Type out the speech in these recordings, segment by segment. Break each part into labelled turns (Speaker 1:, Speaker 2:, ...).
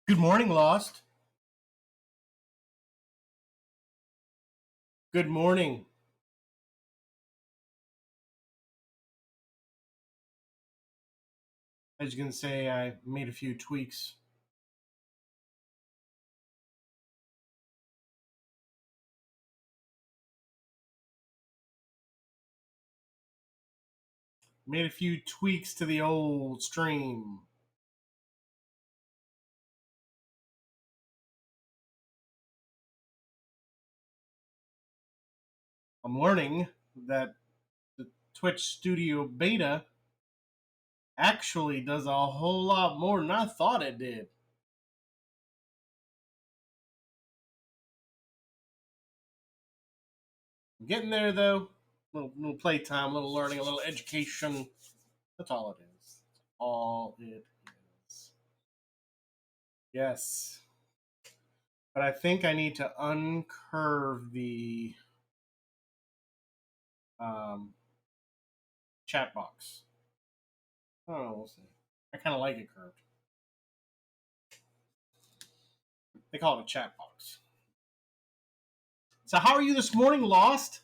Speaker 1: Good morning, Lost. Good morning. I was going to say I made a few tweaks. Made a few tweaks to the old stream. I'm learning that the Twitch Studio Beta actually does a whole lot more than I thought it did. I'm getting there, though. Little playtime, a little learning, a little education. That's all it is. That's all it is. Yes. But I think I need to uncurve the um, chat box. Oh, we'll see. I kind of like it curved. They call it a chat box. So, how are you this morning, Lost?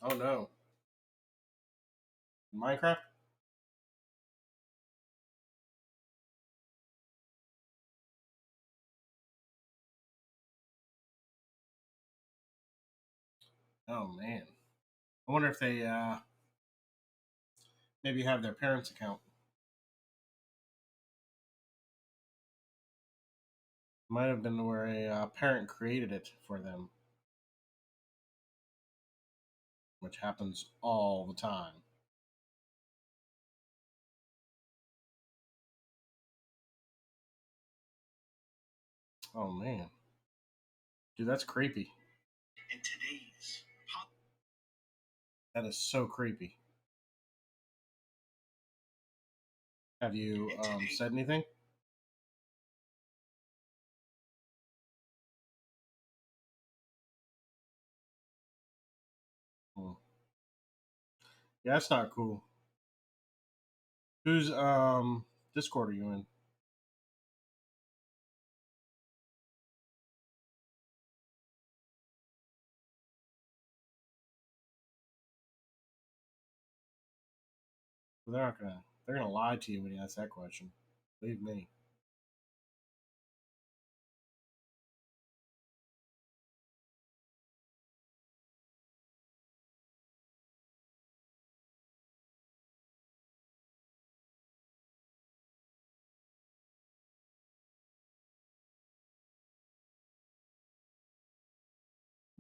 Speaker 1: Oh no, Minecraft. Oh man, I wonder if they maybe have their parents' account. Might have been where a parent created it for them, which happens all the time. Oh man, dude, that's creepy. In today's that is so creepy. Have you said anything? Hmm. Yeah, that's not cool. Whose Discord are you in? Well, they're not gonna. They're gonna lie to you when you ask that question. Believe me.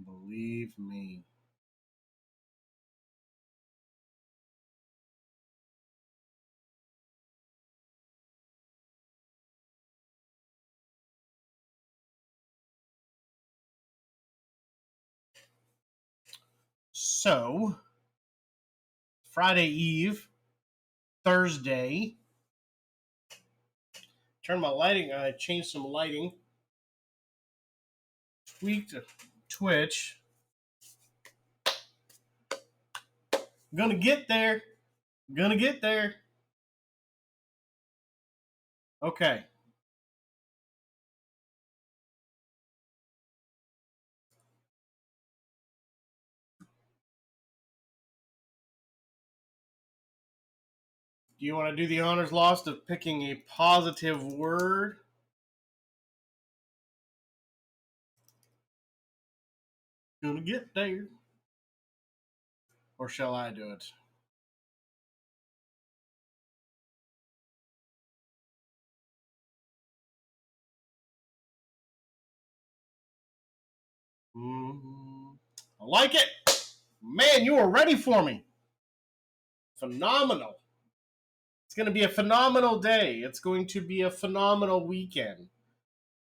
Speaker 1: Believe me. So, Friday Eve, Thursday. Turned my lighting. I changed some lighting. Tweaked Twitch. Gonna get there. Gonna get there. Okay. Do you want to do the honors lost of picking a positive word? Gonna get there. Or shall I do it? Mm, I like it. Man, you were ready for me. Phenomenal. It's going to be a phenomenal day. It's going to be a phenomenal weekend.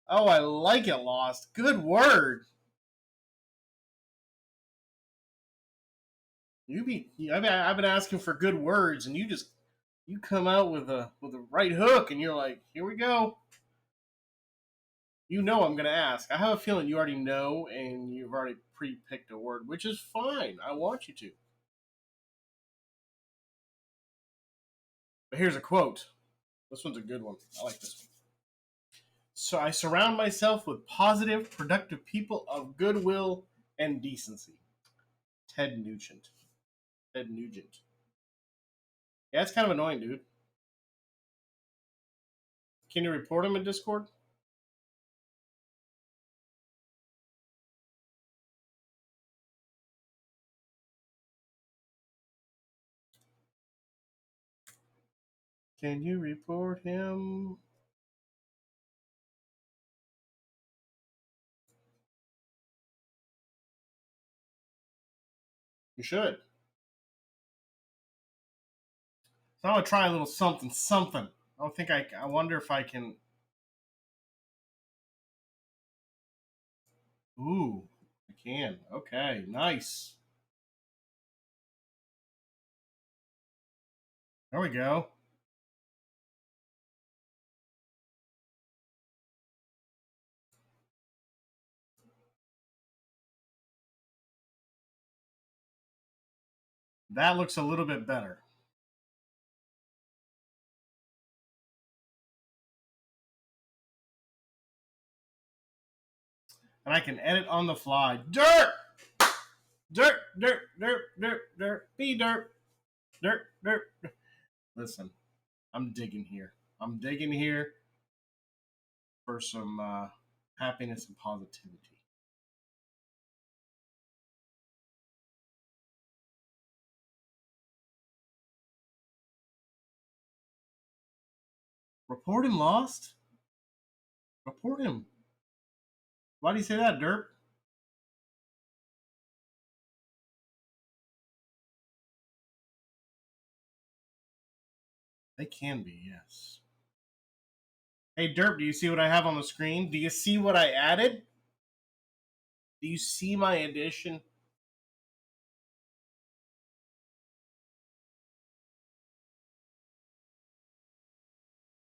Speaker 1: Oh, I like it, Lost. Good word. I've been asking for good words, and you come out with a right hook, and you're like, here we go. You know I'm gonna ask. I have a feeling you already know, and you've already pre-picked a word, which is fine. I want you to. But here's a quote. This one's a good one. I like this one. So I surround myself with positive, productive people of goodwill and decency. Ted Nugent. Ted Nugent. Yeah, it's kind of annoying, dude. Can you report him in Discord? Can you report him? You should. So I'm gonna try a little something, something. I don't think I. I wonder if I can. Ooh, I can. Okay, nice. There we go. That looks a little bit better. And I can edit on the fly. Dirt! Dirt, dirt, dirt, dirt, dirt, be dirt, dirt, dirt. Listen, I'm digging here. I'm digging here for some happiness and positivity. Report him lost? Report him. Why do you say that, Derp? They can be, yes. Hey, Derp, do you see what I have on the screen? Do you see what I added? Do you see my addition?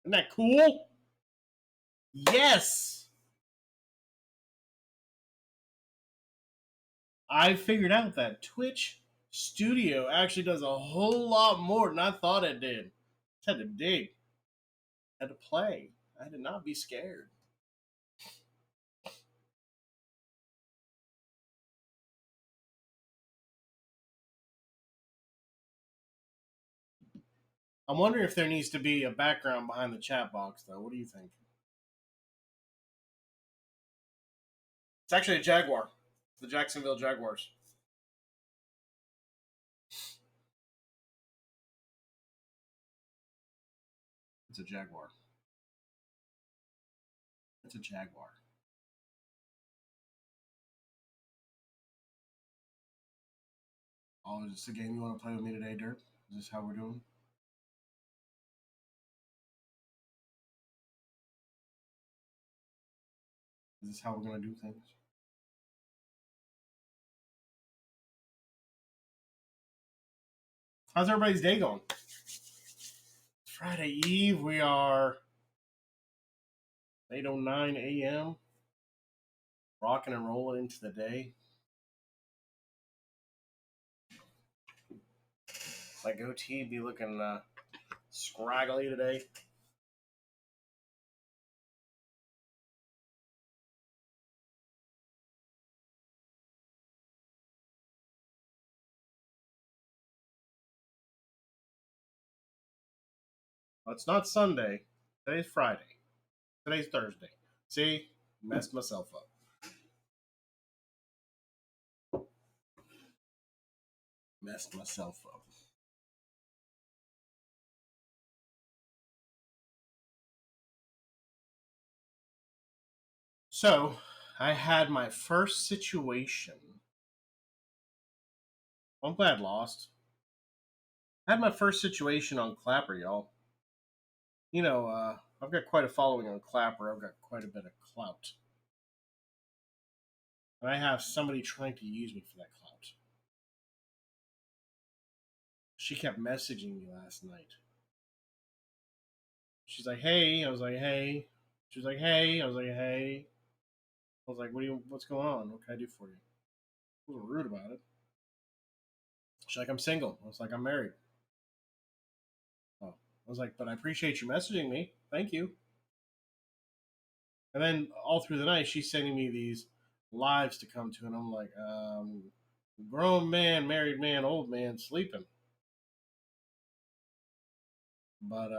Speaker 1: Isn't that cool? Yes! I figured out that Twitch Studio actually does a whole lot more than I thought it did. Just had to dig, had to play. I had to not be scared. I'm wondering if there needs to be a background behind the chat box, though. What do you think? It's actually a Jaguar. It's the Jacksonville Jaguars. It's a Jaguar. It's a Jaguar. Oh, is this a game you want to play with me today, Dirk? Is this how we're doing? Is this how we're gonna do things? How's everybody's day going? Friday Eve. We are 8:09 a.m. Rocking and rolling into the day. My goatee be looking scraggly today. Well, it's not Sunday. Today's Friday. Today's Thursday. See, messed myself up. Messed myself up. So, I had my first situation. I'm glad lost. I had my first situation on Clapper, y'all. I've got quite a following on Clapper. I've got quite a bit of clout. And I have somebody trying to use me for that clout. She kept messaging me last night. She's like, "Hey," I was like, "Hey." She was like, "Hey," I was like, "Hey." I was like, What's going on? What can I do for you?" I wasn't rude about it. She's like, "I'm single." I was like, "I'm married." Oh, I was like, "But I appreciate you messaging me. Thank you." And then all through the night, she's sending me these lives to come to, and I'm like, grown man, married man, old man, sleeping. But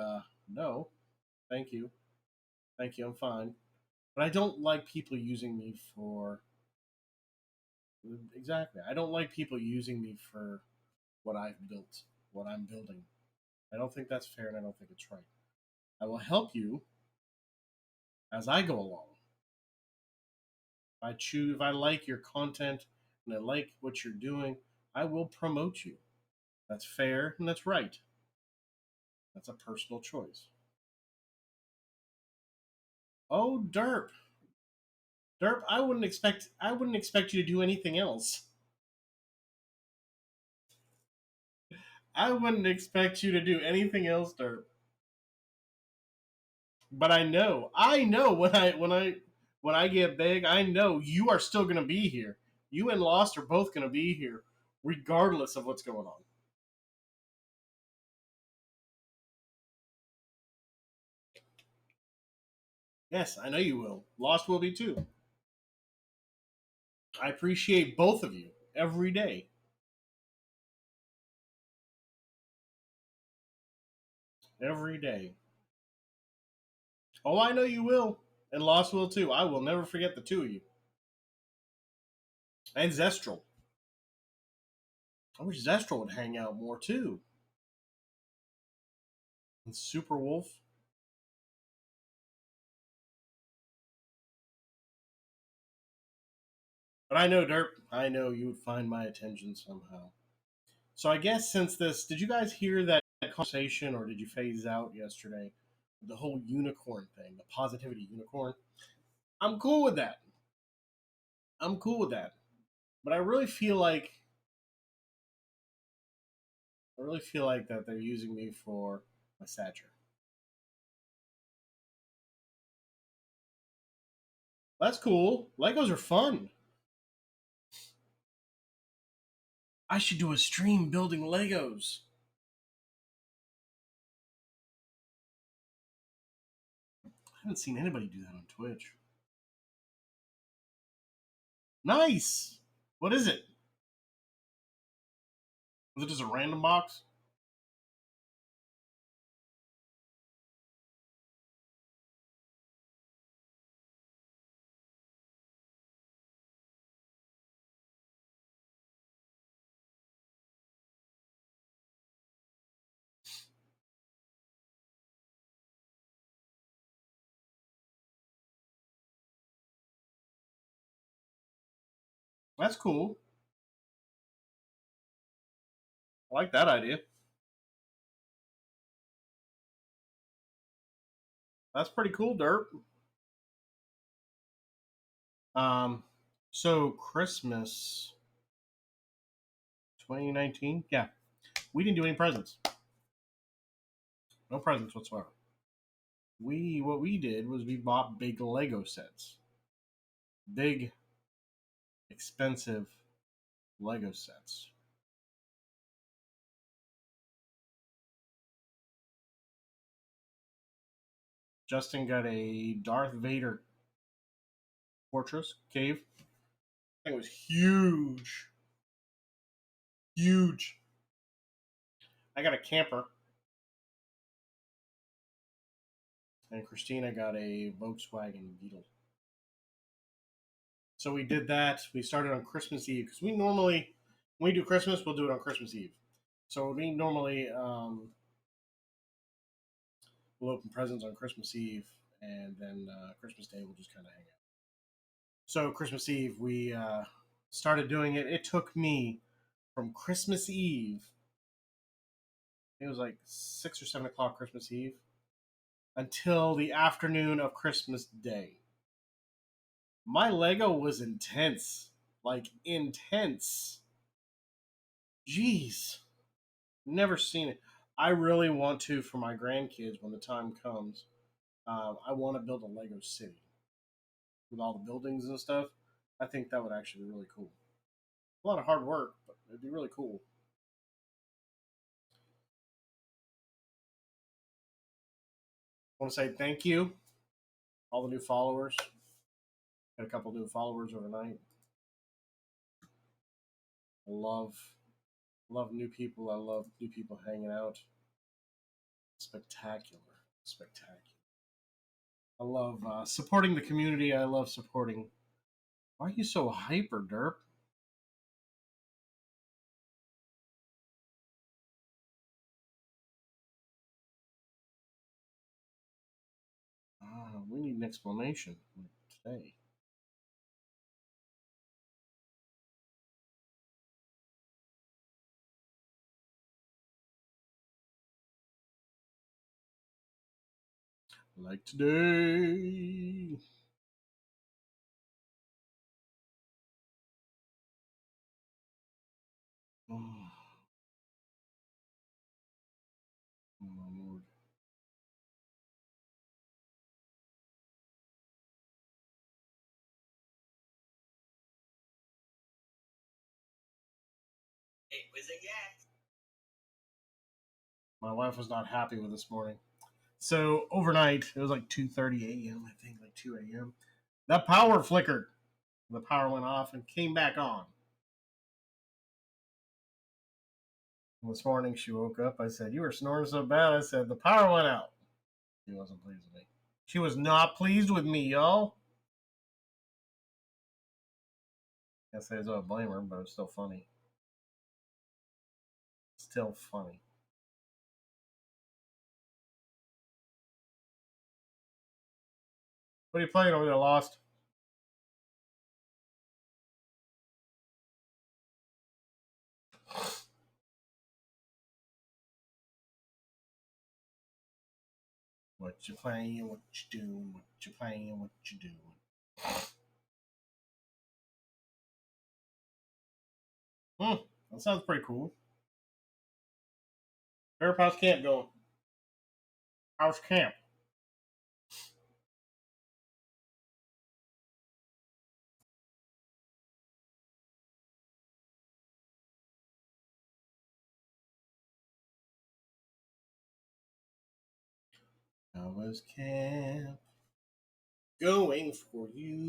Speaker 1: no, thank you, thank you, I'm fine. But I don't like people using me for exactly. I don't like people using me for what I've built, what I'm building. I don't think that's fair, and I don't think it's right. I will help you as I go along. If I like your content and I like what you're doing, I will promote you. That's fair and that's right. That's a personal choice. Oh, derp, derp! I wouldn't expect you to do anything else. I wouldn't expect you to do anything else, derp. But I know when I get big, I know you are still gonna be here. You and Lost are both gonna be here, regardless of what's going on. Yes, I know you will. Lost will be too. I appreciate both of you every day. Every day. Oh, I know you will. And Lost will too. I will never forget the two of you. And Zestral. I wish Zestral would hang out more too. And Super Wolf. But I know, Derp, I know you would find my attention somehow. So I guess since this, did you guys hear that conversation or did you phase out yesterday? The whole unicorn thing, the positivity unicorn. I'm cool with that. I'm cool with that. But I really feel like that they're using me for my stature. That's cool. Legos are fun. I should do a stream building Legos. I haven't seen anybody do that on Twitch. Nice. What is it? Was it just a random box? That's cool. I like that idea. That's pretty cool, Derp. Um, so Christmas 2019, yeah, we didn't do any presents. No presents whatsoever. What we did was we bought big Lego sets, big expensive Lego sets. Justin got a Darth Vader fortress cave. I think it was huge, huge. I got a camper, and Christina got a Volkswagen Beetle. So we did that. We started on Christmas Eve because when we do Christmas, we'll do it on Christmas Eve. So we normally we'll open presents on Christmas Eve, and then Christmas Day we'll just kind of hang out. So Christmas Eve we started doing it. It took me from Christmas Eve. It was like 6 or 7 o'clock Christmas Eve until the afternoon of Christmas Day. My Lego was intense, like intense. Jeez, Never seen it. I really want to for my grandkids when the time comes. I want to build a Lego city with all the buildings and stuff. I think that would actually be really cool. A lot of hard work, but it'd be really cool. I want to say thank you, all the new followers. Got a couple new followers overnight. I love new people. I love new people hanging out. Spectacular, spectacular. I love supporting the community. I love supporting. Why are you so hyper, Derp? We need an explanation today. Like today. Oh, my lord. My wife was not happy with this morning. So overnight, it was like 2:30 a.m. I think, like 2 a.m. That power flickered. The power went off and came back on. This morning she woke up. I said, "You were snoring so bad." I said, "The power went out." She wasn't pleased with me. She was not pleased with me, y'all. I say I don't blame her, but it's still funny. Still funny. What are you playing over there, Lost? What you playing? What you doing? What you playing? What you doing? Hmm, that sounds pretty cool. How's camp going? How's camp? How was camp going for you?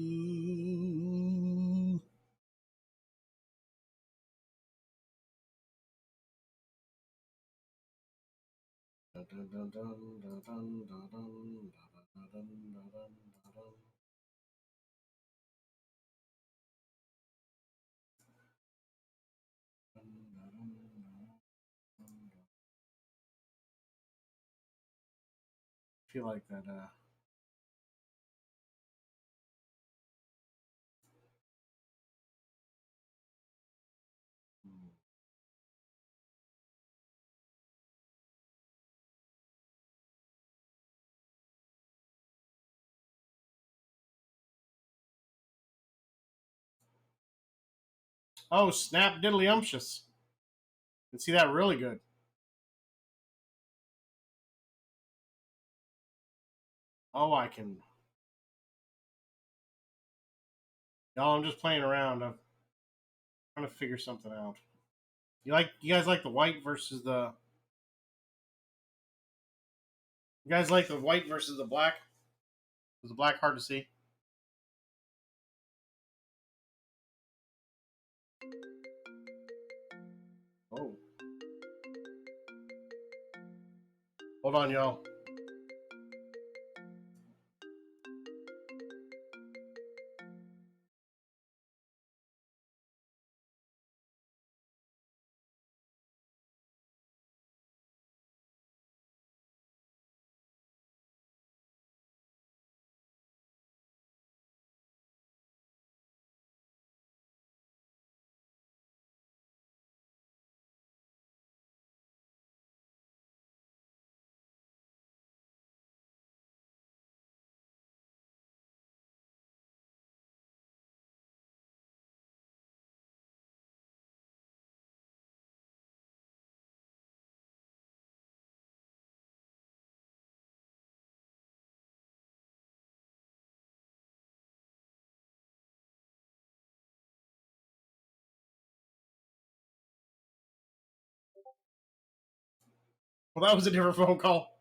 Speaker 1: Dun, dun, dun, dun, dun, dun, dun, dun, dun, dun, dun, dun, dun. I feel like that. Oh, snap diddly umptious. You can see that really good. Oh, I can. Y'all, I'm just playing around. I'm trying to figure something out. You guys like the white versus the. You guys like the white versus the black? Is the black hard to see? Oh, hold on, y'all. Well, that was a different phone call.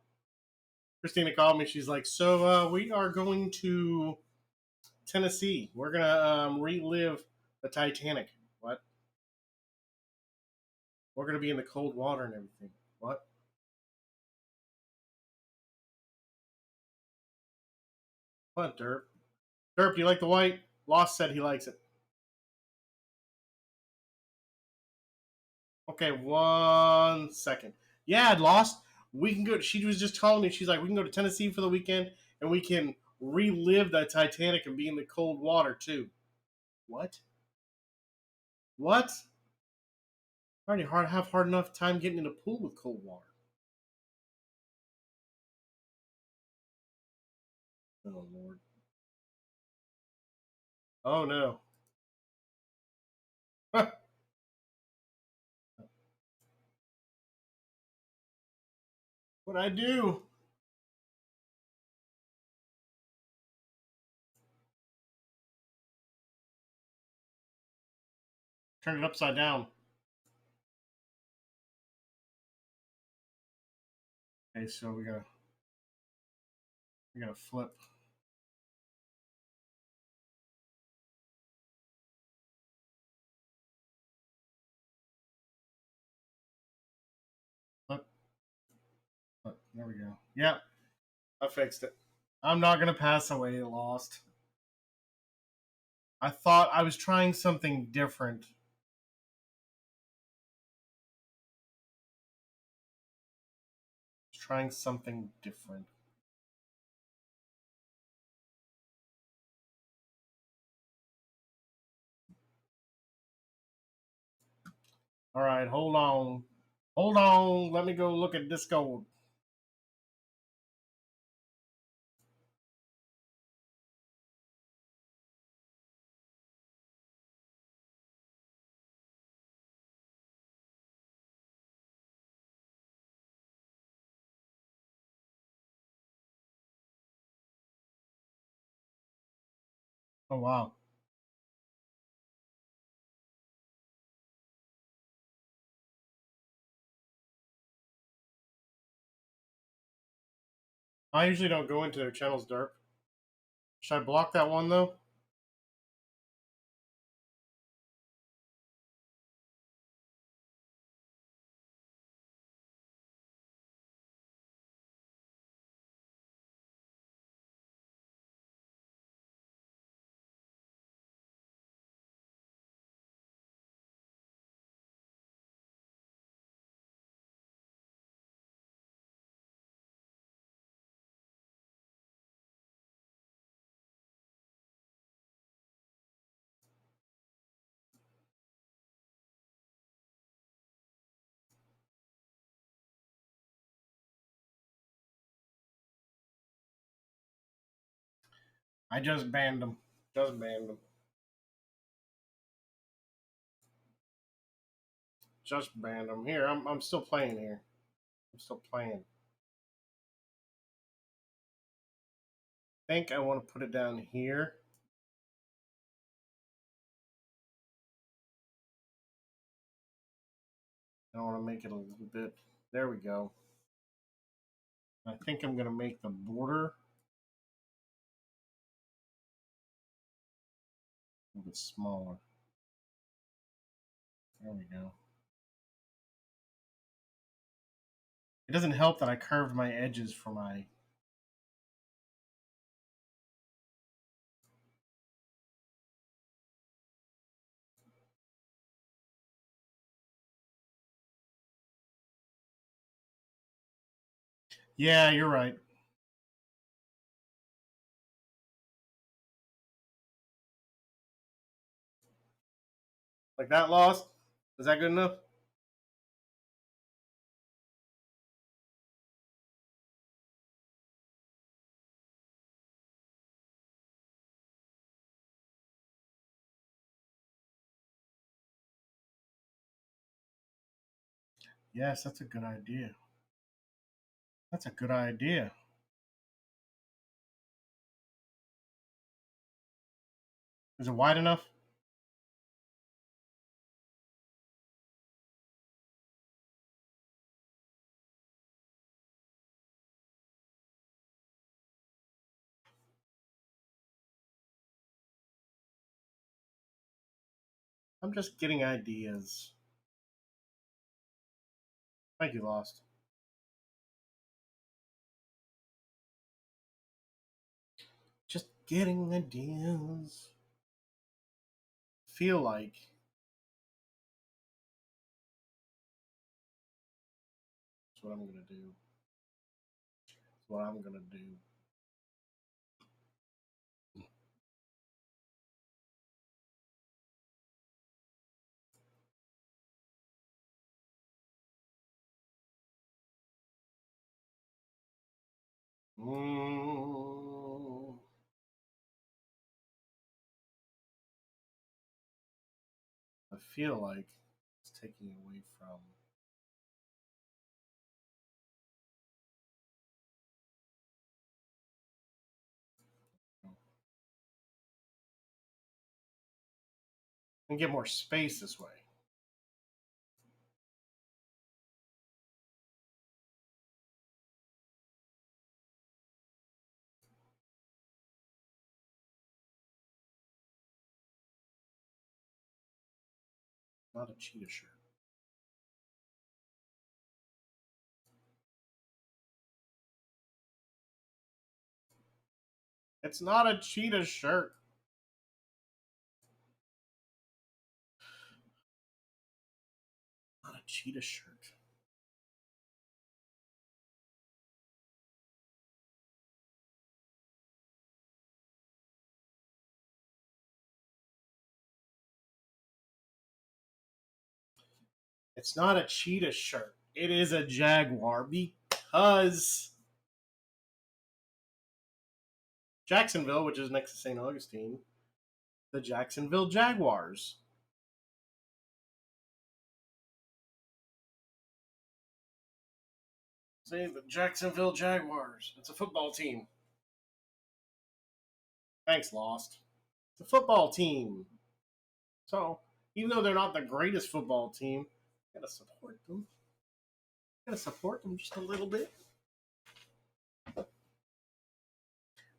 Speaker 1: Christina called me. She's like, "So we are going to Tennessee. We're gonna relive the Titanic. What? We're gonna be in the cold water and everything. What? What, Derp? Derp, do you like the white? Lost said he likes it. Okay, 1 second. Yeah, Lost. We can go. She was just calling me. She's like, we can go to Tennessee for the weekend, and we can relive the Titanic and be in the cold water too. What? What? I already have hard enough time getting in a pool with cold water. Oh Lord. Oh no. What'd I do? Turn it upside down. Okay, so we gotta flip. Flip. Flip. There we go. Yep, I fixed it. I'm not gonna pass away, Lost. I thought I was trying something different. Trying something different. All right, hold on. Hold on. Let me go look at Discord. Oh wow. I usually don't go into their channels, Derp. Should I block that one though? I just banned them. Just banned them. Just banned them. Here, I'm still playing here. I'm still playing. I think I want to put it down here. I want to make it a little bit. There we go. I think I'm gonna make the border a little bit smaller. There we go. It doesn't help that I curved my edges for my. Yeah, you're right. Like that, Lost? Is that good enough? Yes, that's a good idea. That's a good idea. Is it wide enough? I'm just getting ideas. Thank you, Lost. Just getting ideas. Feel like that's what I'm gonna do. That's what I'm gonna do. Mm, I feel like it's taking away from. And get more space this way. Not a cheetah shirt. It's not a cheetah shirt. Not a cheetah shirt. It's not a cheetah shirt. It is a jaguar because Jacksonville, which is next to St. Augustine, the Jacksonville Jaguars. See, the Jacksonville Jaguars. It's a football team. Thanks, Lost. It's a football team. So, even though they're not the greatest football team, gotta support them. Gotta support them just a little bit.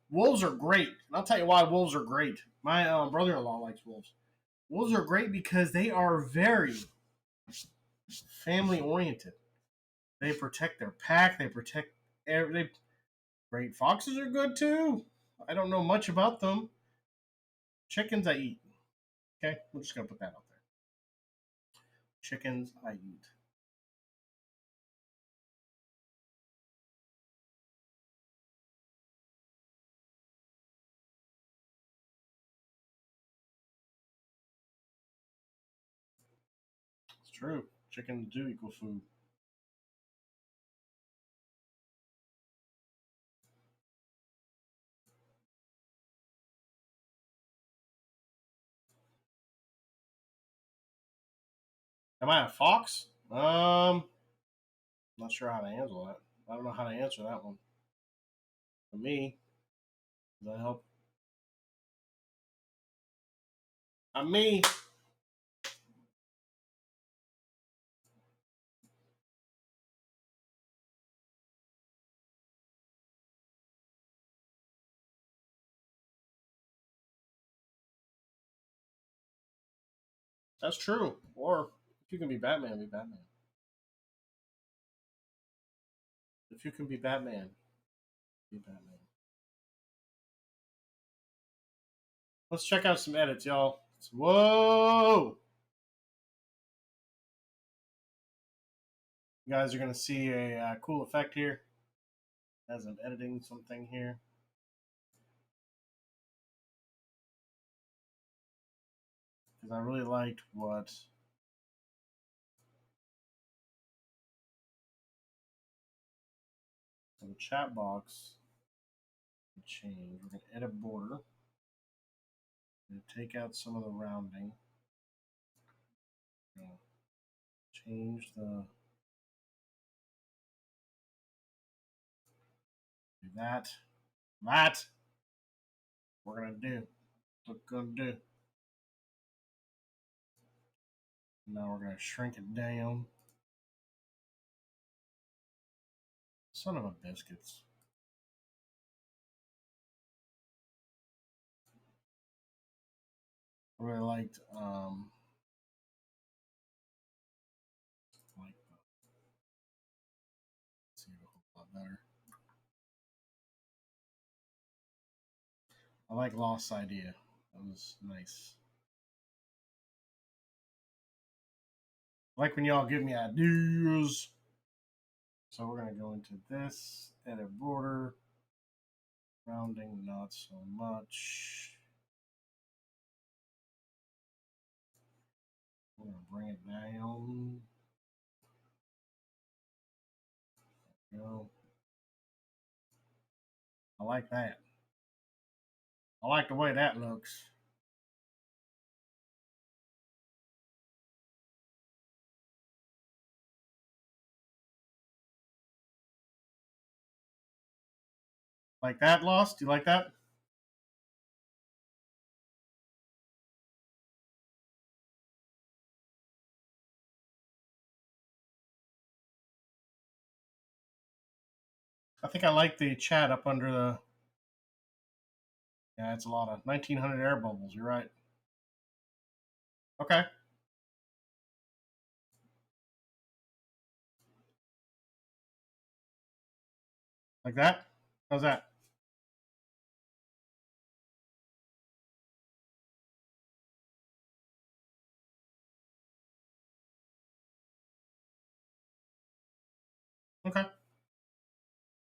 Speaker 1: Wolves are great. And I'll tell you why wolves are great. My brother-in-law likes wolves. Wolves are great because they are very family oriented. They protect their pack. They protect every. Great foxes are good too. I don't know much about them. Chickens I eat. Okay, we're just gonna put that out there. Chickens I eat. It's true. Chickens do equal food. Am I a fox? Not sure how to handle that. I don't know how to answer that one. For me, does that help? I'm me. That's true. Or if you can be Batman, be Batman. If you can be Batman, be Batman. Let's check out some edits, y'all. Whoa! You guys are gonna see a cool effect here as I'm editing something here. Because I really liked what the chat box change. We're going to edit border. We're going to take out some of the rounding. We're going to change the. Do that. That. We're going to do. What we're going to do. Now we're going to shrink it down. Son of a biscuits. I really liked lot better. I like Lost's idea. That was nice. I like when y'all give me ideas. So we're going to go into this, edit border, rounding not so much. I'm going to bring it down. There we go. I like that. I like the way that looks. Like that, Lost? Do you like that? I think I like the chat up under the. Yeah, it's a lot of 1900 air bubbles. You're right. Okay. Like that? How's that? Okay.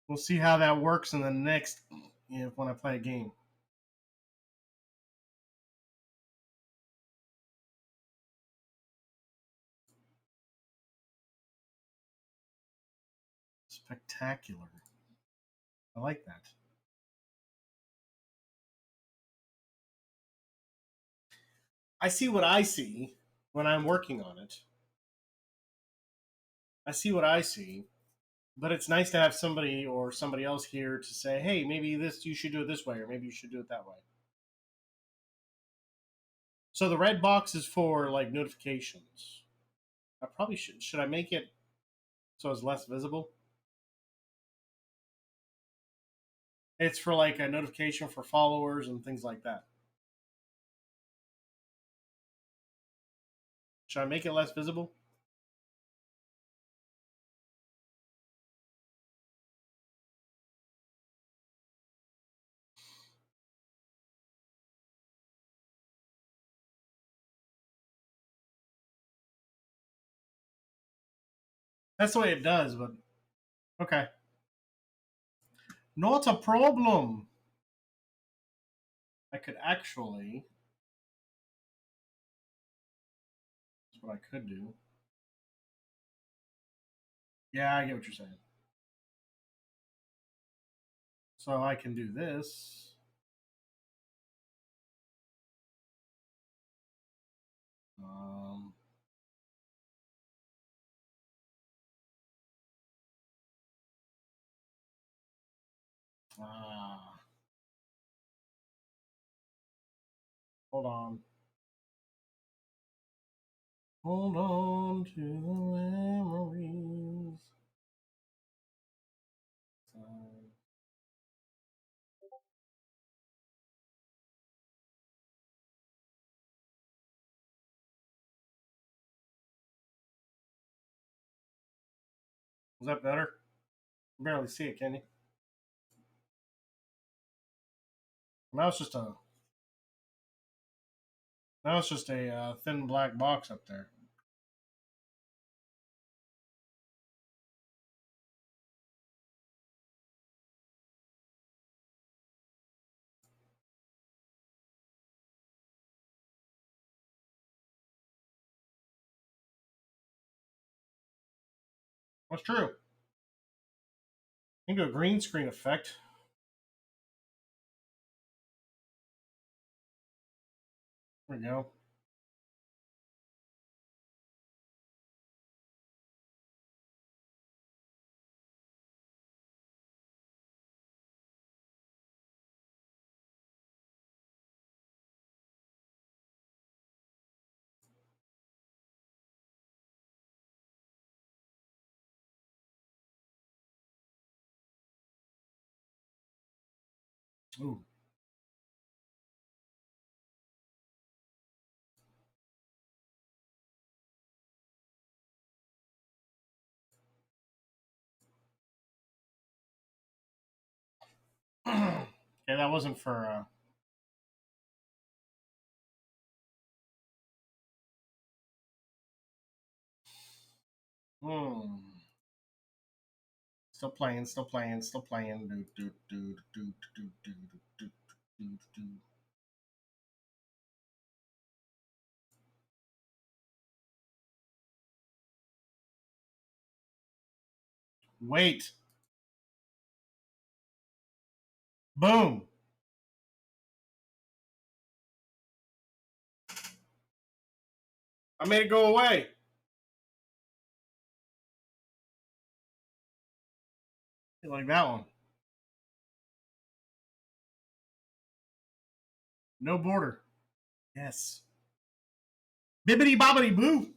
Speaker 1: We'll see how that works in the next, when I play a game. Spectacular. I like that. I see what I see when I'm working on it. I see what I see, but it's nice to have somebody or somebody else here to say, "Hey, maybe this you should do it this way, or maybe you should do it that way." So the red box is for like notifications. I probably should I make it so it's less visible? It's for like a notification for followers and things like that. Should I make it less visible? That's the way it does, but okay. Not a problem. I could actually. That's what I could do. Yeah, I get what you're saying. So I can do this. Um, ah, hold on. Hold on to the memories. Was that better? You barely see it, can you? Now it's just a thin black box up there. What's true? You can do a green screen effect. There we go. Ooh. Okay, that wasn't for. Hmm. Still playing, still playing, still playing. Do. Wait. Boom. I made it go away. You like that one? No border. Yes. Bibbity bobbity boo.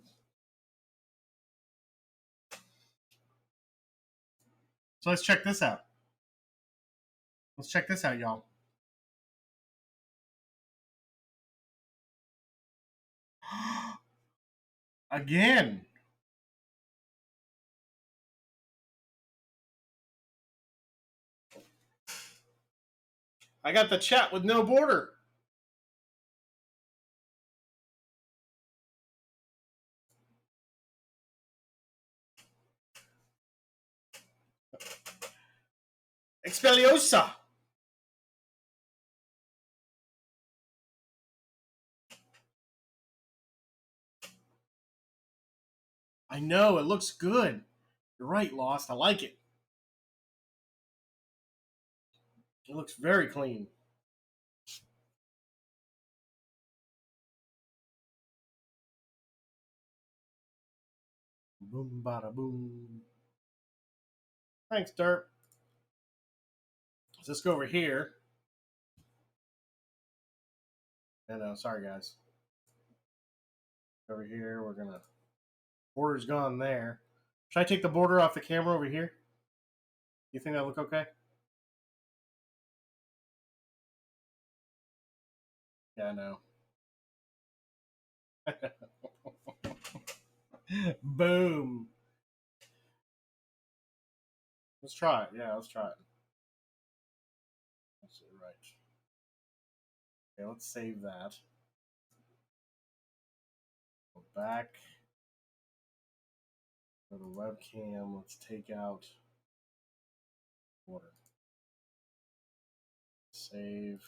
Speaker 1: So let's check this out. Let's check this out, y'all. Again. I got the chat with no border. Expeliosa. I know, it looks good. You're right, Lost. I like it. It looks very clean. Boom, bada, boom. Thanks, Dirt. Let's go over here. And sorry, guys. Over here, we're gonna. Border's gone there. Should I take the border off the camera over here? You think that look okay? Yeah, I know. Boom. Let's try it. Yeah, let's try it. That's it, right. Okay, let's save that. Go back. Go to webcam. Let's take out border. Save.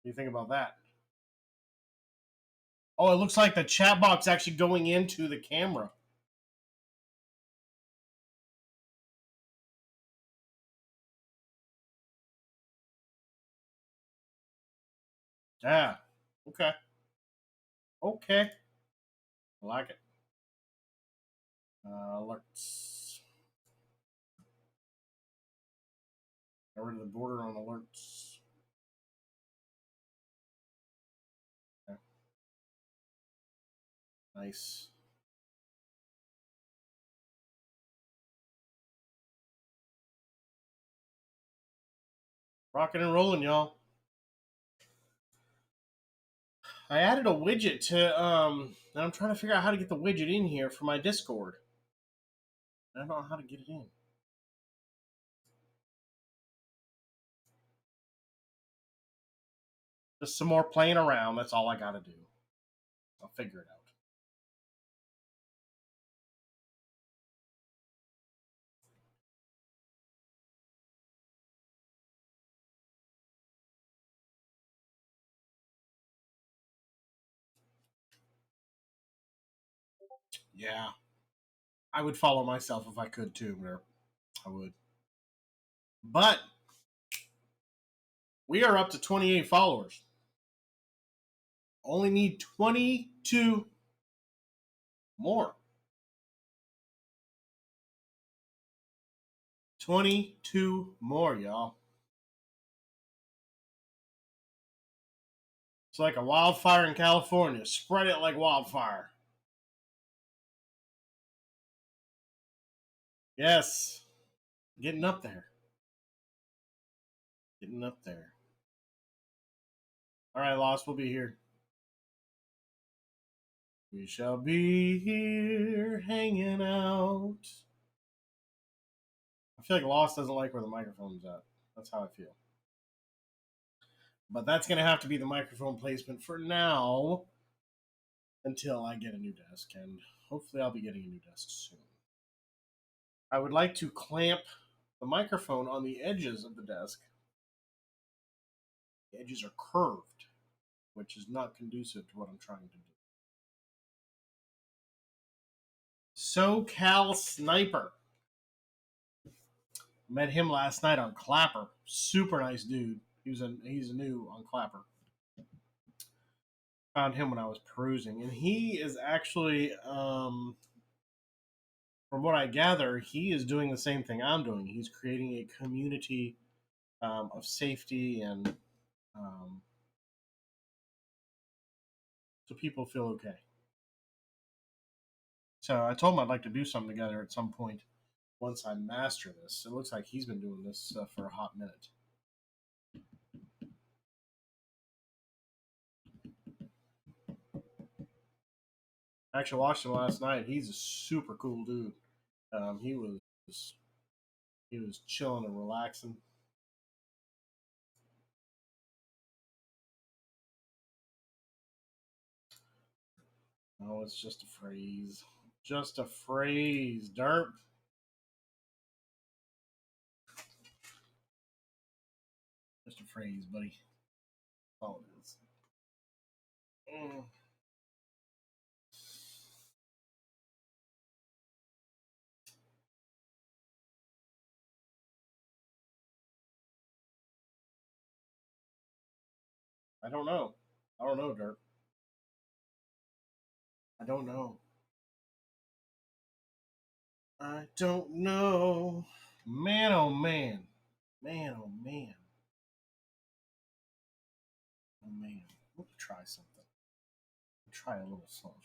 Speaker 1: What do you think about that? Oh, it looks like the chat box actually going into the camera. Yeah. Okay. Okay. I like it. Alerts. Get rid of the border on alerts. Okay. Nice. Rocking and rolling, y'all. I added a widget to and I'm trying to figure out how to get the widget in here for my Discord. I don't know how to get it in. Just some more playing around. That's all I got to do. I'll figure it out. Yeah. I would follow myself if I could too, but I would. But we are up to 28 followers. Only need 22 more. 22 more, y'all. It's like a wildfire in California. Spread it like wildfire. Yes. Getting up there. Getting up there. All right, Lost, we'll be here. We shall be here hanging out. I feel like Lost doesn't like where the microphone's at. That's how I feel. But that's going to have to be the microphone placement for now until I get a new desk, and hopefully I'll be getting a new desk soon. I would like to clamp the microphone on the edges of the desk. The edges are curved, which is not conducive to what I'm trying to do. SoCal Sniper. Met him last night on Clapper. Super nice dude. He's a new on Clapper. Found him when I was perusing, and he is actually, from what I gather, he is doing the same thing I'm doing. He's creating a community of safety and so people feel okay. So I told him I'd like to do something together at some point once I master this. It looks like he's been doing this for a hot minute. I actually watched him last night. He's a super cool dude. He was chilling and relaxing. Oh, it's just a phrase. Just a phrase, derp. Just a phrase, buddy. That's all it is. Mm. I don't know. I don't know, derp. I don't know. I don't know. Man, oh man. Man, oh man. Oh man. Let me try something. Try a little something.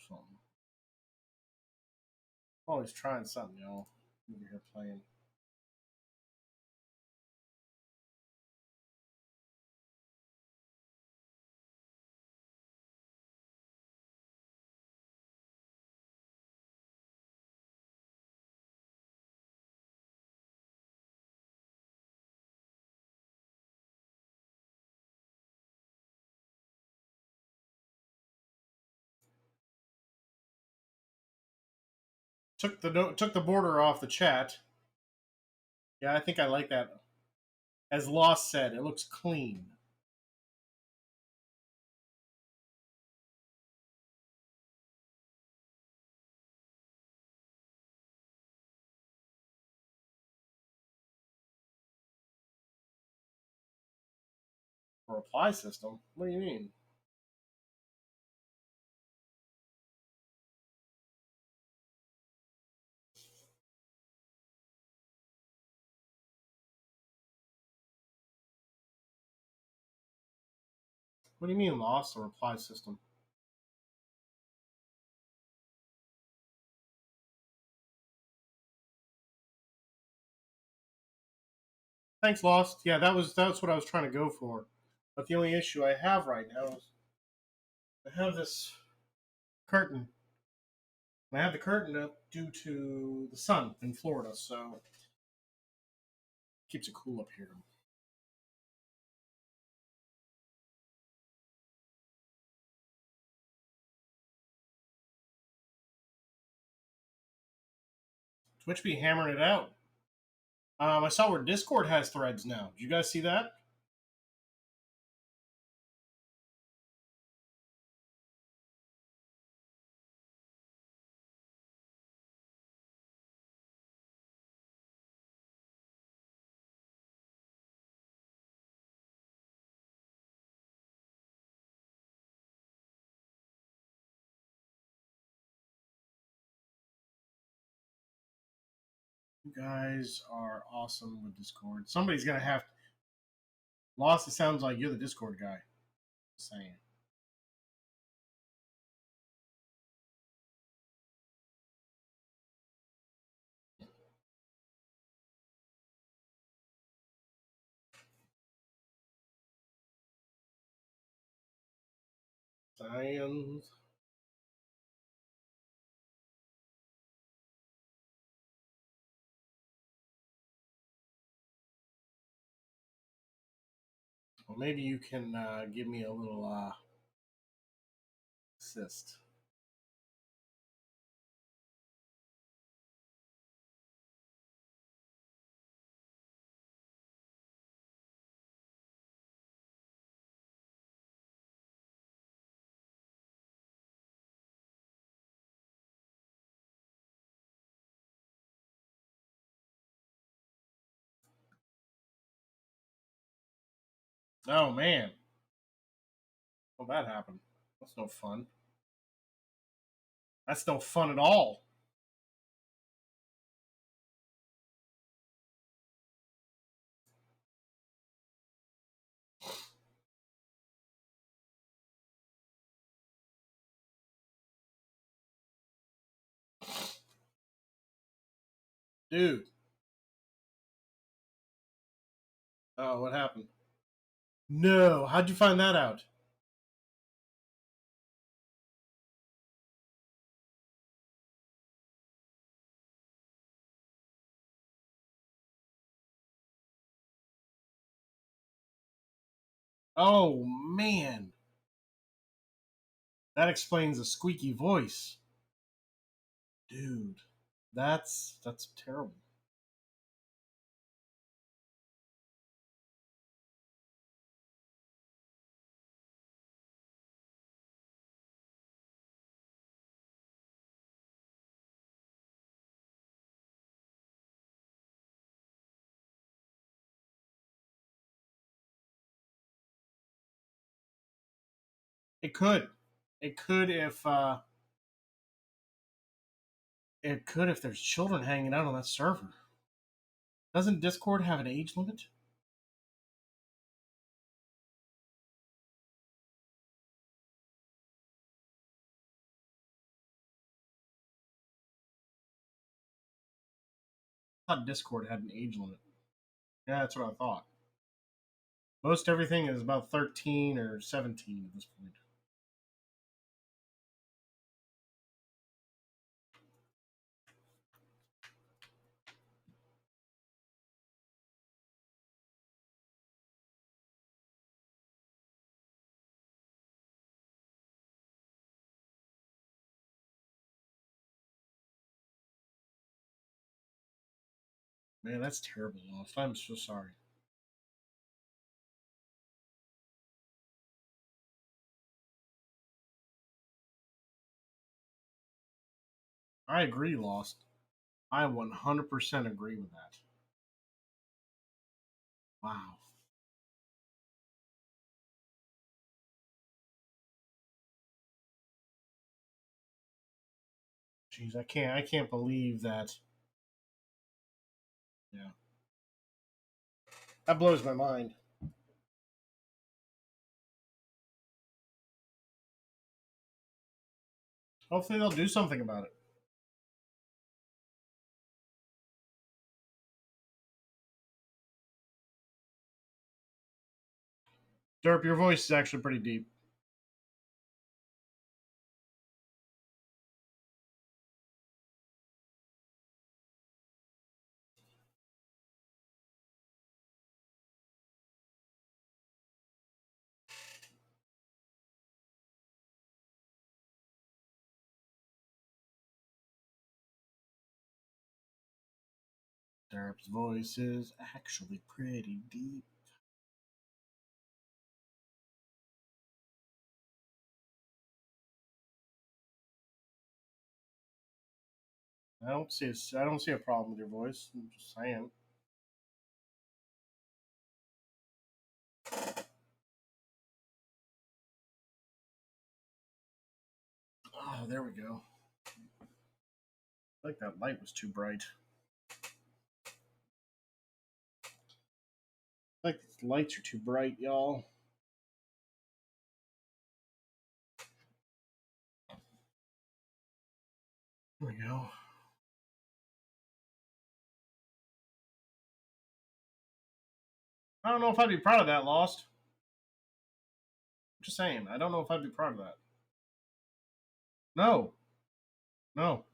Speaker 1: Always trying something, y'all. Over here playing. Took the border off the chat. Yeah, I think I like that. As Lost said, it looks clean. A reply system? What do you mean? What do you mean lost a reply system? Thanks, Lost. Yeah, that's what I was trying to go for. But the only issue I have right now is I have this curtain. I have the curtain up due to the sun in Florida, so it keeps it cool up here. Twitch be hammering it out. I saw where Discord has threads now. Did you guys see that? You guys are awesome with Discord. Somebody's gonna have to. Lost. It sounds like you're the Discord guy. Just saying. Science. Well, maybe you can give me a little assist. Oh man, well that happened. That's no fun. That's no fun at all, dude. Oh, what happened? No, how'd you find that out? Oh man, that explains the squeaky voice, dude. That's terrible. It could, it could if it could if there's children hanging out on that server. Doesn't Discord have an age limit? I thought Discord had an age limit. Yeah, that's what I thought. Most everything is about 13 or 17 at this point. Man, that's terrible, Lost. I'm so sorry. I agree, Lost. I 100% agree with that. Wow. Jeez, I can't believe that. Yeah. That blows my mind. Hopefully they'll do something about it. Derp, your voice is actually pretty deep. Derp's voice is actually pretty deep. I don't see a problem with your voice. I'm just saying. Oh, there we go. I like that light was too bright. I like these lights are too bright, y'all. There we go. I don't know if I'd be proud of that, Lost. Just saying. I don't know if I'd be proud of that. No. No.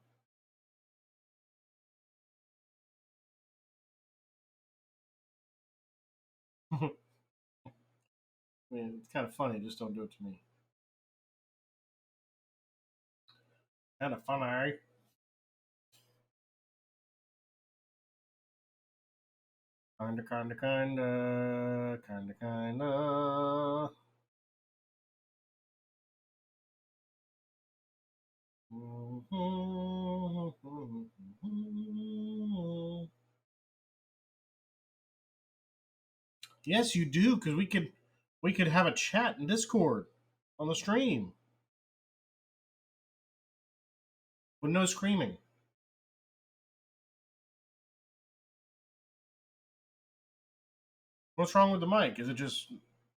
Speaker 1: I mean, it's kind of funny. Just don't do it to me. Kind of funny. Kinda. Yes, you do, because we could have a chat in Discord on the stream with no screaming. What's wrong with the mic? Is it just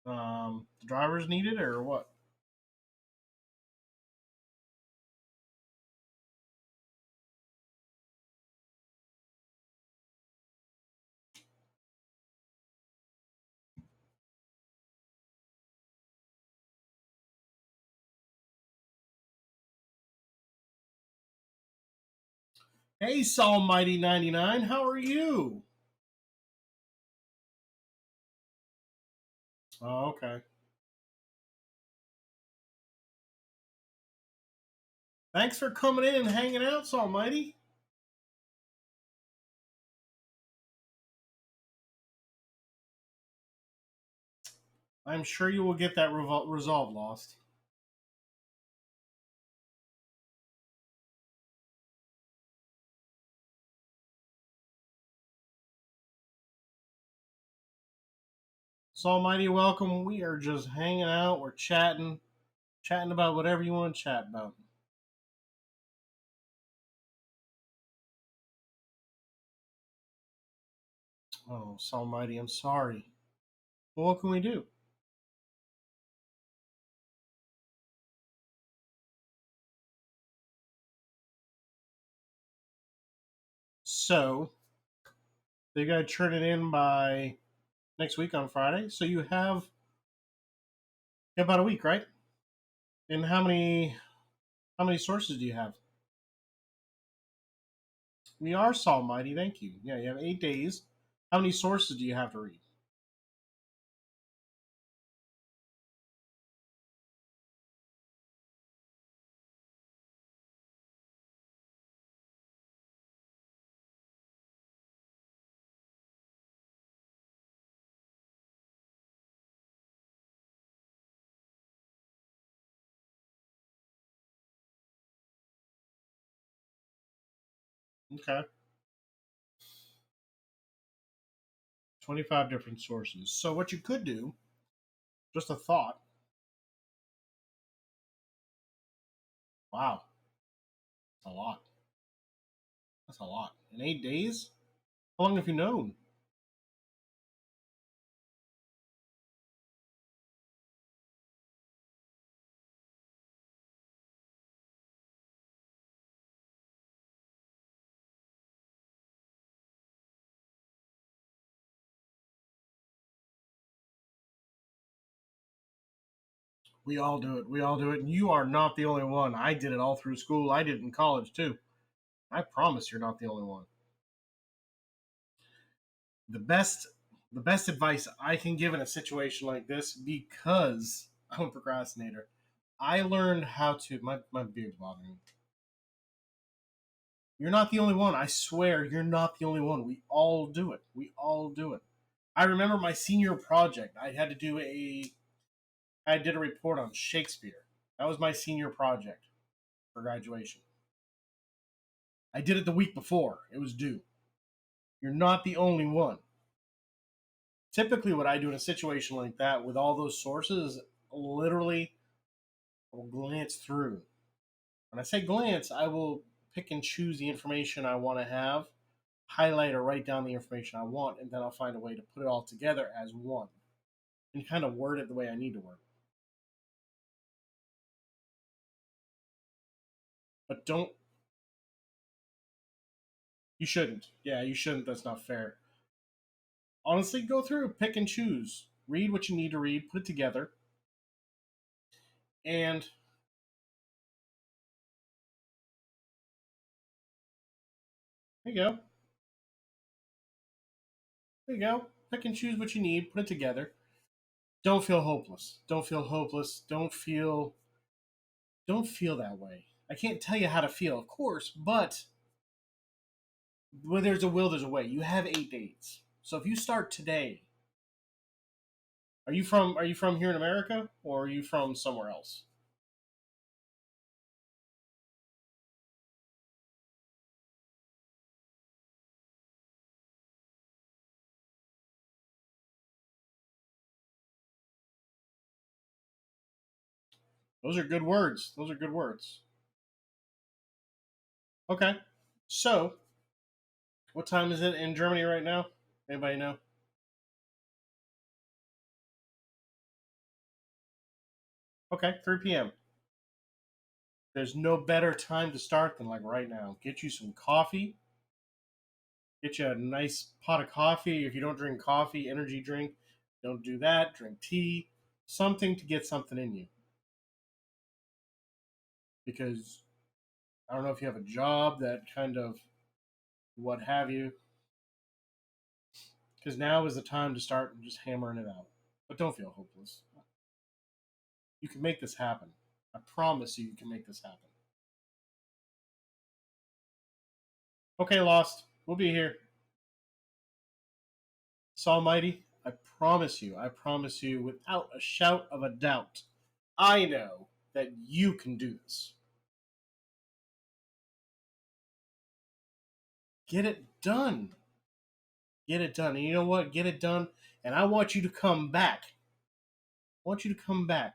Speaker 1: the drivers need it or what? Hey, Mighty 99, how are you? Oh, okay. Thanks for coming in and hanging out, Mighty. I'm sure you will get that resolved, Lost. Mighty, welcome. We are just hanging out. We're chatting about whatever you want to chat about. Oh, Mighty, I'm sorry. Well, what can we do? So, they got to turn it in by next week on Friday. So you have about a week, right? And how many sources do you have? We are Mighty. Thank you. Yeah, you have 8 days. How many sources do you have to read? Okay, 25 different sources. So what you could do, just a thought. Wow, that's a lot. That's a lot. In 8 days? How long have you known? We all do it. We all do it. And you are not the only one. I did it all through school. I did it in college too. I promise you're not the only one. The best the best advice I can give in a situation like this, because I'm a procrastinator, I learned how to my beard's bothering me. You're not the only one. I swear you're not the only one. We all do it. We all do it. I remember my senior project. I did a report on Shakespeare. That was my senior project for graduation. I did it the week before it was due. You're not the only one. Typically, what I do in a situation like that with all those sources, literally, I will glance through. When I say glance, I will pick and choose the information I want to have, highlight or write down the information I want, and then I'll find a way to put it all together as one and kind of word it the way I need to word it. But don't, you shouldn't. Yeah, you shouldn't. That's not fair. Honestly, go through, pick and choose. Read what you need to read, put it together, and there you go. There you go. Pick and choose what you need, put it together. Don't feel hopeless. Don't feel hopeless. Don't feel that way. I can't tell you how to feel, of course, but where there's a will, there's a way. You have 8 days. So if you start today, are you from here in America or are you from somewhere else? Those are good words. Those are good words. Okay. So, what time is it in Germany right now? Anybody know? Okay, 3 p.m. There's no better time to start than like right now. Get you some coffee. Get you a nice pot of coffee. If you don't drink coffee, energy drink. Don't do that. Drink tea. Something to get something in you. Because I don't know if you have a job that kind of what have you. Because now is the time to start just hammering it out. But don't feel hopeless. You can make this happen. I promise you, you can make this happen. Okay, Lost. We'll be here. Almighty, I promise you, without a shout of a doubt, I know that you can do this. Get it done. Get it done. And you know what? Get it done. And I want you to come back. I want you to come back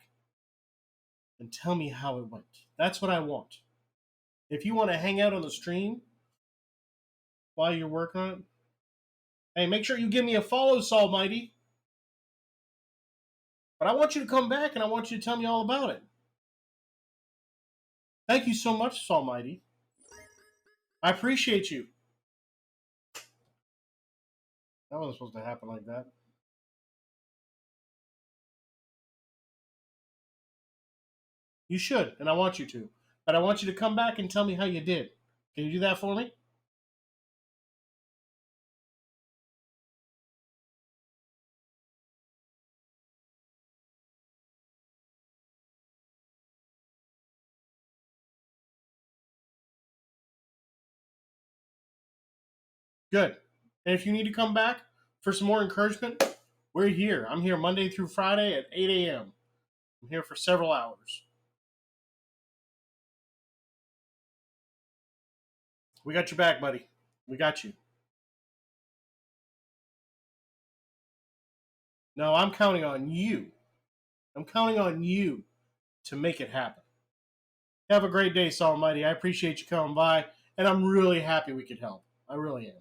Speaker 1: and tell me how it went. That's what I want. If you want to hang out on the stream while you're working on it, hey, make sure you give me a follow, Almighty. But I want you to come back and I want you to tell me all about it. Thank you so much, Almighty. I appreciate you. That wasn't supposed to happen like that. You should, and I want you to. But I want you to come back and tell me how you did. Can you do that for me? Good. And if you need to come back for some more encouragement, we're here. I'm here Monday through Friday at 8 a.m. I'm here for several hours. We got your back, buddy. We got you. No, I'm counting on you. I'm counting on you to make it happen. Have a great day, Almighty. I appreciate you coming by, and I'm really happy we could help. I really am.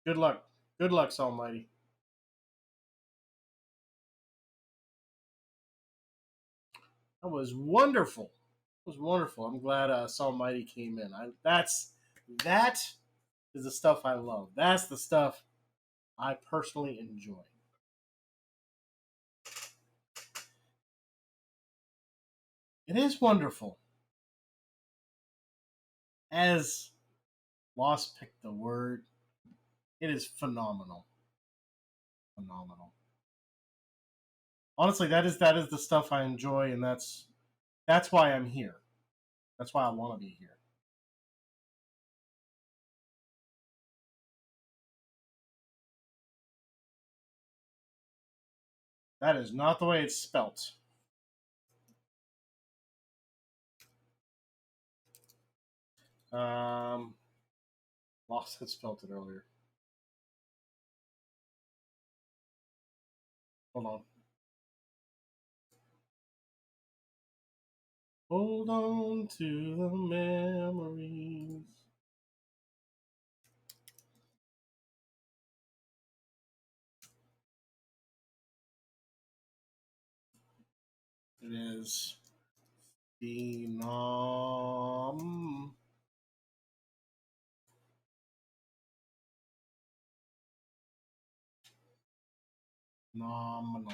Speaker 1: Good luck. Good luck, Almighty. That was wonderful. It was wonderful. I'm glad Almighty came in. That is the stuff I love. That's the stuff I personally enjoy. It is wonderful. As Lost picked the word, it is phenomenal. Phenomenal. Honestly, that is the stuff I enjoy, and that's why I'm here. That's why I want to be here. That is not the way it's spelt. Um, Lost had spelt it earlier. Hold on. Hold on to the memories. It is phenom. Phenomenal.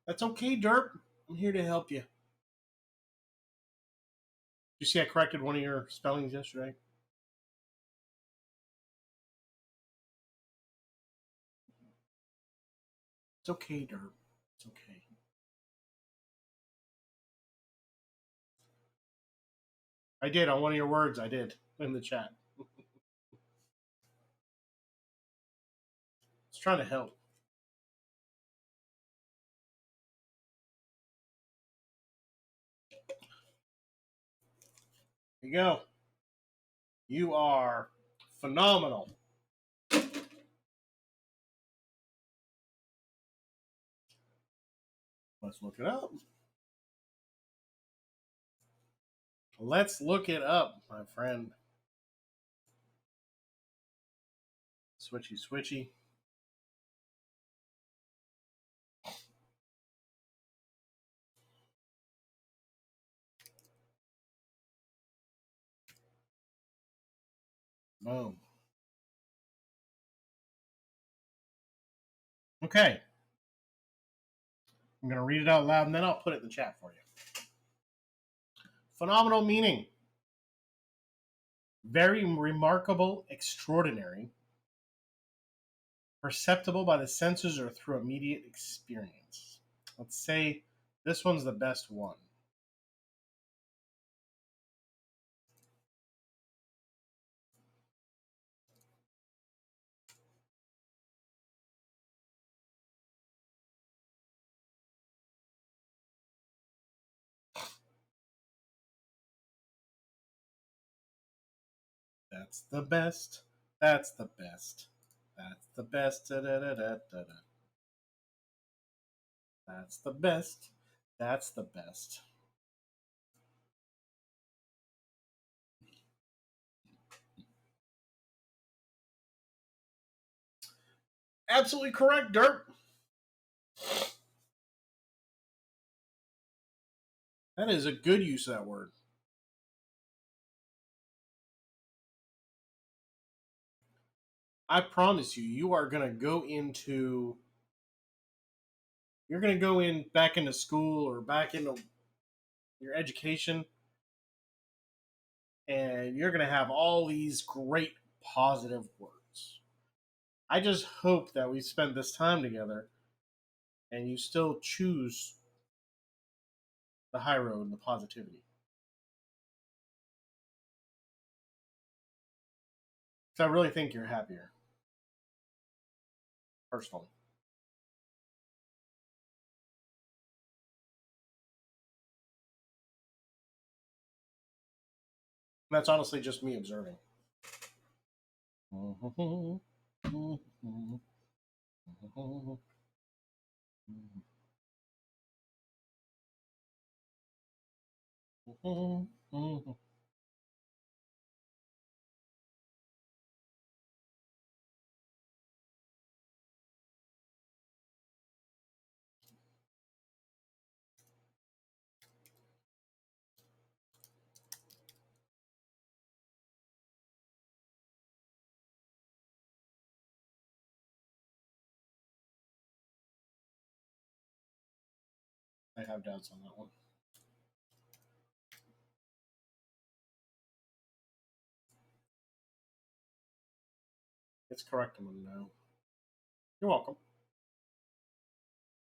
Speaker 1: That's okay, Derp. I'm here to help you. You see, I corrected one of your spellings yesterday. It's okay, Derp. It's okay. I did on one of your words. I did in the chat. It's trying to help. Here you go. You are phenomenal. Let's look it up. Let's look it up, my friend. Switchy, switchy. Boom. Okay. I'm going to read it out loud and then I'll put it in the chat for you. Phenomenal meaning. Very remarkable, extraordinary, perceptible by the senses or through immediate experience. Let's say this one's the best one. That's the best. That's the best. That's the best. Da-da-da-da-da-da. That's the best. That's the best. Absolutely correct, Derp. That is a good use of that word. I promise you, you are going to go into. You're going to go in back into school or back into your education, and you're going to have all these great positive words. I just hope that we spend this time together and you still choose the high road and the positivity. Because I really think you're happier, personally. And that's honestly just me observing. I have doubts on that one. It's correct. I'm going to know. You're welcome.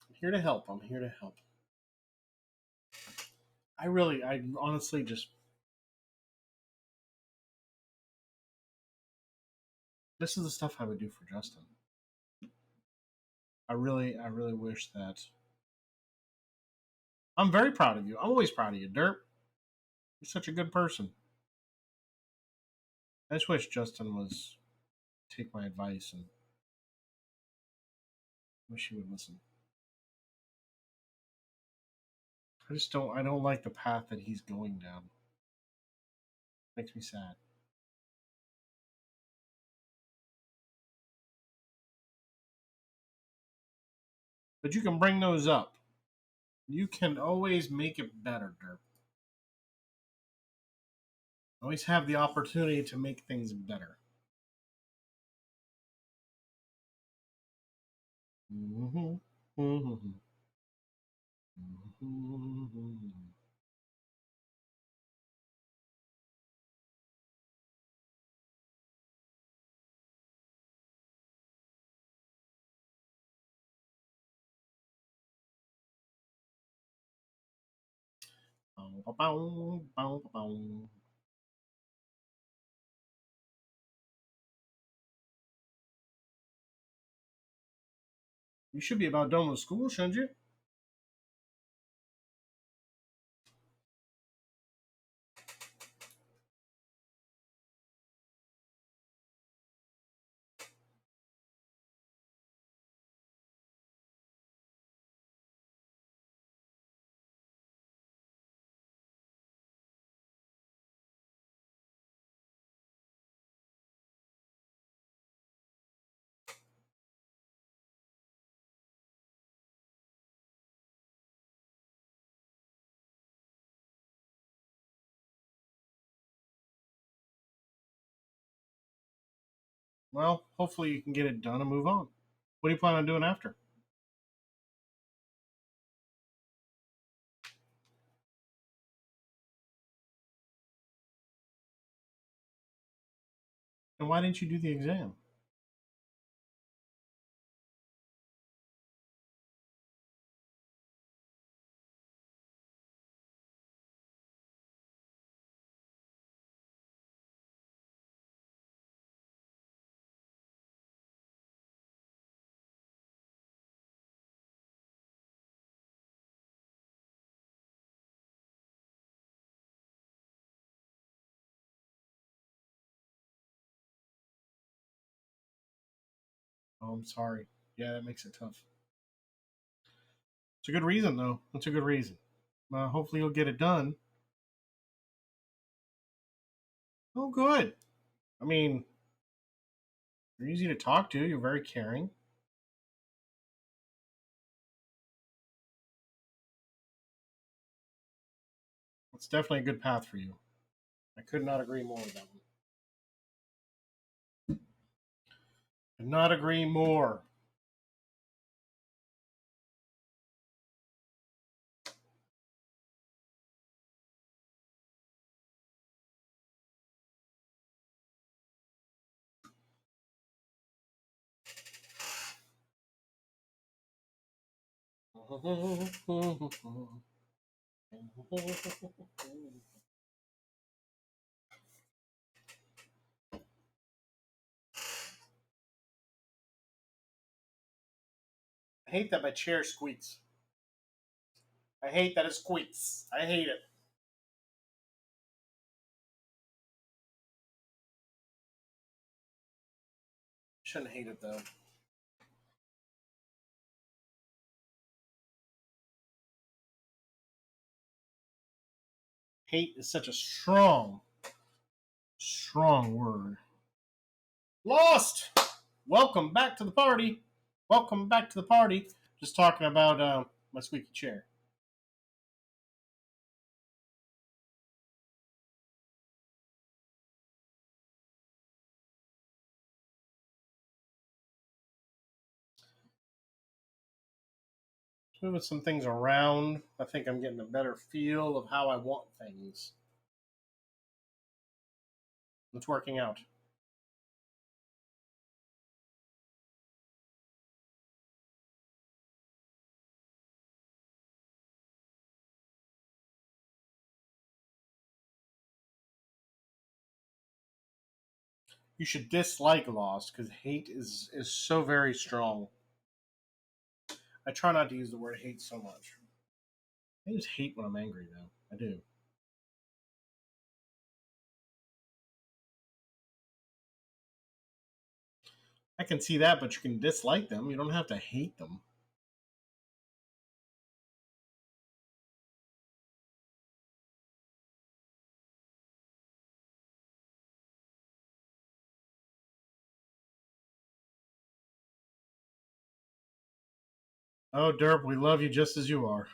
Speaker 1: I'm here to help. I'm here to help. I honestly just. This is the stuff I would do for Justin. I really wish that. I'm very proud of you. I'm always proud of you, Derp. You're such a good person. I just wish Justin was take my advice and wish he would listen. I don't like the path that he's going down. Makes me sad. But you can bring those up. You can always make it better, Derp. Always have the opportunity to make things better. Mm-hmm. Mm-hmm. You should be about done with school, shouldn't you? Well, hopefully you can get it done and move on. What do you plan on doing after? And why didn't you do the exam? Oh, I'm sorry. Yeah, that makes it tough. It's a good reason, though. It's a good reason. Hopefully you'll get it done. Oh, good. I mean, you're easy to talk to. You're very caring. It's definitely a good path for you. I could not agree more with that one. Could not agree more. I hate that my chair squeaks. I hate that it squeaks. I hate it. Shouldn't hate it though. Hate is such a strong word. Lost! Welcome back to the party. Welcome back to the party. Just talking about my squeaky chair. Moving some things around. I think I'm getting a better feel of how I want things. It's working out. You should dislike Lost because hate is so very strong. I try not to use the word hate so much. I use hate when I'm angry, though. I do. I can see that, but you can dislike them. You don't have to hate them. Oh, Derp, we love you just as you are.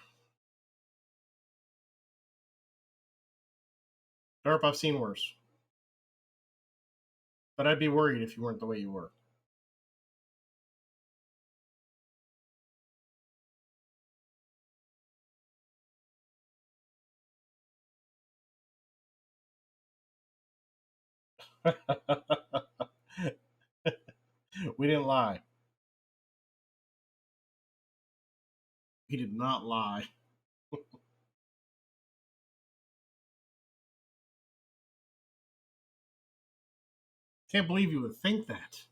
Speaker 1: Derp, I've seen worse. But I'd be worried if you weren't the way you were. We didn't lie. We did not lie. Can't believe you would think that.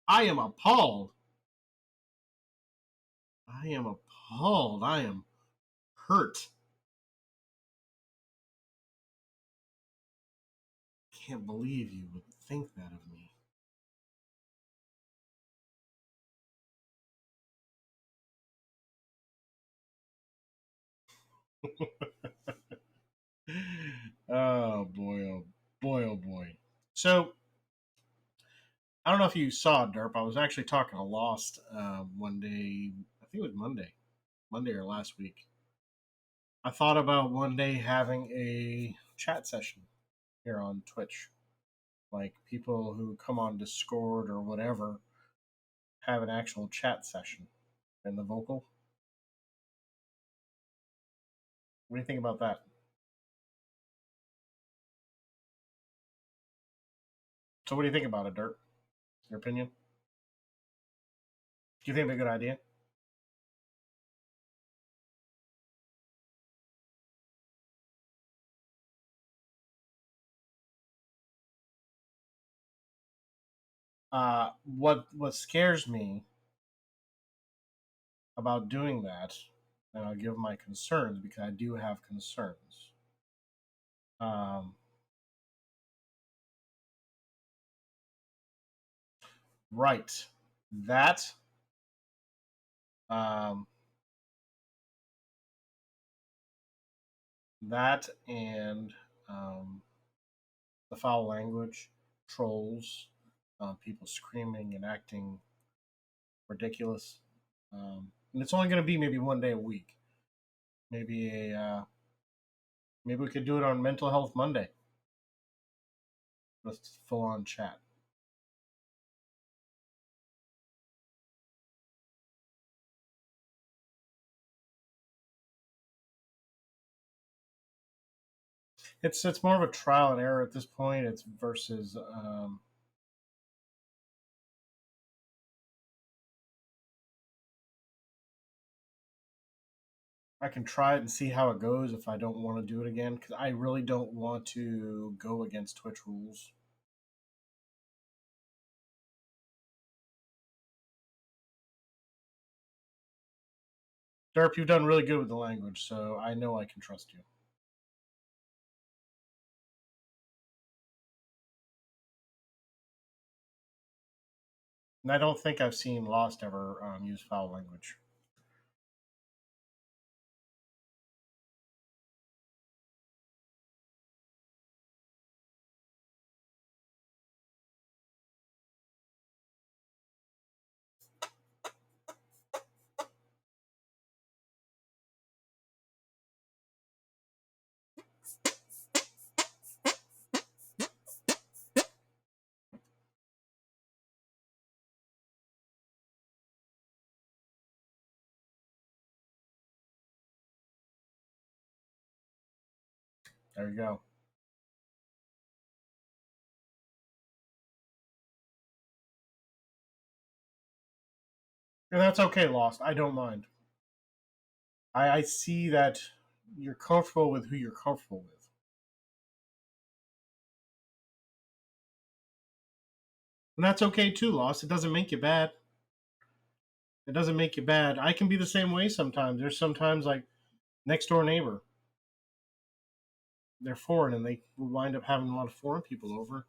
Speaker 1: I am appalled. I am appalled. I am hurt. Can't believe you would think that of me. Oh boy, oh boy, oh boy. So I don't know if you saw Derp. I was actually talking to Lost one day. I think it was Monday or last week. I thought about one day having a chat session here on Twitch, like people who come on Discord or whatever have an actual chat session in the vocal. What do you think about that? So, what do you think about it, Dirt? Your opinion? Do you think it'd be a good idea? What scares me about doing that, and I'll give my concerns because I do have concerns. Um, right, that um, that and um, the foul language, trolls, people screaming and acting ridiculous. And it's only going to be maybe one day a week. Maybe maybe we could do it on Mental Health Monday. Let's full on chat. It's more of a trial and error at this point. It's versus I can try it and see how it goes if I don't want to do it again because I really don't want to go against Twitch rules. Derp, you've done really good with the language, so I know I can trust you. And I don't think I've seen Lost ever use foul language. There you go. And that's okay, Lost. I don't mind. I see that you're comfortable with who you're comfortable with. And that's okay too, Lost. It doesn't make you bad. It doesn't make you bad. I can be the same way sometimes. There's sometimes like next door neighbor. They're foreign and they wind up having a lot of foreign people over.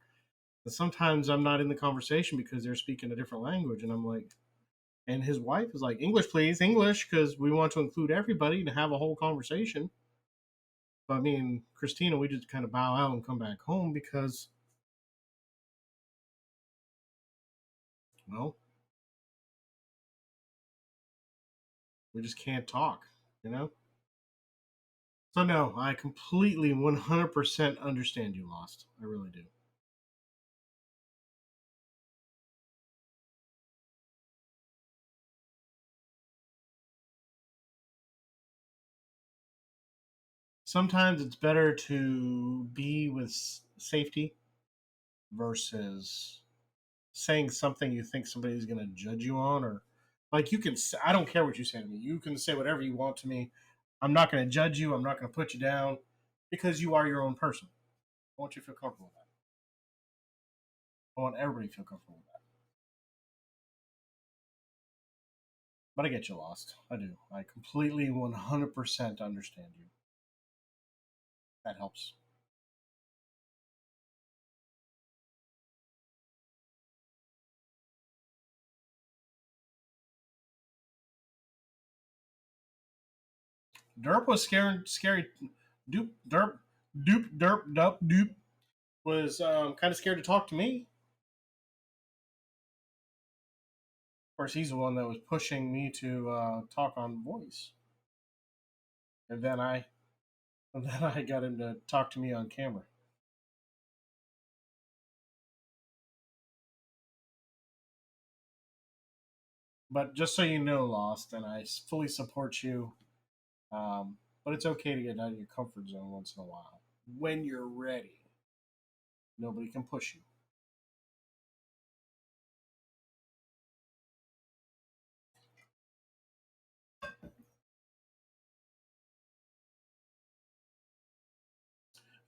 Speaker 1: And sometimes I'm not in the conversation because they're speaking a different language. And I'm like, and his wife is like, English, please, English, because we want to include everybody to have a whole conversation. But me and Christina, we just kind of bow out and come back home because, well, we just can't talk, you know? So, no, I completely 100% understand you, Lost. I really do. Sometimes it's better to be with safety versus saying something you think somebody's going to judge you on, or like you can say, I don't care what you say to me. You can say whatever you want to me. I'm not going to judge you. I'm not going to put you down because you are your own person. I want you to feel comfortable with that. I want everybody to feel comfortable with that. But I get you lost. I do. I completely 100% understand you. That helps. Derp was scary. Doop, derp, doop, derp, dup, doop was kind of scared to talk to me. Of course, he's the one that was pushing me to talk on voice, and then I got him to talk to me on camera. But just so you know, Lost, and I fully support you. But it's okay to get out of your comfort zone once in a while when you're ready. Nobody can push you.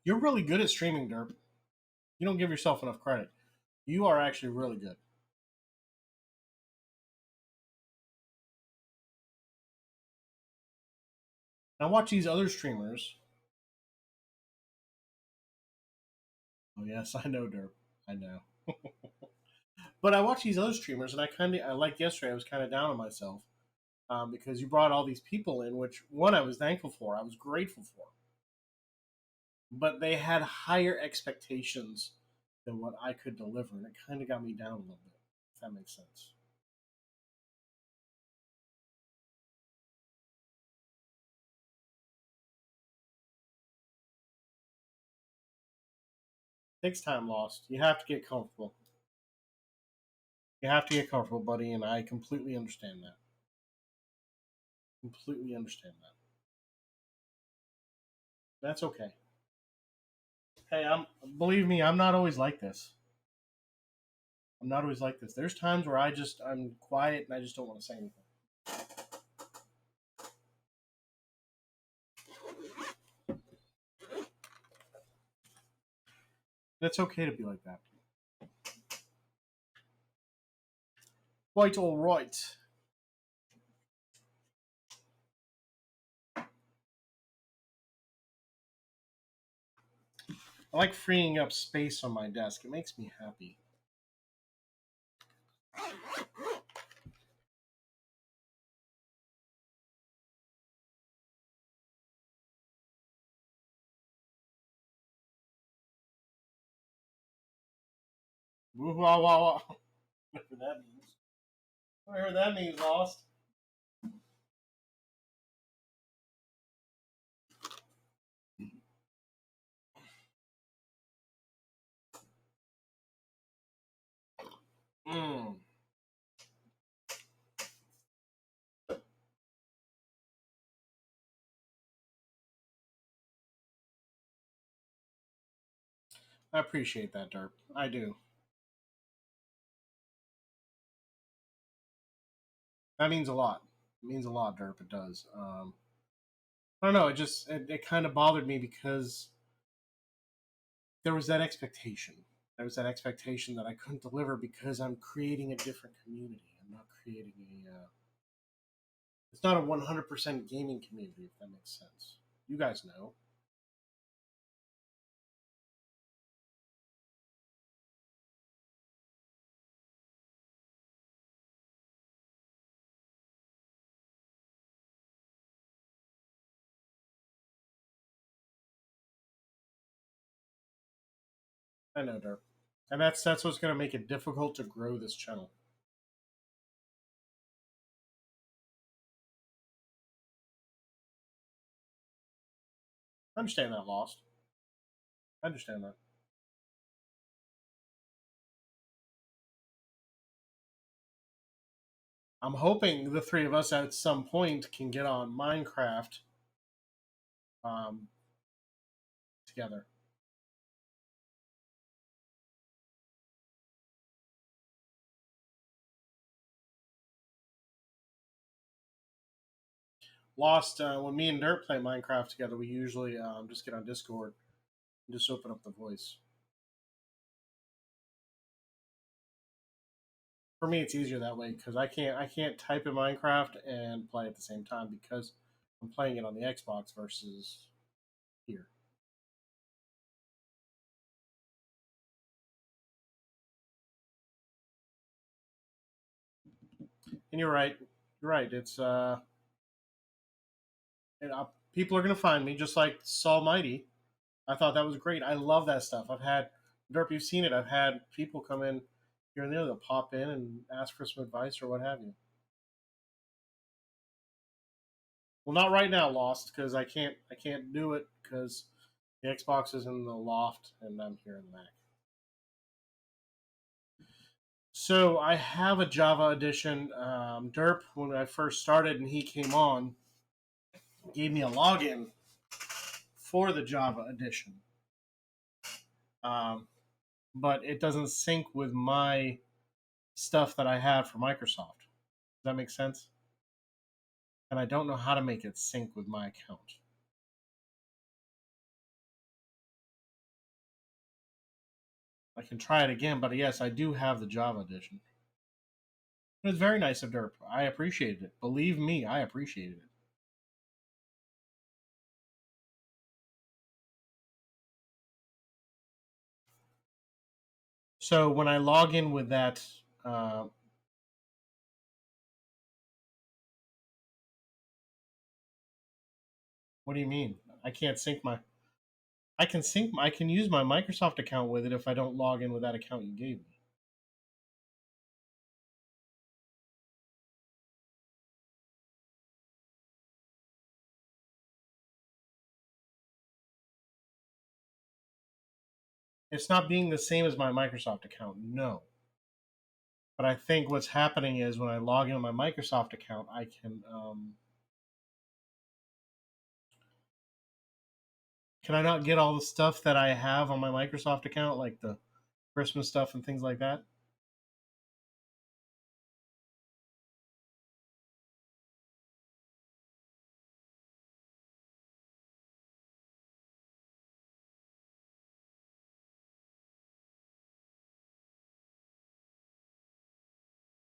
Speaker 1: You're really good at streaming, Derp. You don't give yourself enough credit. You are actually really good. Now watch these other streamers. Oh yes, I know, Derp. I know. But I watch these other streamers, and I like yesterday. I was kind of down on myself because you brought all these people in, which one I was thankful for, I was grateful for, but they had higher expectations than what I could deliver, and it kind of got me down a little bit. If that makes sense. Takes time, Lost. You have to get comfortable. You have to get comfortable, buddy, and I completely understand that. Completely understand that. That's okay. Hey, I'm believe me, I'm not always like this. I'm not always like this. There's times where I'm quiet and I just don't want to say anything. It's okay to be like that. Quite all right. I like freeing up space on my desk. It makes me happy. Woo wah wah wah. Whatever that means. Whatever that means, Lost. Mm, I appreciate that, Derp. I do. That means a lot. It means a lot, Derp. It does. I don't know. It kind of bothered me because there was that expectation. There was that expectation that I couldn't deliver because I'm creating a different community. I'm not creating a. It's not a 100% gaming community, if that makes sense. You guys know. I know, Derp. And that's what's going to make it difficult to grow this channel. I understand that, Lost. I understand that. I'm hoping the three of us at some point can get on Minecraft um, together. Lost, when me and Dirt play Minecraft together, we usually just get on Discord and just open up the voice. For me, it's easier that way because I can't type in Minecraft and play at the same time because I'm playing it on the Xbox versus here. And you're right. You're right. People are gonna find me just like Saul Mighty. I thought that was great. I love that stuff. I've had Derp, you've seen it. I've had people come in here and there. They'll pop in and ask for some advice or what have you. Well, not right now, Lost, because I can't do it because the Xbox is in the loft and I'm here in the Mac. So I have a Java edition. Derp, when I first started and he came on, gave me a login for the Java edition, um, but it doesn't sync with my stuff that I have for Microsoft. Does that make sense? And I don't know how to make it sync with my account. I can try it again, but yes, I do have the Java edition. It was very nice of Derp. I appreciated it. Believe me, I appreciated it. So when I log in with that, uh, what do you mean? I can't sync my. I can sync. I can use my Microsoft account with it if I don't log in with that account you gave me. It's not being the same as my Microsoft account, no. But I think what's happening is when I log in with my Microsoft account, I can I not get all the stuff that I have on my Microsoft account, like the Christmas stuff and things like that?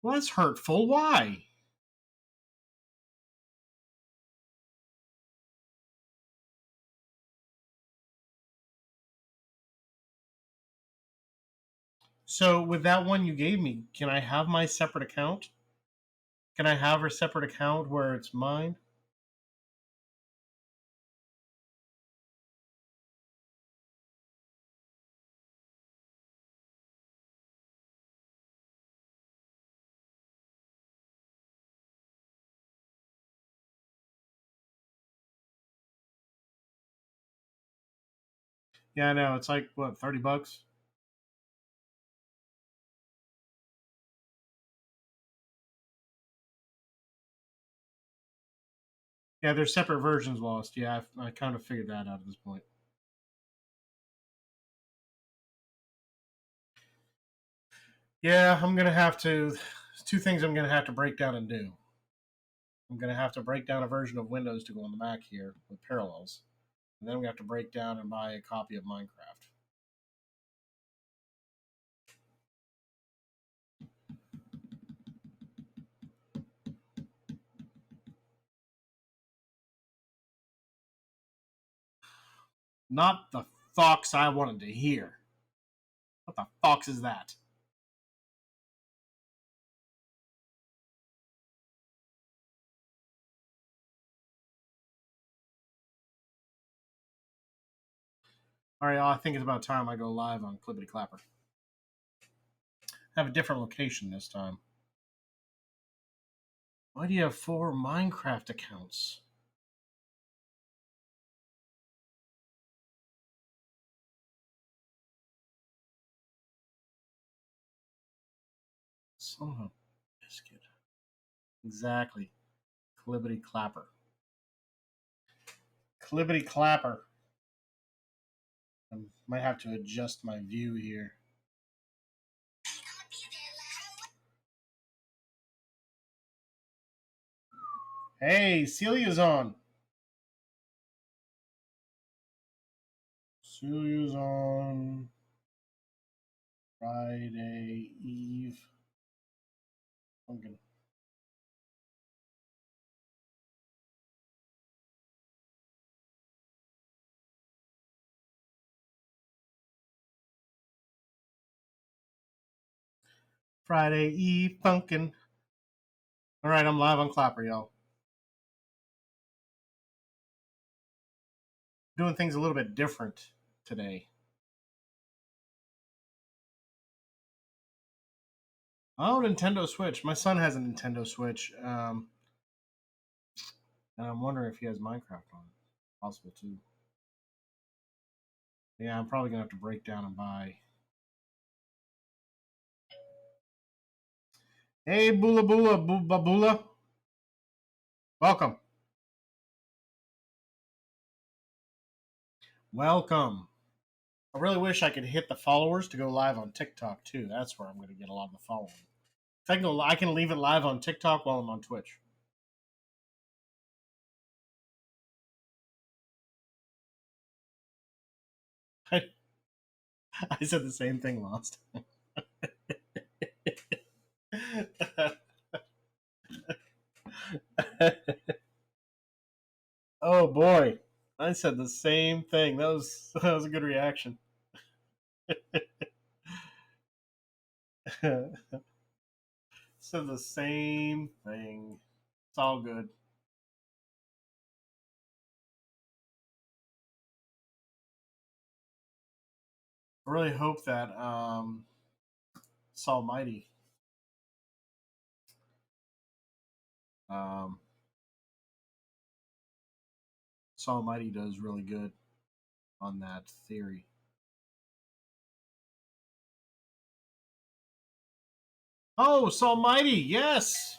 Speaker 1: Well, that's hurtful. Why? So with that one you gave me, can I have my separate account? Can I have a separate account where it's mine? Yeah, I know. It's like what, $30? Yeah, there's separate versions lost. Yeah, I kind of figured that out at this point. Yeah, I'm gonna have to. Two things I'm gonna have to break down and do. I'm gonna have to break down a version of Windows to go on the Mac here with parallels, and then we have to break down and buy a copy of Minecraft. Not the fox I wanted to hear. What the fox is that? All right, I think it's about time I go live on Clippity Clapper. Have a different location this time. Why do you have four Minecraft accounts? Son of a biscuit. Exactly. Clippity Clapper. Clippity Clapper. I might have to adjust my view here. Hey, Celia's on. Celia's on. Friday Eve. Hangin. Friday Eve Funkin'. All right, I'm live on Clapper, y'all. Doing things a little bit different today. Oh, Nintendo Switch. My son has a Nintendo Switch, and I'm wondering if he has Minecraft on it. Possible too. Yeah, I'm probably gonna have to break down and buy. Hey, Bula Bula Bula. Welcome. Welcome. I really wish I could hit the followers to go live on TikTok too. That's where I'm going to get a lot of the following. If I can leave it live on TikTok while I'm on Twitch. I, I said the same thing, Lost. Oh boy, I said the same thing. That was a good reaction. Said the same thing. It's all good. I really hope that Almighty um, Almighty does really good on that theory. Oh, Almighty, yes.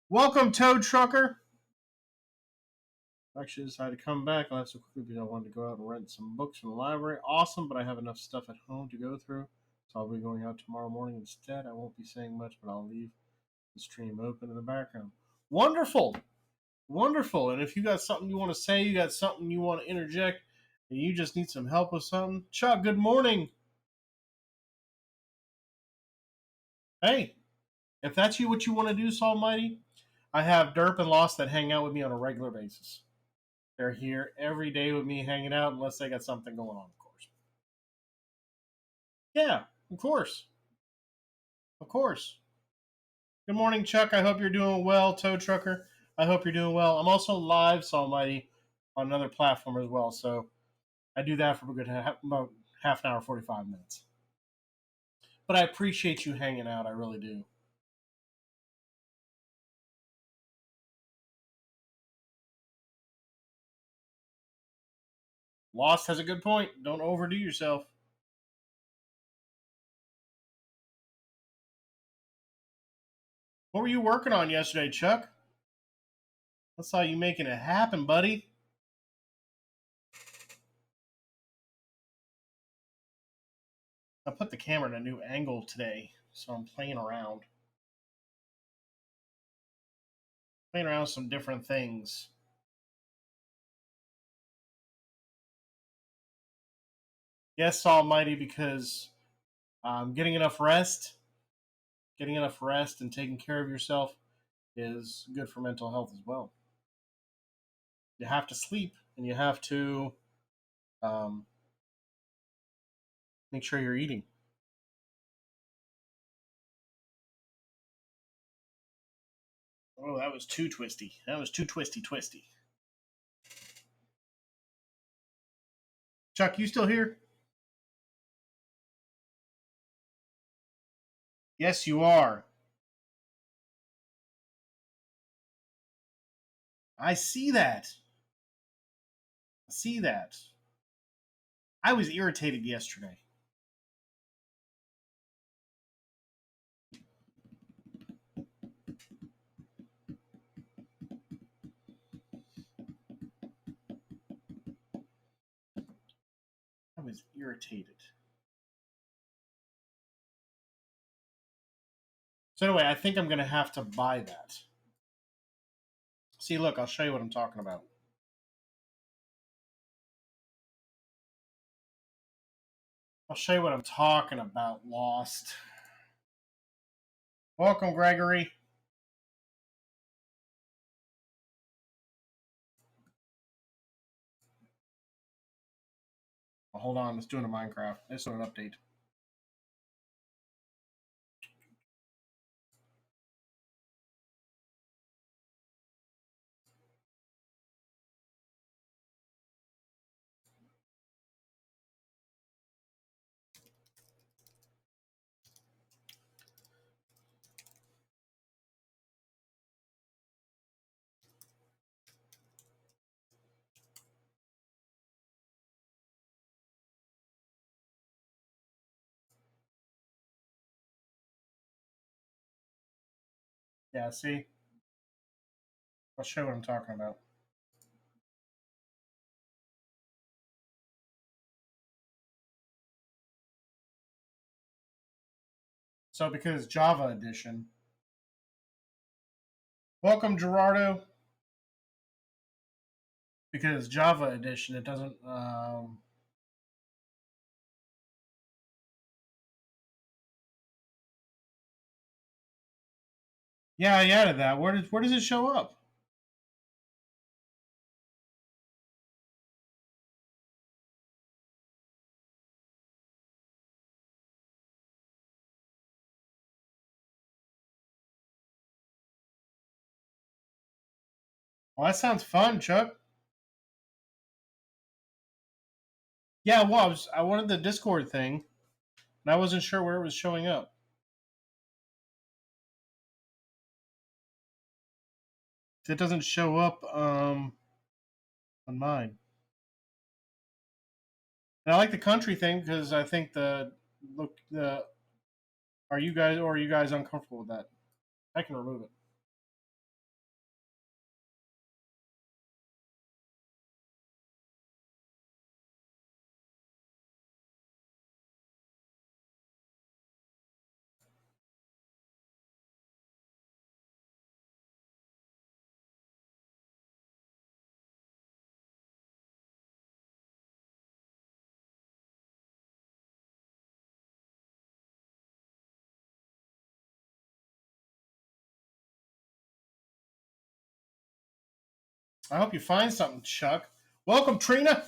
Speaker 1: Welcome, Toad Trucker. Actually decided to come back. I left so quickly because I wanted to go out and rent some books from the library. Awesome, but I have enough stuff at home to go through, so I'll be going out tomorrow morning instead. I won't be saying much, but I'll leave the stream open in the background. Wonderful, wonderful. And if you got something you want to say, you got something you want to interject, and you just need some help with something, Chuck, good morning. Hey, if that's what you want to do, Almighty, I have Derp and Lost that hang out with me on a regular basis. They're here every day with me hanging out, unless they got something going on, of course. Yeah, of course. Of course. Good morning, Chuck. I hope you're doing well, Tow Trucker. I hope you're doing well. I'm also live, Almighty, on another platform as well. So I do that for a good about half an hour, 45 minutes. But I appreciate you hanging out. I really do. Lost has a good point. Don't overdo yourself. What were you working on yesterday, Chuck? I saw you making it happen, buddy. I put the camera at a new angle today, so I'm playing around. Playing around with some different things. Yes, Almighty, because getting enough rest and taking care of yourself is good for mental health as well. You have to sleep and you have to um, make sure you're eating. Oh, that was too twisty. That was too twisty. Chuck, you still here? Yes, you are. I see that. I see that. I was irritated yesterday. I was irritated. So anyway, I think I'm going to have to buy that. See, look, I'll show you what I'm talking about. I'll show you what I'm talking about, Lost. Welcome, Gregory. Oh, hold on, let's do it in Minecraft. Let's do an update. Yeah, see? I'll show you what I'm talking about. So, because Java Edition. Welcome, Gerardo. Because Java Edition, it doesn't. Yeah, I added that. Where does it show up? Well, that sounds fun, Chuck. Yeah, well, I wanted the Discord thing, and I wasn't sure where it was showing up. It doesn't show up on mine. And I like the country thing because I think the look the are you guys uncomfortable with that? I can remove it. I hope you find something, Chuck. Welcome, Trina.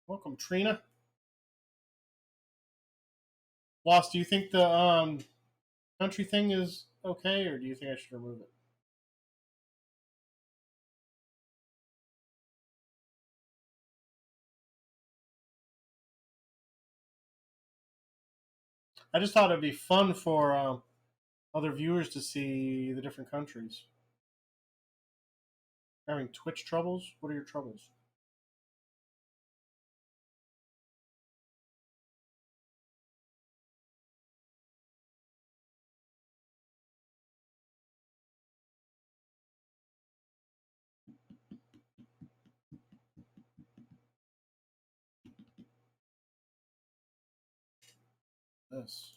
Speaker 1: Welcome, Trina. Lost. Do you think the country thing is okay, or do you think I should remove it? I just thought it'd be fun for other viewers to see the different countries. Having Twitch troubles? What are your troubles? This.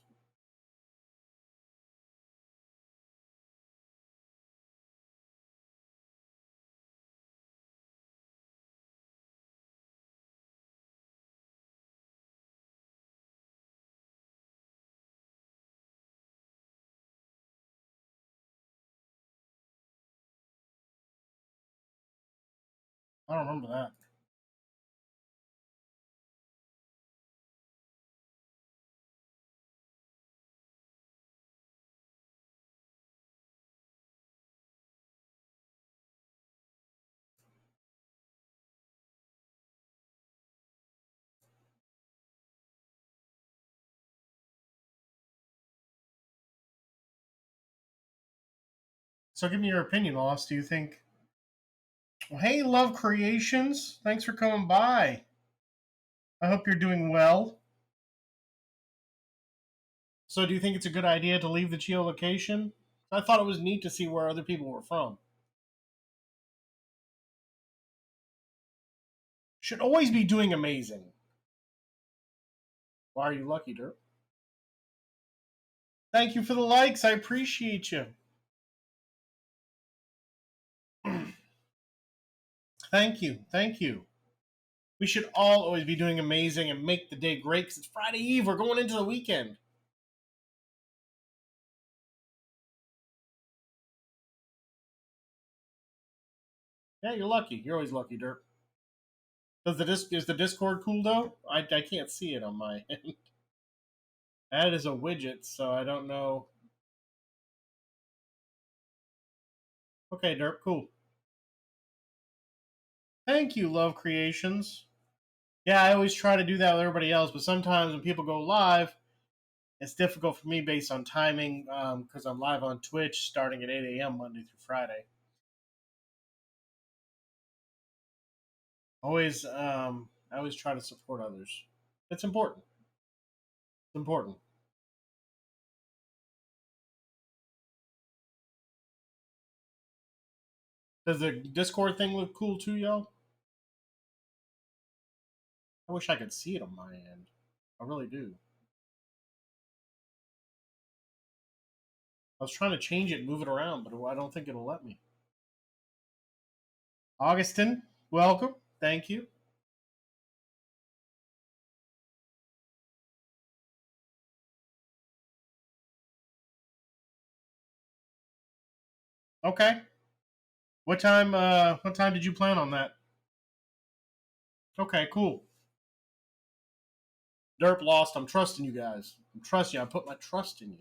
Speaker 1: I don't remember that. So give me your opinion, Lost. Do you think? Well, hey, Love Creations. Thanks for coming by. I hope you're doing well. So, do you think it's a good idea to leave the geolocation? I thought it was neat to see where other people were from. Should always be doing amazing. Why are you lucky, Dirt? Thank you for the likes. I appreciate you. Thank you. Thank you. We should all always be doing amazing and make the day great because it's Friday Eve. We're going into the weekend. Yeah, you're lucky. You're always lucky, Dirk. Is the Discord cool though? I can't see it on my end. That is a widget, so I don't know. Okay, Dirk, cool. Thank you, Love Creations. Yeah, I always try to do that with everybody else, but sometimes when people go live, it's difficult for me based on timing because I'm live on Twitch starting at 8 a.m. Monday through Friday. I always try to support others. It's important. It's important. Does the Discord thing look cool too, y'all? I wish I could see it on my end. I really do. I was trying to change it and move it around, but I don't think it'll let me. Augustin, welcome. Thank you. Okay. What time did you plan on that? Okay, cool. Derp lost. I'm trusting you guys. I'm trusting you. I put my trust in you.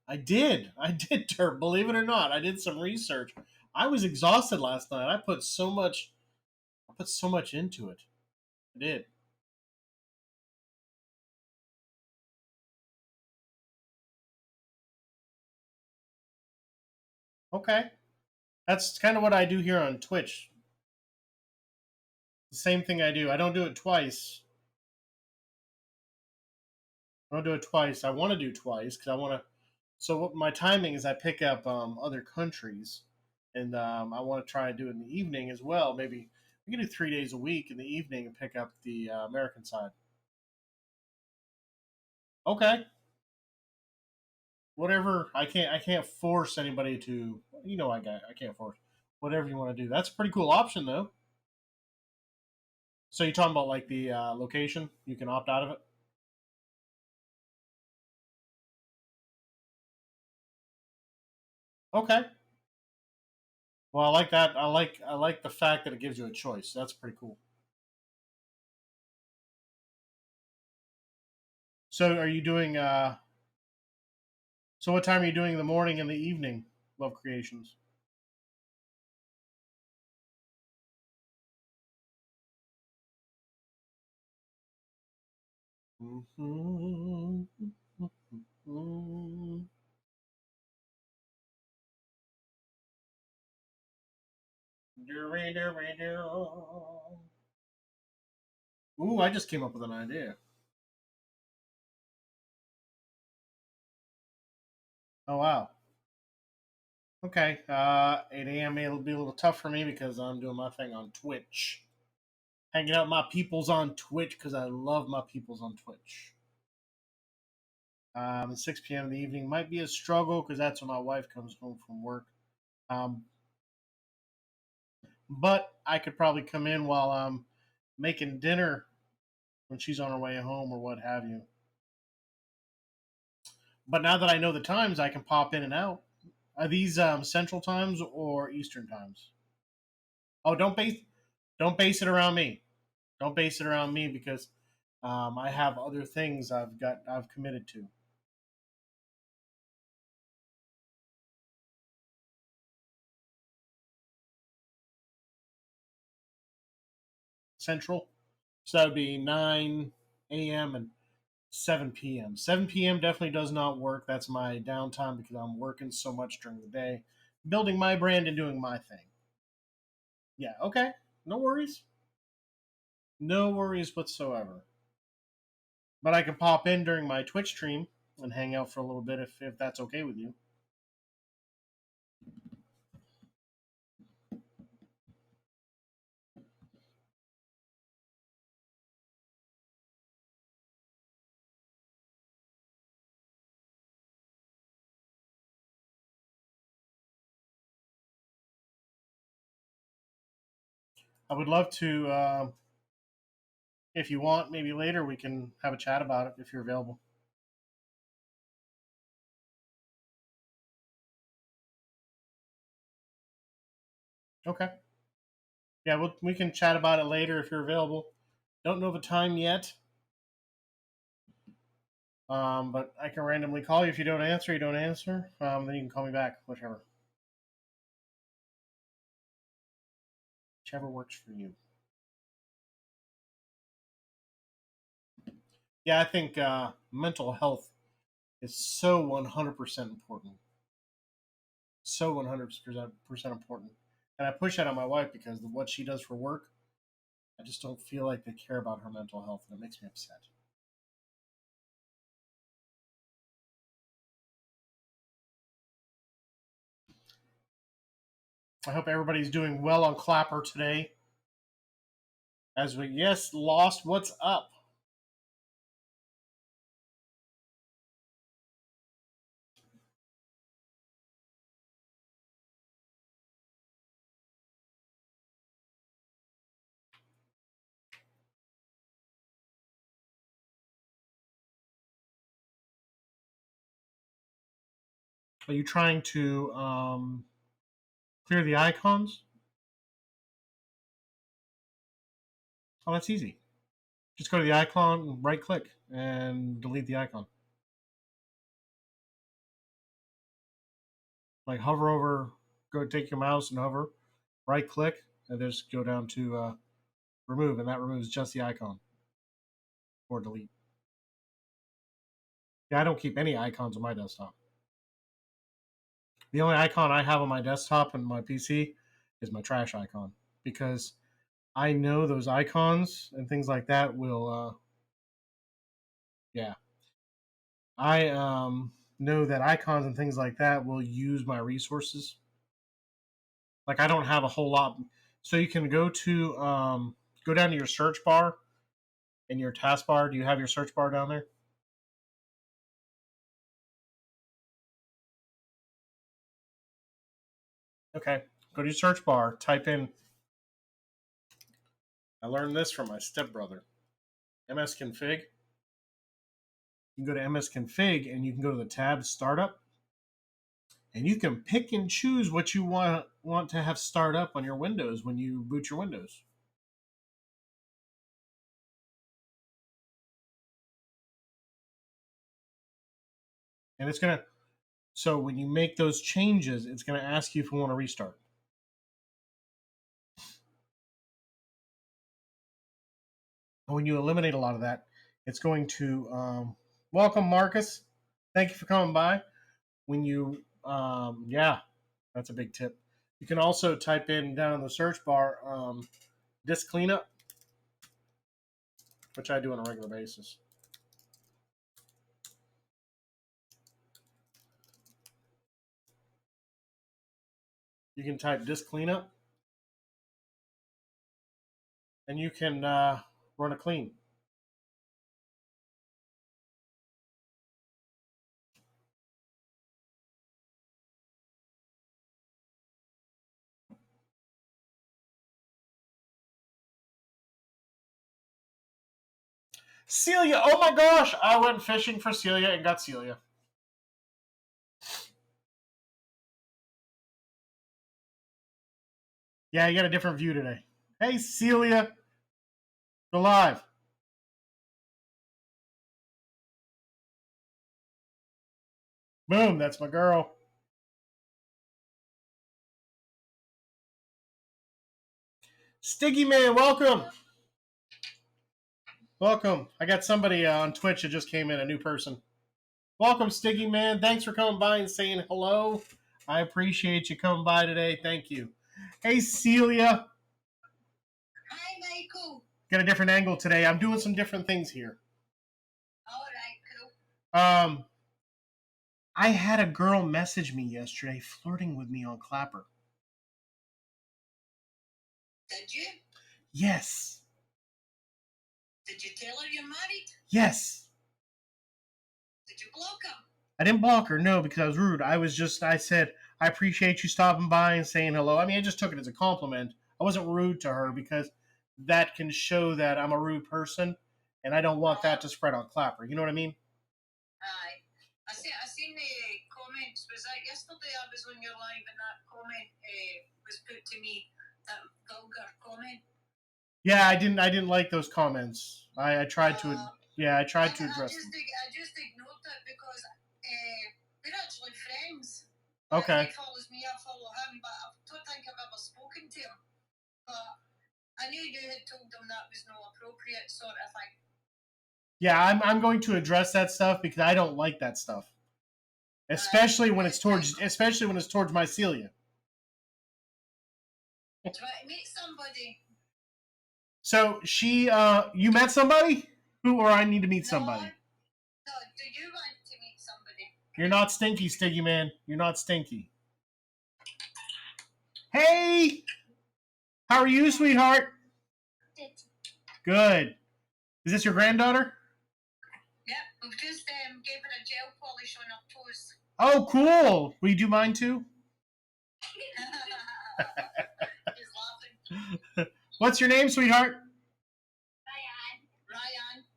Speaker 1: I did. I did, Derp. Believe it or not, I did some research. I was exhausted last night. I put so much into it. I did. Okay. That's kind of what I do here on Twitch. The same thing I do. I don't do it twice. I don't do it twice. I want to do twice because I want to. So what my timing is, I pick up other countries, and I want to try to do it in the evening as well. Maybe we can do 3 days a week in the evening and pick up the American side. Okay, whatever. I can't force anybody to. I can't force whatever you want to do. That's a pretty cool option though. So you're talking about like the location? You can opt out of it. Okay. Well, I like that. I like the fact that it gives you a choice. That's pretty cool. So are you doing? So what time are you doing in the morning and the evening? Love Creations. Mhm. Ooh, I just came up with an idea. Oh wow. Okay. 8 a.m. It'll be a little tough for me because I'm doing my thing on Twitch. Hanging out with my peoples on Twitch because I love my peoples on Twitch. 6 p.m. in the evening might be a struggle because that's when my wife comes home from work. Um, but I could probably come in while I'm making dinner when she's on her way home or what have you. But now that I know the times, I can pop in and out. Are these Central times or Eastern times? Oh, don't base it around me. Don't base it around me because I have other things I've committed to. Central, so that would be 9 a.m. and 7 p.m. 7 p.m. definitely does not work. That's my downtime because I'm working so much during the day, building my brand and doing my thing. Yeah, okay. No worries. No worries whatsoever. But I can pop in during my Twitch stream and hang out for a little bit if that's okay with you. I would love to, if you want, maybe later we can have a chat about it if you're available. Okay. Yeah, we can chat about it later if you're available. Don't know the time yet, but I can randomly call you. If you don't answer, you don't answer. Then you can call me back, whichever. Whichever works for you. Yeah, I think mental health is so 100% important. So 100% important. And I push that on my wife because of what she does for work, I just don't feel like they care about her mental health, and it makes me upset. I hope everybody's doing well on Clapper today. As we, yes, Lost, what's up? Are you trying to clear the icons? Oh, that's easy. Just go to the icon, right click, and delete the icon. Like hover over, go take your mouse and hover, right click, and just go down to remove, and that removes just the icon or delete. Yeah, I don't keep any icons on my desktop. The only icon I have on my desktop and my PC is my trash icon because I know those icons and things like that will, yeah, I know that icons and things like that will use my resources. Like I don't have a whole lot, so you can go down to your search bar in your taskbar. Do you have your search bar down there? Okay, go to your search bar, type in. I learned this from my stepbrother. msconfig. You can go to msconfig and you can go to the tab startup, and you can pick and choose what you want to have start up on your Windows when you boot your Windows. And it's gonna so when you make those changes, it's gonna ask you if you want to restart. And when you eliminate a lot of that, it's going to welcome Marcus. Thank you for coming by. When you yeah, that's a big tip. You can also type in down in the search bar disk cleanup, which I do on a regular basis. You can type disk cleanup, and you can run a clean. Celia, oh my gosh, I went fishing for Celia and got Celia. Yeah, you got a different view today. Hey, Celia, go live. Boom, that's my girl. Stiggy Man, welcome. Welcome. I got somebody on Twitch that just came in, a new person. Welcome, Stiggy Man. Thanks for coming by and saying hello. I appreciate you coming by today. Thank you. Hey, Celia. Hi, Michael. Got a different angle today. I'm doing some different things here. All right, cool. I had a girl message me yesterday flirting with me on Clapper. Did you? Yes. Did you tell her you're married? Yes. Did you block her? I didn't block her, no, because I was rude. I said, I appreciate you stopping by and saying hello. I mean, I just took it as a compliment. I rude to her because that can show that I'm a rude person, and I don't want that to spread on Clapper. You know what I mean?
Speaker 2: Aye. I seen the comments. Was that yesterday? I was on your live, and that comment was put to me. That vulgar comment.
Speaker 1: Yeah, I didn't like those comments. I tried to. Yeah, I tried to address them.
Speaker 2: I just ignored it because we're actually friends.
Speaker 1: Okay.
Speaker 2: He follows me, I follow him, but I don't think I've ever spoken to him. But I knew you had told him that was no appropriate sort of thing.
Speaker 1: Yeah, I'm going to address that stuff because I don't like that stuff, especially when it's towards my Celia.
Speaker 2: Do you want to meet somebody?
Speaker 1: So you met somebody? Who, or I need to meet somebody?
Speaker 2: No, do you want to meet somebody?
Speaker 1: You're not stinky, Stiggy Man. You're not stinky. Hey! How are you, sweetheart? Good. Is this your granddaughter?
Speaker 2: Yep, we've just gave her a gel polish on her toes.
Speaker 1: Oh, cool. Will you do mine too?
Speaker 2: He's laughing.
Speaker 1: What's your name, sweetheart?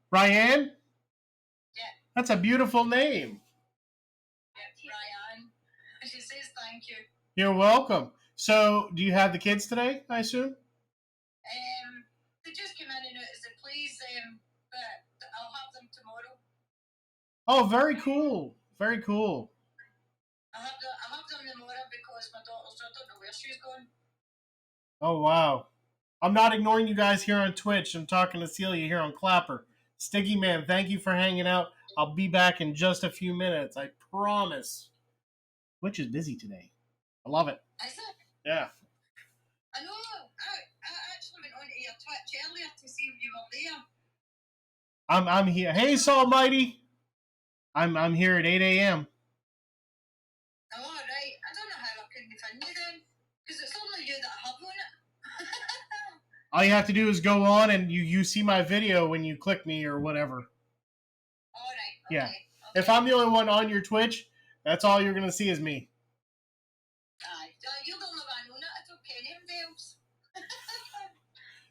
Speaker 1: Ryan?
Speaker 2: Yeah.
Speaker 1: That's a beautiful name.
Speaker 2: Yeah, Ryan. She says thank you.
Speaker 1: You're welcome. So, do you have the kids today, I assume?
Speaker 2: They just came in and out as they please, but I'll have them tomorrow.
Speaker 1: Oh, very cool. Very cool.
Speaker 2: I have them tomorrow because my daughter's, I don't know where she's going.
Speaker 1: Oh, wow. I'm not ignoring you guys here on Twitch. I'm talking to Celia here on Clapper. Stiggy Man, thank you for hanging out. I'll be back in just a few minutes. I promise. Twitch is busy today. I love it.
Speaker 2: Is it?
Speaker 1: Yeah.
Speaker 2: I know. I actually went onto your Twitch earlier to see if you were there.
Speaker 1: I'm here. Hey, Saul Mighty. I'm here at 8 a.m.
Speaker 2: Oh, right. I don't know how I couldn't find you then. Because it's only you that I have on it.
Speaker 1: All you have to do is go on and you see my video when you click me or whatever.
Speaker 2: All right. Okay.
Speaker 1: Yeah.
Speaker 2: Okay.
Speaker 1: If I'm the only one on your Twitch, that's all you're going to see is me.
Speaker 2: Aye. You're the only one on it. I don't care anybody else.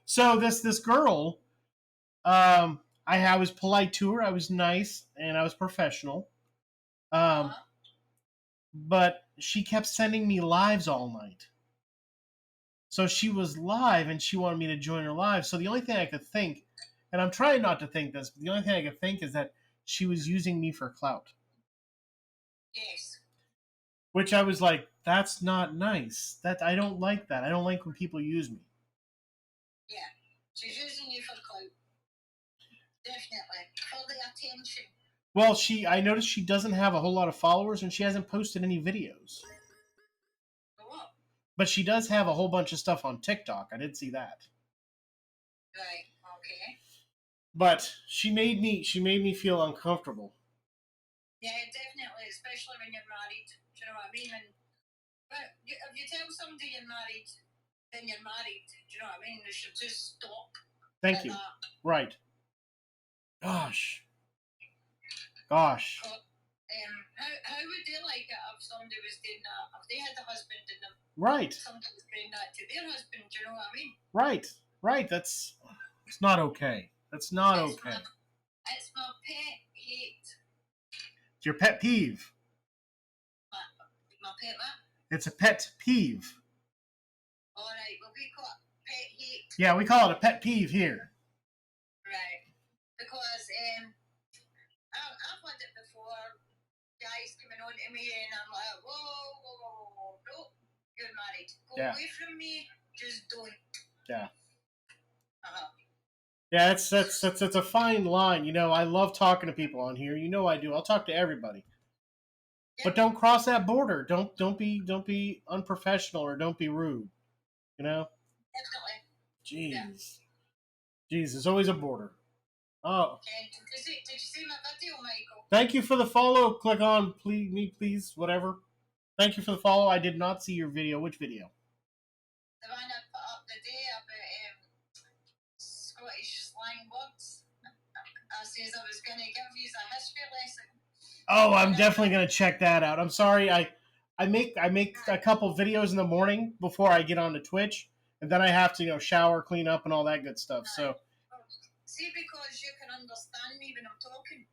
Speaker 1: So this girl, I was polite to her. I was nice and I was professional. But she kept sending me lives all night. So she was live and she wanted me to join her live. So the only thing I could think, and I'm trying not to think this, but the only thing I could think is that she was using me for clout.
Speaker 2: Yes.
Speaker 1: Which I was like, that's not nice. I don't like that. I don't like when people use me.
Speaker 2: Yeah. She's using you for clout. Definitely. For the attention.
Speaker 1: Well, I noticed she doesn't have a whole lot of followers and she hasn't posted any videos.
Speaker 2: What?
Speaker 1: But she does have a whole bunch of stuff on TikTok. I did see that.
Speaker 2: Right. Okay.
Speaker 1: But she made me feel uncomfortable.
Speaker 2: Yeah, definitely, especially when you're married. Do you know what I mean? But if you tell somebody you're married, then you're married. Do you know what I mean? They should just stop.
Speaker 1: Thank you. That. Right. Gosh.
Speaker 2: How would they like it if somebody was doing that? If they had a husband and them,
Speaker 1: right.
Speaker 2: Somebody was doing that to their husband. Do you know what I mean?
Speaker 1: Right. It's not okay. That's not okay.
Speaker 2: It's my pet hate.
Speaker 1: It's your pet peeve.
Speaker 2: My pet what?
Speaker 1: It's a pet peeve.
Speaker 2: All right. Well, we call it pet hate.
Speaker 1: Yeah, we call it a pet peeve here.
Speaker 2: Right. Because I've had it before. Guys coming on to me and I'm like, whoa, no, you're married. Go away from me. Just don't.
Speaker 1: Yeah.
Speaker 2: Uh-huh.
Speaker 1: Yeah, it's a fine line. You know, I love talking to people on here. You know I do. I'll talk to everybody. Yep. But don't cross that border. Don't be unprofessional or don't be rude. You know? Definitely. Jeez. Yeah. Jeez, there's always a border. Oh.
Speaker 2: Did you see my video, Michael?
Speaker 1: Thank you for the follow. Click on please, whatever. Thank you for the follow. I did not see your video. Which video?
Speaker 2: The one I put up the day about Scottish slang words. I says I was going to give you a history lesson.
Speaker 1: Oh, I'm definitely going to check that out. I'm sorry. I make a couple videos in the morning before I get on to Twitch, and then I have to shower, clean up, and all that good stuff. So
Speaker 2: see, because you can understand me when I'm talking.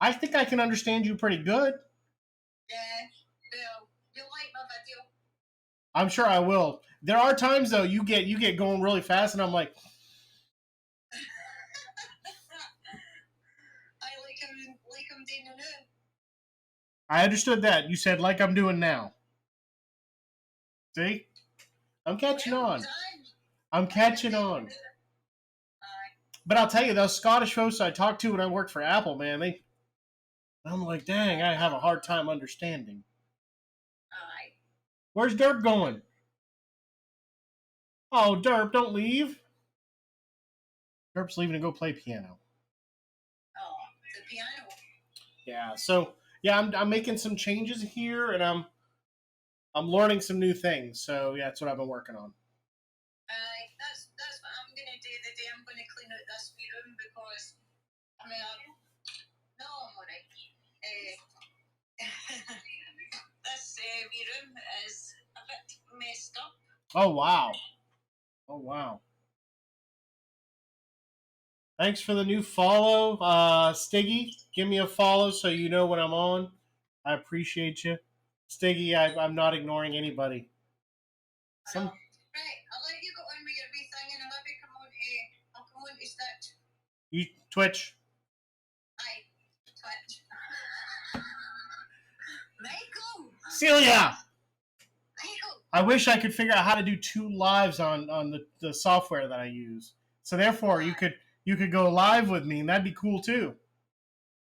Speaker 1: I think I can understand you pretty good.
Speaker 2: Yeah, well, you like my video.
Speaker 1: I'm sure I will. There are times though you get going really fast, and I'm like,
Speaker 2: I like I'm doing now.
Speaker 1: I understood that. You said like I'm doing now. See, I'm catching on. I'm catching on. But I'll tell you, those Scottish folks I talked to when I worked for Apple, man, I'm like, dang, I have a hard time understanding.
Speaker 2: Aye.
Speaker 1: Where's Derp going? Oh, Derp, don't leave. Derp's leaving to go play piano.
Speaker 2: Oh, the piano.
Speaker 1: Yeah, so yeah, I'm making some changes here, and I'm learning some new things. So yeah, that's what I've been working on.
Speaker 2: That's what I'm gonna do the day I'm gonna clean out this wee room because I mean no, I'm alright. This wee room is a bit messed up.
Speaker 1: Oh wow. Oh wow. Thanks for the new follow, Stiggy. Give me a follow so you know when I'm on. I appreciate you, Stiggy. I'm not ignoring anybody.
Speaker 2: Right, I'll let you go on with your wee thing, and I'll come on to Stitch.
Speaker 1: You Twitch.
Speaker 2: Aye, Twitch. Michael.
Speaker 1: Celia.
Speaker 2: Michael.
Speaker 1: I wish I could figure out how to do 2 lives on the software that I use. So therefore, you could go live with me, and that'd be cool too.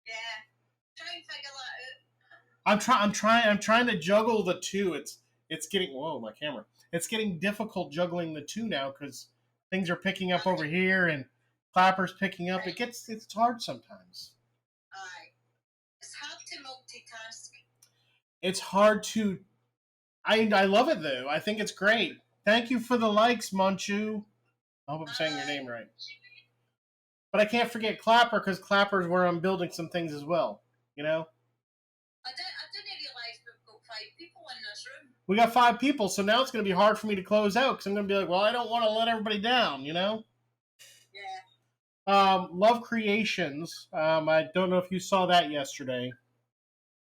Speaker 2: Yeah, try and figure that
Speaker 1: out. I'm trying to juggle the two. It's getting my camera. It's getting difficult juggling the two now because things are picking up over here and Clapper's picking up. It's hard sometimes.
Speaker 2: Aye, it's hard to multitask.
Speaker 1: It's hard to. I love it though. I think it's great. Thank you for the likes, Munchu. I hope I'm saying your name right. But I can't forget Clapper because Clapper's where I'm building some things as well. You know.
Speaker 2: I didn't realise we've got 5 people in this room.
Speaker 1: We got 5 people, so now it's going to be hard for me to close out because I'm going to be like, well, I don't want to let everybody down, you know?
Speaker 2: Yeah.
Speaker 1: Love Creations. I don't know if you saw that yesterday.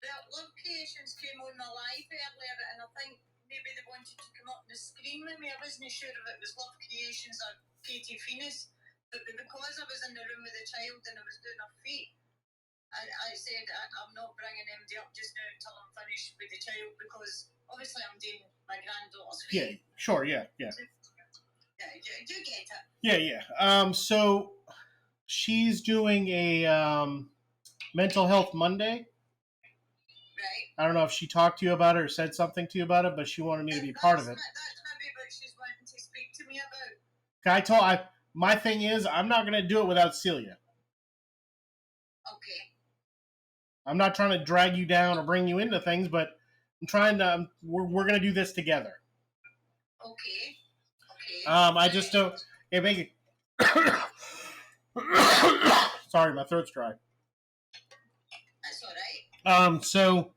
Speaker 2: Well, Love Creations came on my live earlier, and I think maybe they wanted to come up on the screen with me. I wasn't sure if it was Love Creations or Katie Phoenix, but because I was in the room with the child and I was doing her feet, I said I'm not bringing them up just now until I'm finished with the child because obviously I'm doing my granddaughter's feet.
Speaker 1: Yeah, sure, yeah.
Speaker 2: Yeah, you get it.
Speaker 1: Yeah. So she's doing a Mental Health Monday.
Speaker 2: Right.
Speaker 1: I don't know if she talked to you about it or said something to you about it, but she wanted me to be part of it.
Speaker 2: That's maybe what she's wanting to speak to me about.
Speaker 1: My thing is, I'm not going to do it without Celia.
Speaker 2: Okay.
Speaker 1: I'm not trying to drag you down or bring you into things, but I'm trying to. We're going to do this together.
Speaker 2: Okay.
Speaker 1: I just don't. It make it. Sorry, my throat's dry.
Speaker 2: That's all right.
Speaker 1: So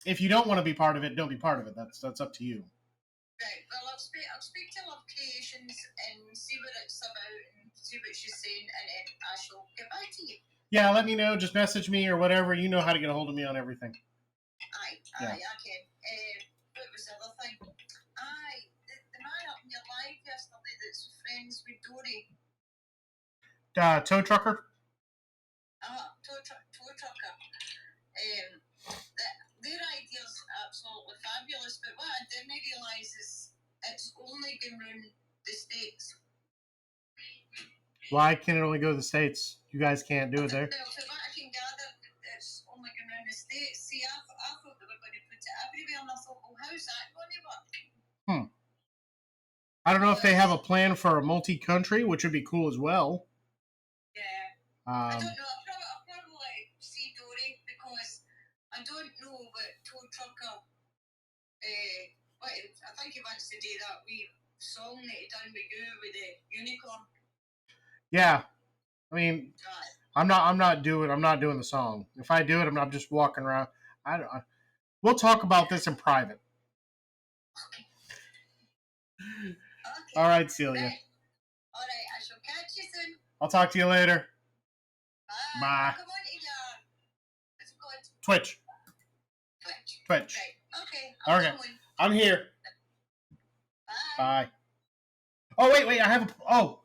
Speaker 1: if you don't want to be part of it, don't be part of it. That's up to you.
Speaker 2: Right. Well, I'll speak to Love Creations and see what it's about and see what she's saying, and then I shall get back to you.
Speaker 1: Yeah, let me know. Just message me or whatever. You know how to get a hold of me on everything.
Speaker 2: Aye, I can. What was the other thing? Aye, the man up in your live yesterday that's friends with Dory.
Speaker 1: Tow trucker?
Speaker 2: Tow trucker. Their idea's absolutely fabulous, but what I didn't realise is it's only going round the States.
Speaker 1: Why can it only go to the States? You guys can't do it there?
Speaker 2: Well, from what I can gather, it's only going round the States. See, I thought they were going to put it everywhere, and I thought, well, how's that going to work?
Speaker 1: I don't know if they have a plan for a multi-country, which would be cool as well.
Speaker 2: Yeah. I don't know. I'll probably see Dory because I don't know what tow trucker. I think he wants to do that wee song that he done with you with the unicorn.
Speaker 1: Yeah, I mean, I'm not doing the song. If I do it, I'm not just walking around. We'll talk about this in private. All right, Celia.
Speaker 2: Right. All right, I shall catch you soon.
Speaker 1: I'll talk to you later.
Speaker 2: Bye.
Speaker 1: Bye.
Speaker 2: Come on to your, what's it called?
Speaker 1: Twitch.
Speaker 2: Twitch. Right. Okay.
Speaker 1: Okay. I'm here.
Speaker 2: Bye.
Speaker 1: Bye. Oh, wait. I have a... Oh,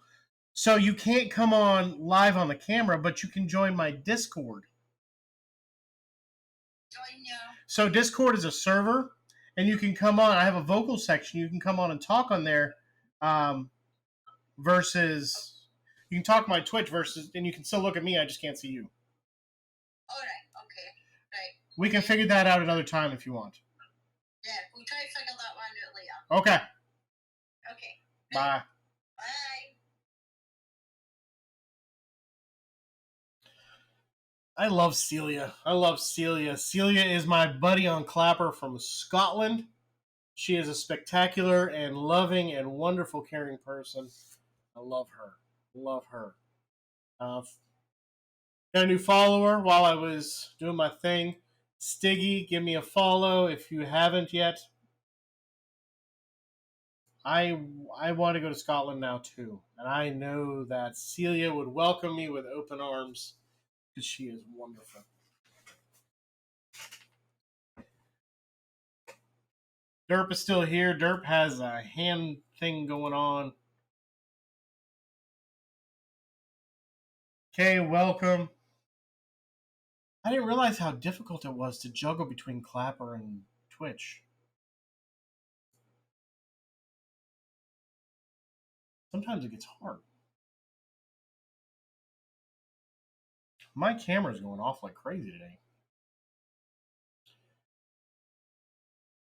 Speaker 1: so you can't come on live on the camera, but you can join my Discord.
Speaker 2: Join you.
Speaker 1: So Discord is a server, and you can come on. I have a vocal section. You can come on and talk on there versus... You can talk my Twitch versus... And you can still look at me. I just can't see you.
Speaker 2: All right. Okay. Right.
Speaker 1: We can figure that out another time if you want.
Speaker 2: Yeah, we'll try to figure that one out later.
Speaker 1: Okay.
Speaker 2: Okay.
Speaker 1: Bye.
Speaker 2: Bye.
Speaker 1: I love Celia. Celia is my buddy on Clapper from Scotland. She is a spectacular and loving and wonderful, caring person. I love her. Got a new follower while I was doing my thing. Stiggy, give me a follow if you haven't yet. I want to go to Scotland now too, and I know that Celia would welcome me with open arms because she is wonderful. Derp is still here. Derp has a hand thing going on. Okay, welcome. I didn't realize how difficult it was to juggle between Clapper and Twitch. Sometimes it gets hard. My camera's going off like crazy today.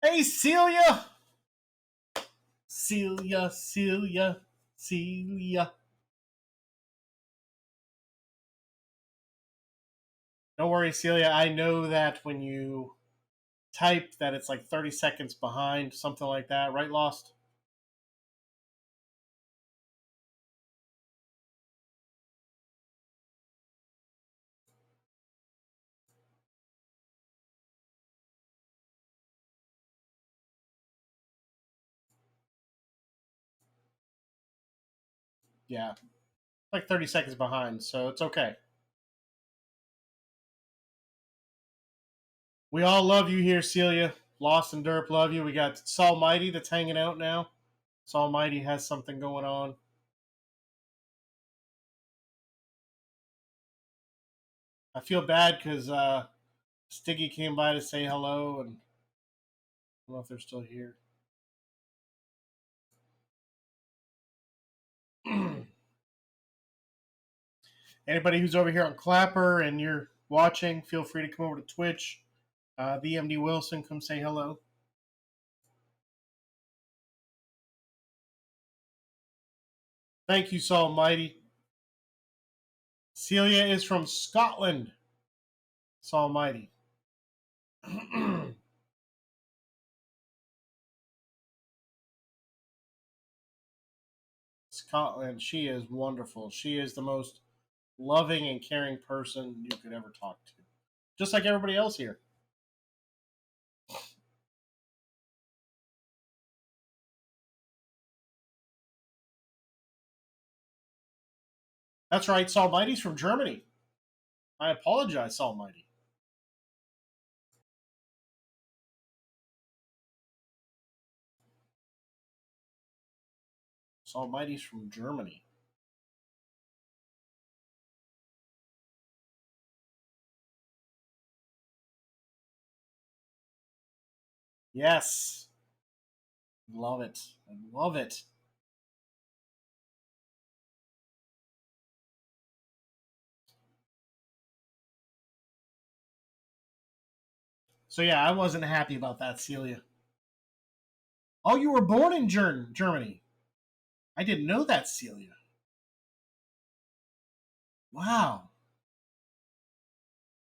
Speaker 1: Hey, Celia! Celia. Don't worry, Celia. I know that when you type that it's like 30 seconds behind, something like that. Right, Lost? Yeah. Like 30 seconds behind, so it's okay. We all love you here, Celia. Lost and Derp love you. We got Saul Mighty that's hanging out now. Saul Mighty has something going on. I feel bad because Stiggy came by to say hello, and I don't know if they're still here. Anybody who's over here on Clapper and you're watching, feel free to come over to Twitch. The MD Wilson, come say hello. Thank you, Saul Mighty. Celia is from Scotland. Saul Mighty. Scotland, she is wonderful. She is the most loving and caring person you could ever talk to. Just like everybody else here. That's right, Saul Mighty's from Germany. I apologize, Saul Mighty. Saul Mighty's from Germany. Yes. Love it. I love it. So yeah, I wasn't happy about that, Celia. Oh, you were born in Germany. I didn't know that, Celia. Wow.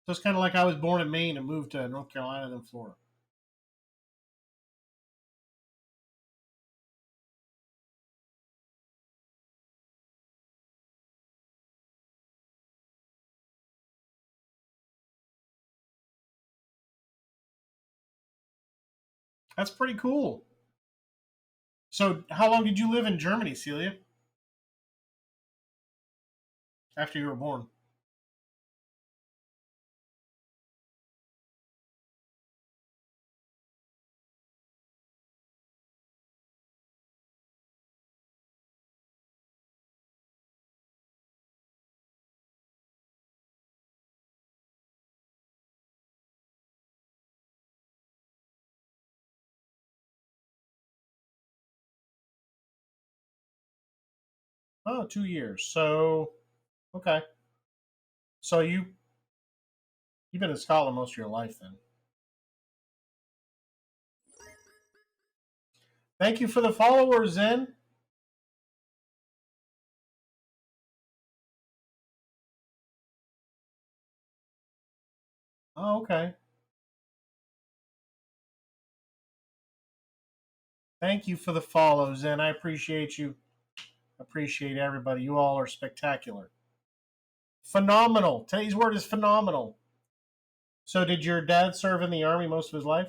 Speaker 1: So it's kind of like I was born in Maine and moved to North Carolina, then Florida. That's pretty cool. So, how long did you live in Germany, Celia? After you were born? Oh, 2 years. So, okay. So you've been in Scotland most of your life then. Thank you for the followers, Zen. Oh, okay. Thank you for the follows, Zen. I appreciate you. Appreciate everybody. You all are spectacular. Phenomenal. Today's word is phenomenal. So, did your dad serve in the army most of his life?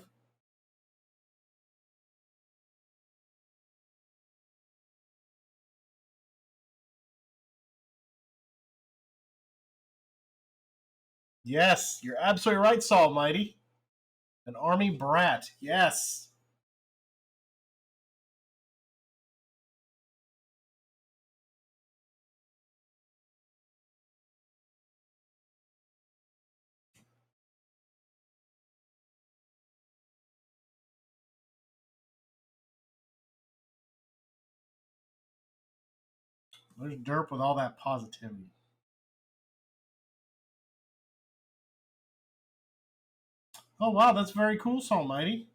Speaker 1: Yes, you're absolutely right, Saul Mighty. An army brat. Yes. There's Derp with all that positivity. Oh, wow, that's very cool, Saul Mighty.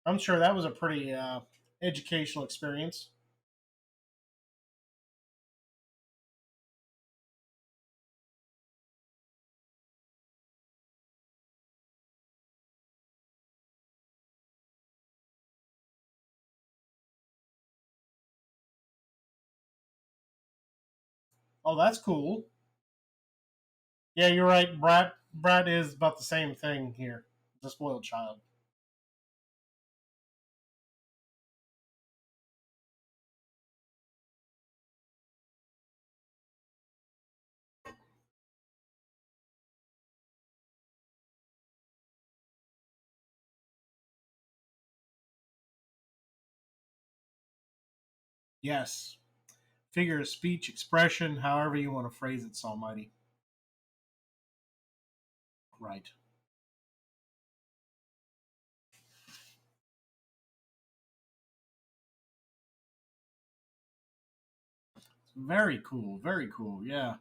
Speaker 1: I'm sure that was a pretty educational experience. Oh, that's cool. Yeah, you're right. Brat is about the same thing here. The spoiled child. Yes. Figure of speech, expression, however you want to phrase it, Almighty. Right. Very cool. Very cool. Yeah.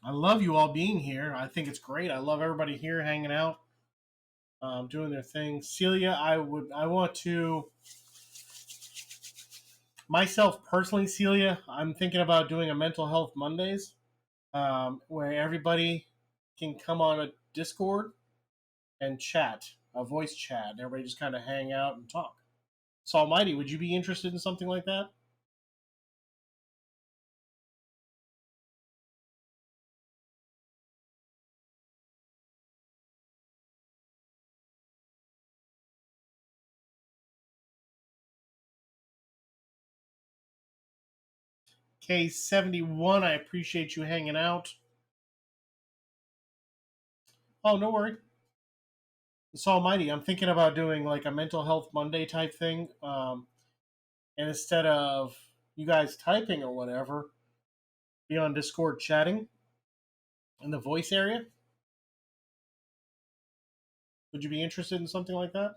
Speaker 1: I love you all being here. I think it's great. I love everybody here hanging out, doing their thing. Celia, I want to myself personally, Celia. I'm thinking about doing a mental health Mondays, where everybody can come on a Discord and chat, a voice chat, and everybody just kind of hang out and talk. So, Almighty, would you be interested in something like that? K71, I appreciate you hanging out. Oh, no worry. It's Almighty. I'm thinking about doing like a mental health Monday type thing. And instead of you guys typing or whatever, be on Discord chatting in the voice area. Would you be interested in something like that?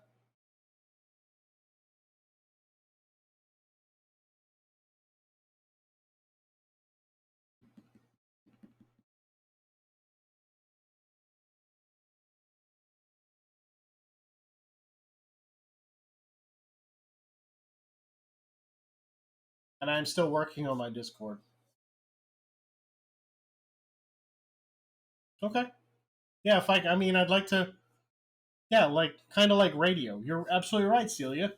Speaker 1: And I'm still working on my Discord. Okay. Yeah, if I mean, I'd like to, yeah, like kind of like radio. You're absolutely right, Celia.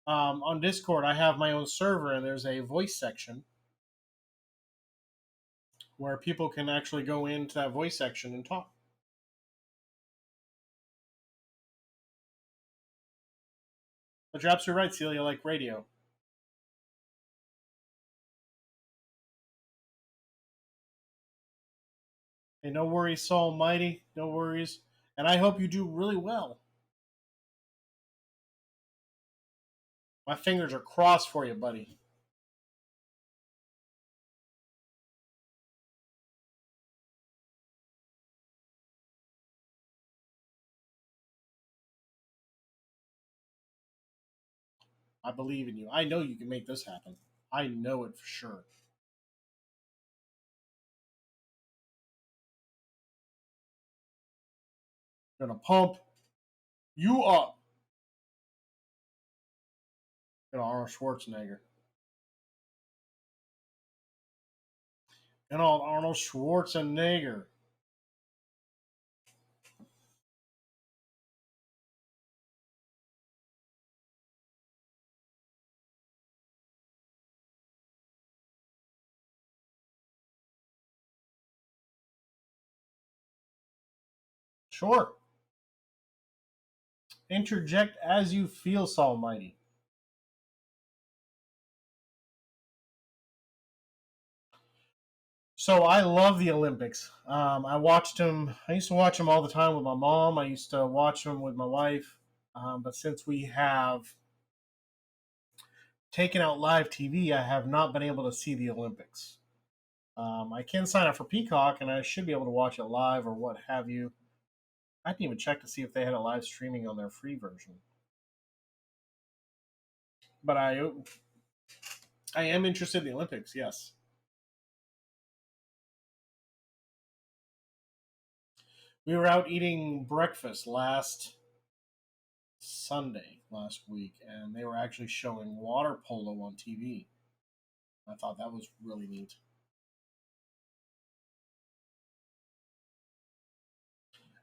Speaker 1: On Discord, I have my own server, and there's a voice section. where people can actually go into that voice section and talk. But you're absolutely right, Celia, like radio. Hey, no worries, Soul Almighty. No worries. And I hope you do really well. My fingers are crossed for you, buddy. I believe in you. I know you can make this happen. I know it for sure. I'm gonna pump you up. You know, Arnold Schwarzenegger. You know, Arnold Schwarzenegger. Sure. Interject as you feel, Almighty. So I love the Olympics. I watched them. I used to watch them all the time with my mom. I used to watch them with my wife. But since we have taken out live TV, I have not been able to see the Olympics. I can sign up for Peacock, and I should be able to watch it live or what have you. I didn't even check to see if they had a live streaming on their free version. But I am interested in the Olympics. Yes. We were out eating breakfast last Sunday last week, and they were actually showing water polo on TV. I thought that was really neat.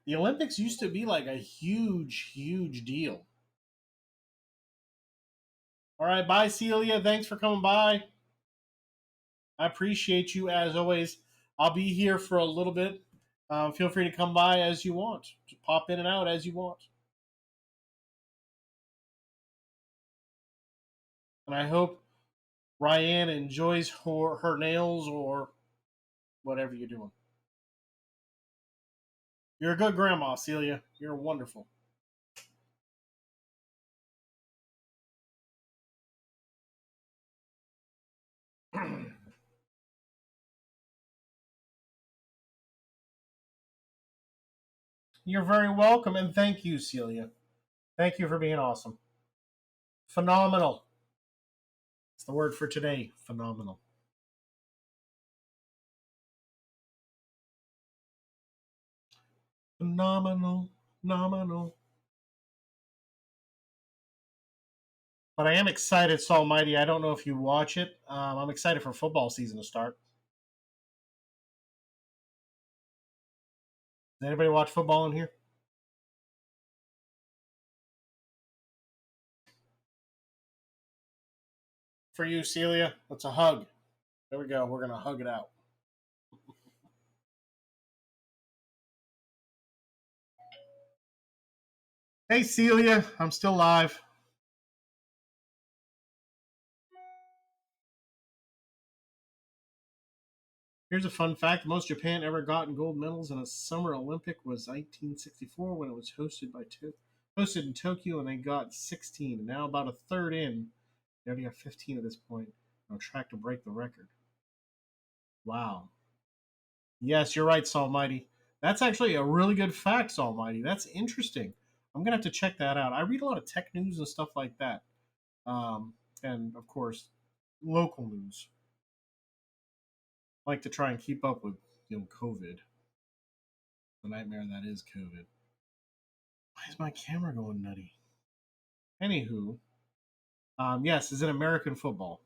Speaker 1: The Olympics used to be like a huge, huge deal. All right, bye, Celia. Thanks for coming by. I appreciate you as always. I'll be here for a little bit. Feel free to come by as you want. Just pop in and out as you want. And I hope Ryan enjoys her nails or whatever you're doing. You're a good grandma, Celia. You're wonderful. You're very welcome, and thank you, Celia. Thank you for being awesome. Phenomenal. It's the word for today. Phenomenal. Phenomenal. Phenomenal. But I am excited, Saul Mighty. I don't know if you watch it. I'm excited for football season to start. Does anybody watch football in here? For you, Celia, that's a hug. There we go. We're going to hug it out. Hey, Celia. I'm still live. Here's a fun fact. The most Japan ever got in gold medals in a Summer Olympic was 1964 when it was hosted in Tokyo, and they got 16. And now about a third in, they already have 15 at this point. On track to break the record. Wow. Yes, you're right, Almighty. That's actually a really good fact, Almighty. That's interesting. I'm gonna have to check that out. I read a lot of tech news and stuff like that, and of course, local news. I like to try and keep up with COVID, the nightmare that is COVID. Why is my camera going nutty? Anywho, yes, is it American football?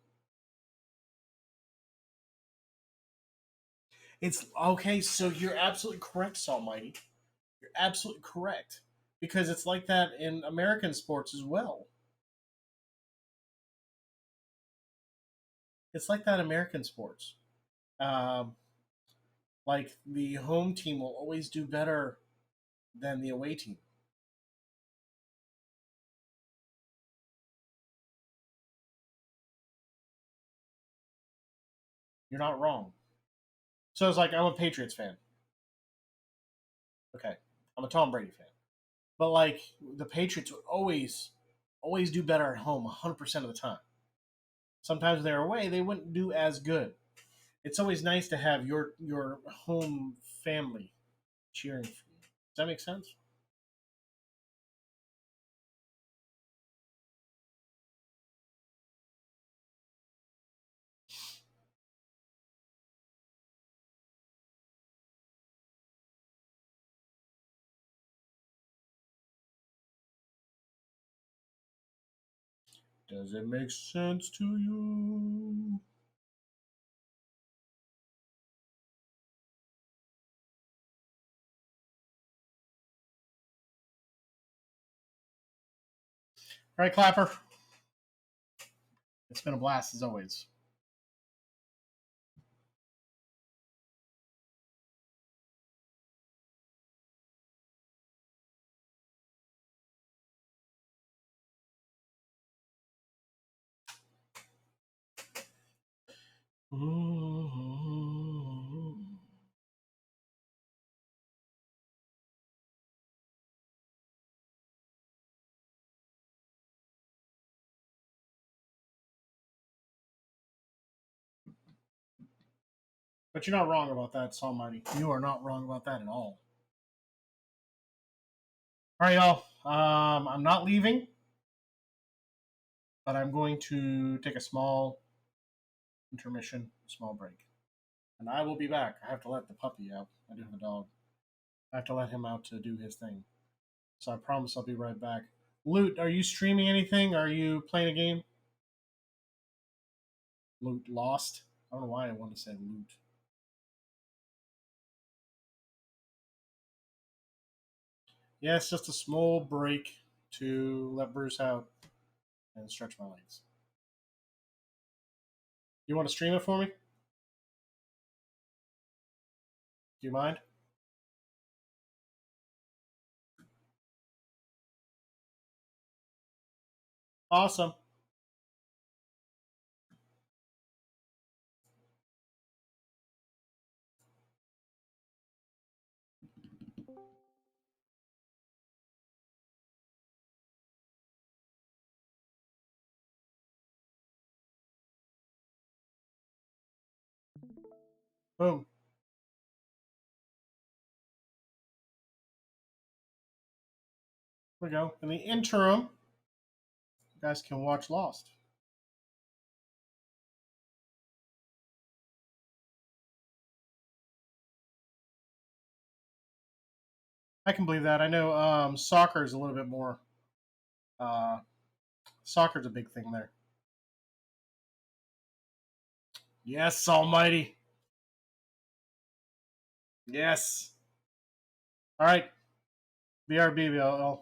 Speaker 1: It's okay. So you're absolutely correct, Almighty. You're absolutely correct because it's like that in American sports as well. It's like that in American sports. Um, Like the home team will always do better than the away team. You're not wrong. So it's like I'm a Patriots fan. Okay, I'm a Tom Brady fan. But like the Patriots would always do better at home 100% of the time. Sometimes they're away, they wouldn't do as good. It's always nice to have your home family cheering for you. Does that make sense? Does it make sense to you? All right, Clapper. It's been a blast as always. But you're not wrong about that, Almighty. You are not wrong about that at all. All right, y'all. I'm not leaving, but I'm going to take a small intermission, a small break. And I will be back. I have to let the puppy out. I do have a dog. I have to let him out to do his thing. So I promise I'll be right back. Loot, are you streaming anything? Are you playing a game? Loot lost. I don't know why I want to say loot. Yeah, it's just a small break to let Bruce out and stretch my legs. You want to stream it for me? Do you mind? Awesome. Boom. There we go. In the interim, you guys can watch Lost. I can believe that. I know soccer is a little bit more. Uh, Soccer's a big thing there. Yes, Almighty. Yes. All right. BRB.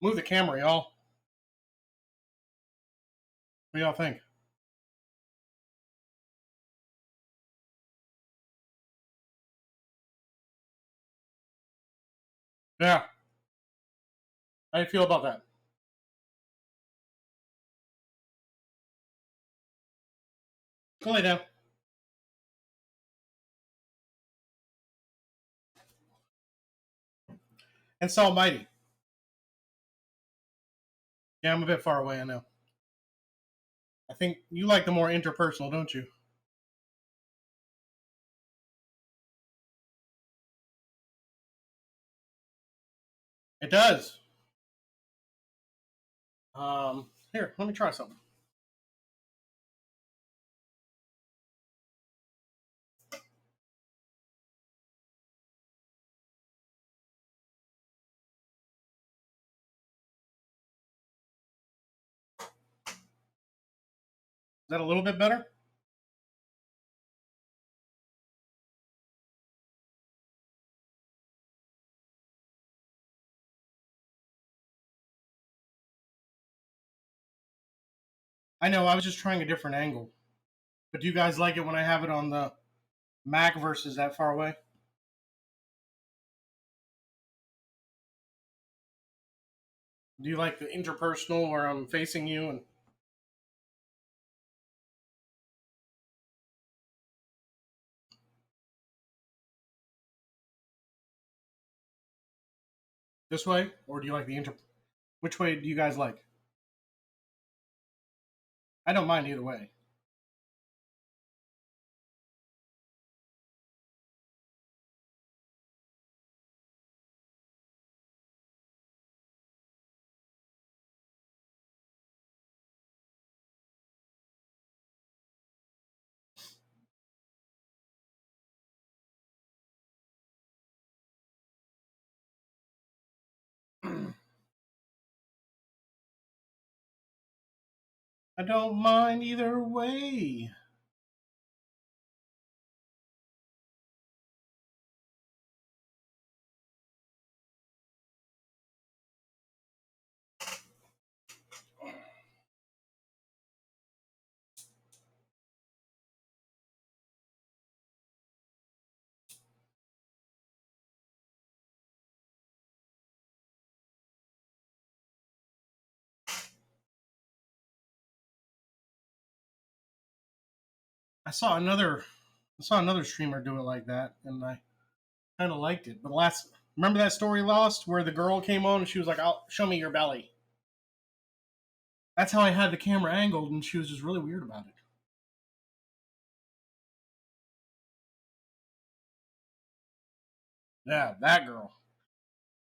Speaker 1: Move the camera, y'all. What do y'all think? Yeah. How do you feel about that? Go lay down. It's almighty. Yeah, I'm a bit far away, I know. I think you like the more interpersonal, don't you? It does. Here, let me try something. Is that a little bit better? I know, I was just trying a different angle. But do you guys like it when I have it on the Mac versus that far away? Do you like the interpersonal where I'm facing you and this way? Or do you like the inter. Which way do you guys like? I don't mind either way. I don't mind either way. I saw another I saw another streamer do it like that, and I kind of liked it. But last, remember that story Lost where the girl came on and she was like, "I'll show me your belly." That's how I had the camera angled, and she was just really weird about it. Yeah, that girl.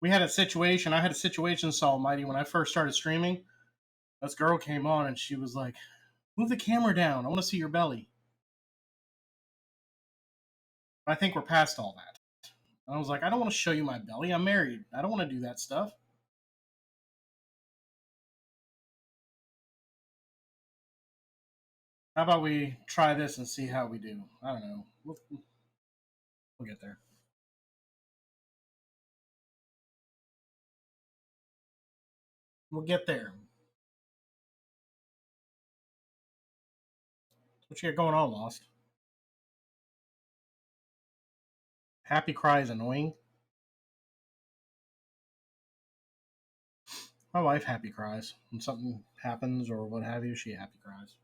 Speaker 1: We had a situation. I had a situation, Saul Mighty, when I first started streaming. This girl came on and she was like, "Move the camera down. I want to see your belly." But I think we're past all that. And I was like, "I don't want to show you my belly. I'm married. I don't want to do that stuff." How about we try this and see how we do? I don't know. We'll get there. We'll get there. What you got going on, Lost? Happy cry is annoying. My wife happy cries when something happens or what have you. She happy cries.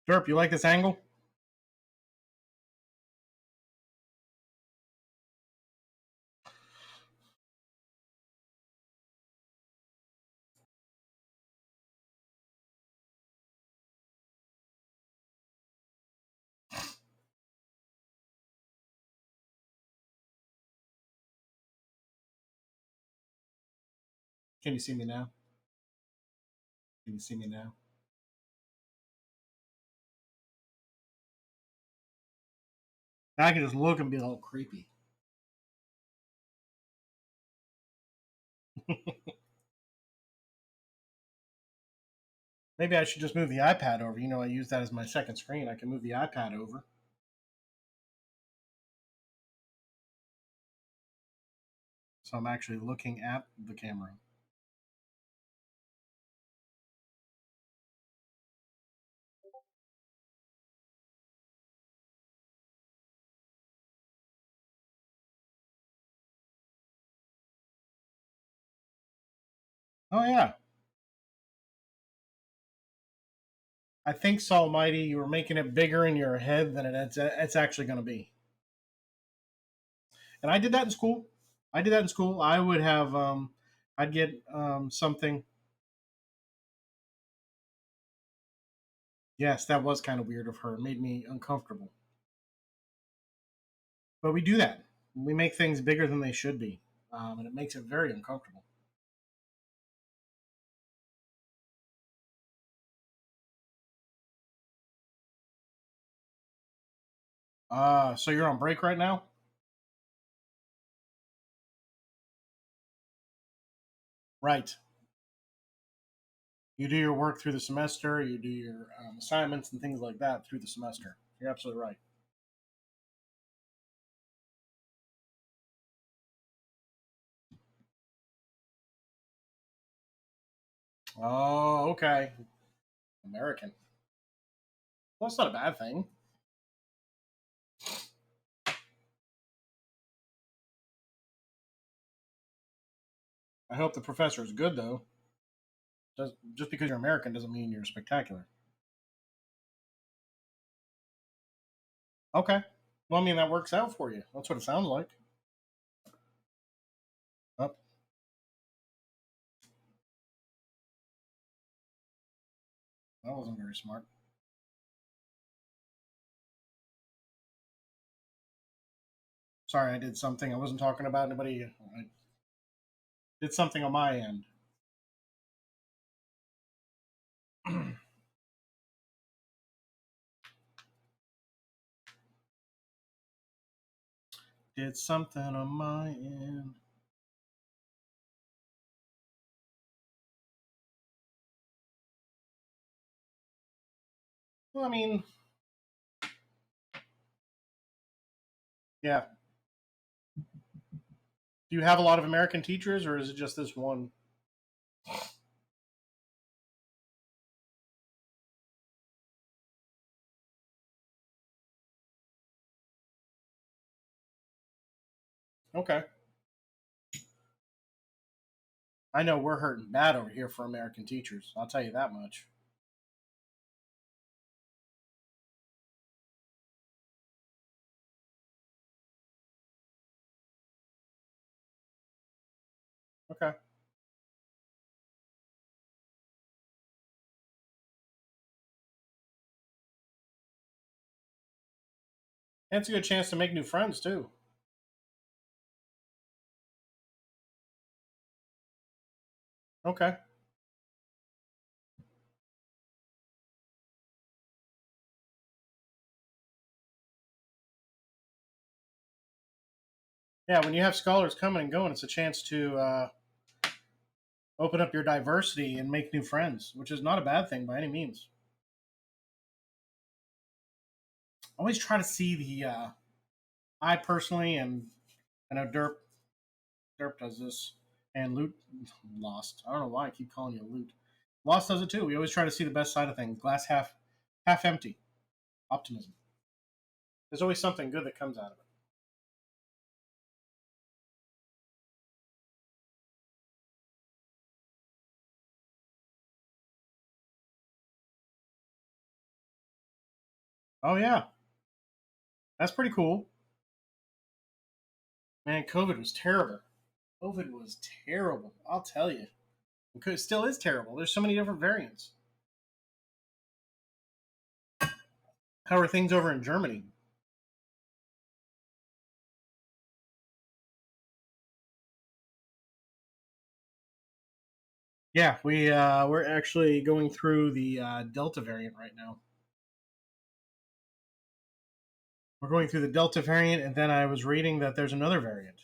Speaker 1: Derp, you like this angle? Can you see me now? Can you see me now? Now I can just look and be all creepy. Maybe I should just move the iPad over. You know, I use that as my second screen. I can move the iPad over. So I'm actually looking at the camera. Oh yeah, I think so, Almighty. You were making it bigger in your head than it's actually going to be. And I did that in school. I did that in school. I would have, I'd get something. Yes, that was kind of weird of her. It made me uncomfortable. But we do that. We make things bigger than they should be, and it makes it very uncomfortable. So you're on break right now, right? You do your work through the semester. You do your assignments and things like that through the semester. You're absolutely right. Oh, okay. American. Well, that's not a bad thing. I hope the professor is good, though. Just because you're American doesn't mean you're spectacular. Okay. Well, I mean, that works out for you. That's what it sounds like. Oh, that wasn't very smart. Sorry, I did something. I wasn't talking about anybody. I did something on my end. Did something on my end. Well, I mean, yeah. Do you have a lot of American teachers, or is it just this one? Okay. I know we're hurting bad over here for American teachers. I'll tell you that much. Okay. And it's a good chance to make new friends, too. Okay. Yeah, when you have scholars coming and going, it's a chance to open up your diversity and make new friends, which is not a bad thing by any means. Always try to see the. I personally, and I know Derp does this, and Loot Lost. I don't know why I keep calling you Loot. Lost does it too. We always try to see the best side of things. Glass half empty. Optimism. There's always something good that comes out of it. Oh yeah, that's pretty cool. Man, COVID was terrible. COVID was terrible. I'll tell you. It still is terrible. There's so many different variants. How are things over in Germany? Yeah, we're actually going through the Delta variant right now. We're going through the Delta variant, and then I was reading that there's another variant,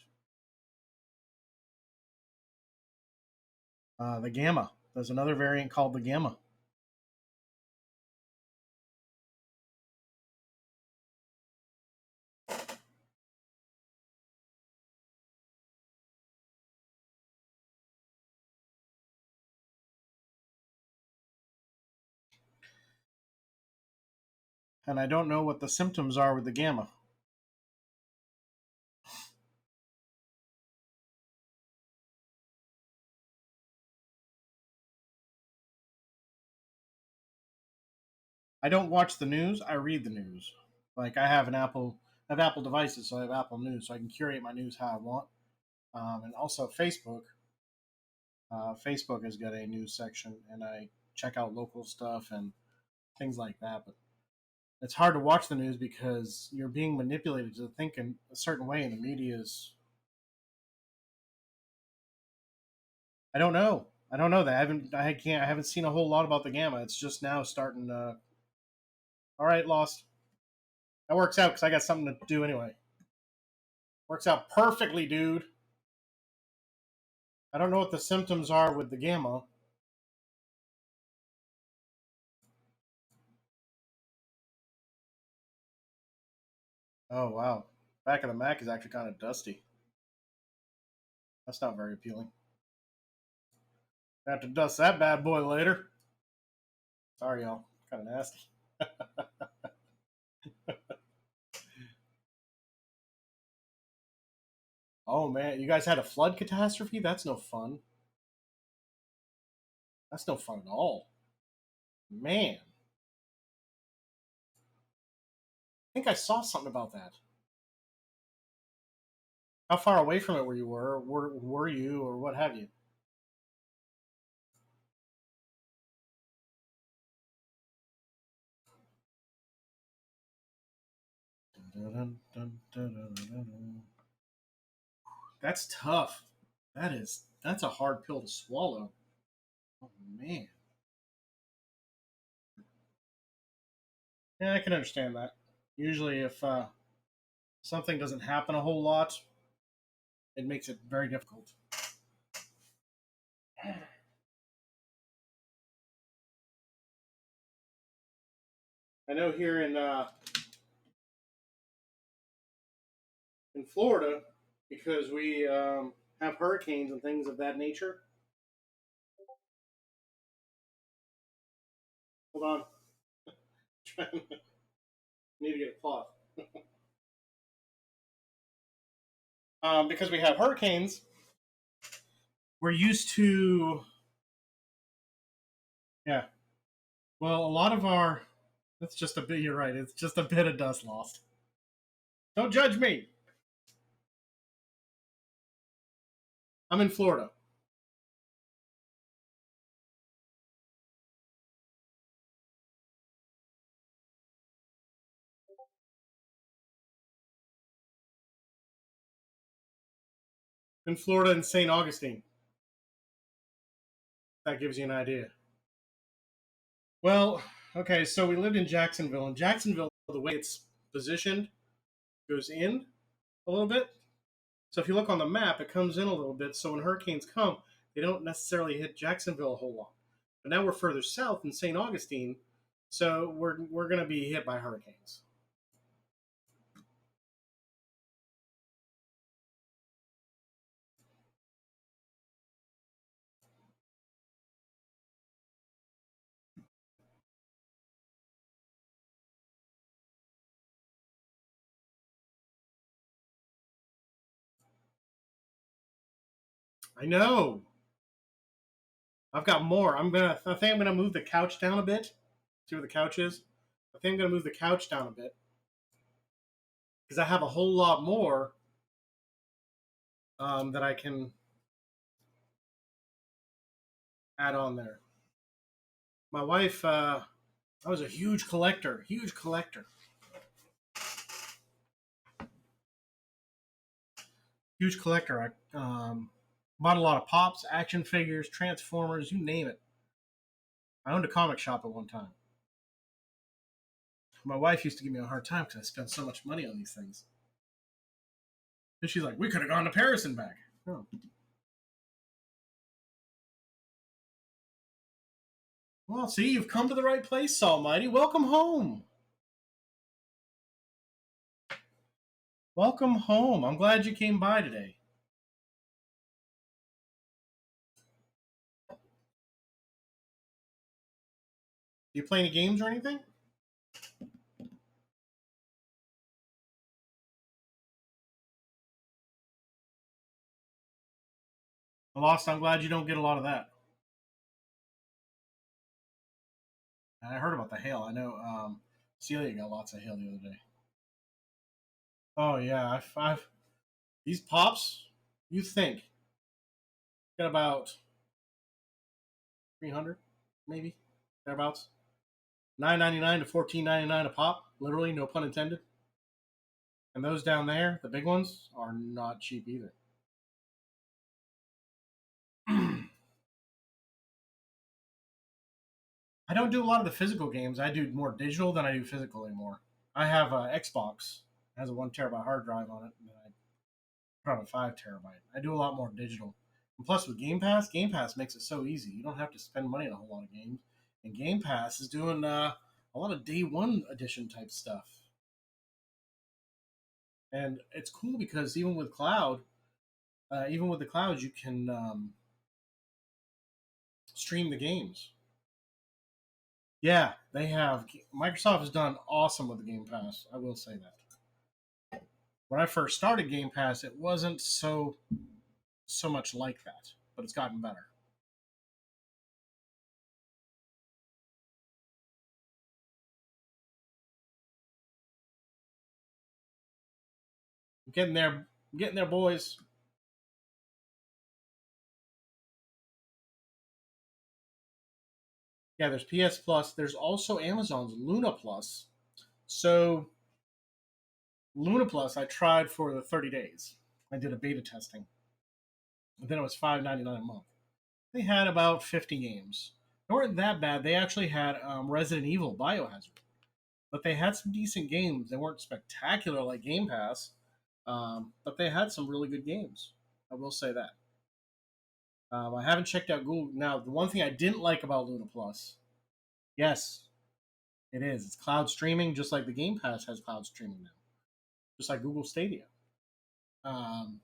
Speaker 1: the Gamma. There's another variant called the Gamma. and I don't know what the symptoms are with the gamma. I don't watch the news. I read the news. Like I have Apple devices, so I have Apple News, so I can curate my news how I want. And also Facebook. Facebook has got a news section, and I check out local stuff and things like that. But it's hard to watch the news because you're being manipulated to think in a certain way, and the media is. I don't know. I don't know that. I haven't seen a whole lot about the gamma. It's just now starting to. All right, lost. That works out because I got something to do anyway. Works out perfectly, dude. I don't know what the symptoms are with the gamma. Oh wow, back of the Mac is actually kind of dusty. That's not very appealing. I have to dust that bad boy later. Sorry, y'all. Kind of nasty. Oh man, you guys had a flood catastrophe? That's no fun. That's no fun at all. Man, I think I saw something about that. How far away from it were you or what have you? That's tough. That's a hard pill to swallow. Oh man. Yeah, I can understand that. Usually, if something doesn't happen a whole lot, it makes it very difficult. I know here in Florida, because we have hurricanes and things of that nature. Hold on, need to get a cloth. Because we have hurricanes, we're used to. Yeah. Well, a lot of our. That's just a bit. You're right. It's just a bit of dust lost. Don't judge me. I'm in Florida. In Florida in St. Augustine. That gives you an idea. Well, okay, so we lived in Jacksonville. In Jacksonville, the way it's positioned goes in a little bit. So if you look on the map, it comes in a little bit. So when hurricanes come, they don't necessarily hit Jacksonville a whole lot. But now we're further south in St. Augustine, so we're going to be hit by hurricanes. I know. I've got more. I think I'm gonna move the couch down a bit. See where the couch is? I think I'm gonna move the couch down a bit because I have a whole lot more that I can add on there. My wife, I was a huge collector, huge collector. I bought a lot of pops, action figures, Transformers, you name it. I owned a comic shop at one time. My wife used to give me a hard time because I spent so much money on these things. And she's like, "We could have gone to Paris and back." Oh. Well, see, you've come to the right place, Almighty. Welcome home. Welcome home. I'm glad you came by today. Do you play any games or anything? Lost. I'm glad you don't get a lot of that. I heard about the hail. I know Celia got lots of hail the other day. Oh yeah, I've these pops. You think got about 300, maybe thereabouts. 9.99 to 14.99 a pop. Literally, no pun intended. And those down there, the big ones, are not cheap either. I don't do a lot of the physical games. I do more digital than I do physical anymore. I have a Xbox. It has a 1 terabyte hard drive on it, and I put on a 5 terabyte. I do a lot more digital. And plus, with Game Pass makes it so easy. You don't have to spend money on a whole lot of games. And Game Pass is doing a lot of day one edition type stuff. And it's cool because even with the cloud, you can stream the games. Yeah, they have. Microsoft has done awesome with the Game Pass. I will say that. When I first started Game Pass, it wasn't so much like that, but it's gotten better. I'm getting there, boys. Yeah, there's PS Plus. There's also Amazon's Luna Plus. So Luna Plus, I tried for the 30 days. I did a beta testing, and then it was $5.99 a month. They had about 50 games. They weren't that bad. They actually had Resident Evil, Biohazard, but they had some decent games. They weren't spectacular like Game Pass, but they had some really good games. I will say that. I haven't checked out Google. Now, the one thing I didn't like about Luna Plus, yes, it is. It's cloud streaming, just like the Game Pass has cloud streaming now, just like Google Stadia. Um,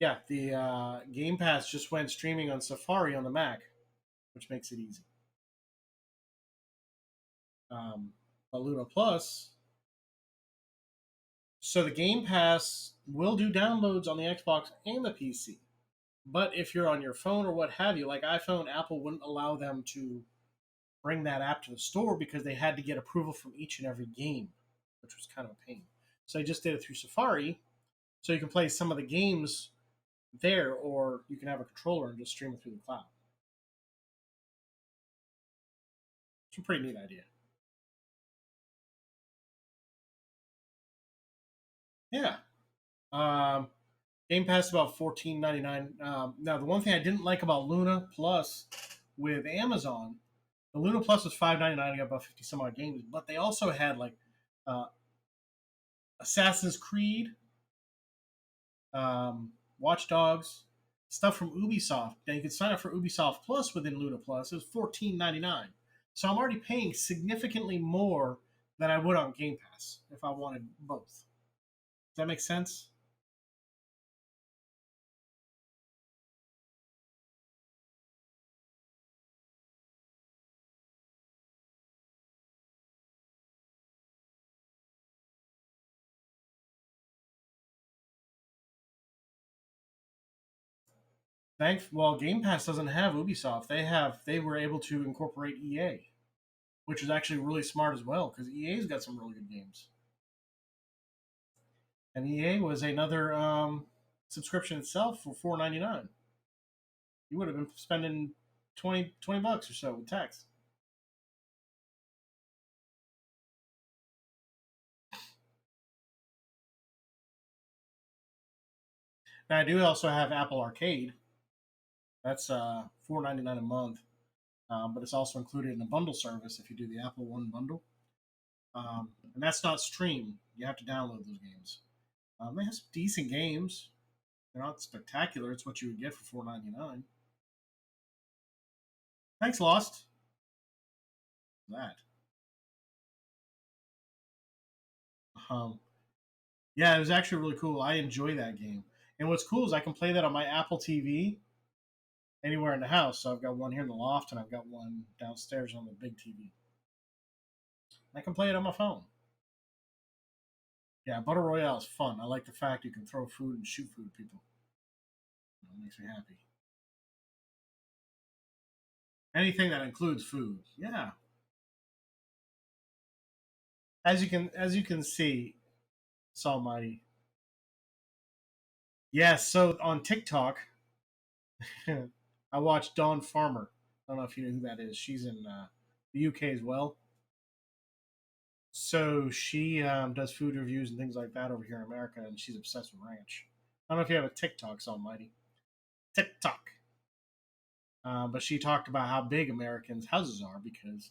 Speaker 1: yeah, the Game Pass just went streaming on Safari on the Mac, which makes it easy. Um, but Luna Plus, so the Game Pass will do downloads on the Xbox and the PC. But if you're on your phone or what have you, like iPhone, Apple wouldn't allow them to bring that app to the store because they had to get approval from each and every game, which was kind of a pain. So they just did it through Safari, so you can play some of the games there, or you can have a controller and just stream it through the cloud. It's a pretty neat idea. Yeah. Um, Game Pass is about 14.99. Now, the one thing I didn't like about Luna Plus with Amazon, the Luna Plus was 5.99. I got about 50 some odd games, but they also had like uh, Assassin's Creed, Watch Dogs, stuff from Ubisoft. Now you can sign up for Ubisoft Plus within Luna Plus. It was 14.99. So I'm already paying significantly more than I would on Game Pass if I wanted both. Does that make sense? Well, Game Pass doesn't have Ubisoft. They were able to incorporate EA, which is actually really smart as well because EA's got some really good games. And EA was another subscription itself for 4.99. You would have been spending 20 bucks or so with tax. Now I do also have Apple Arcade. That's 4.99 a month, but it's also included in the bundle service if you do the Apple One bundle. And that's not streamed. You have to download those games. They have some decent games. They're not spectacular. It's what you would get for 4.99. Thanks, Lost. That. Um, yeah, it was actually really cool. I enjoy that game. And what's cool is I can play that on my Apple TV anywhere in the house. So I've got one here in the loft, and I've got one downstairs on the big TV. I can play it on my phone. Yeah, Butter Royale is fun. I like the fact you can throw food and shoot food at people. It makes me happy. Anything that includes food. Yeah. As you can see, it's almighty. Yes, so on TikTok, I watched Dawn Farmer. I don't know if you know who that is. She's in the UK as well. So she does food reviews and things like that over here in America, and she's obsessed with ranch. I don't know if you have a TikTok, it's almighty. TikTok. But she talked about how big Americans' houses are because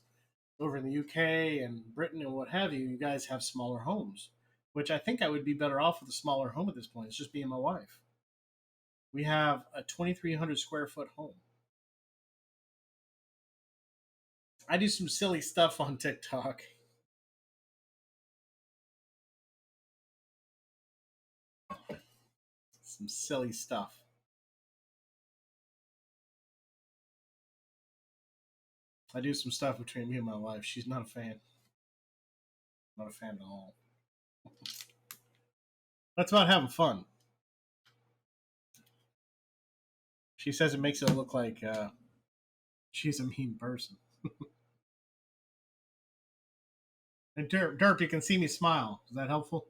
Speaker 1: over in the UK and Britain and what have you, you guys have smaller homes, which I think I would be better off with a smaller home at this point. It's just me and my wife. We have a 2,300 square foot home. I do some silly stuff on TikTok. Some silly stuff. I do some stuff between me and my wife. She's not a fan. Not a fan at all. That's about having fun. She says it makes it look like she's a mean person. And Derp, you can see me smile. Is that helpful?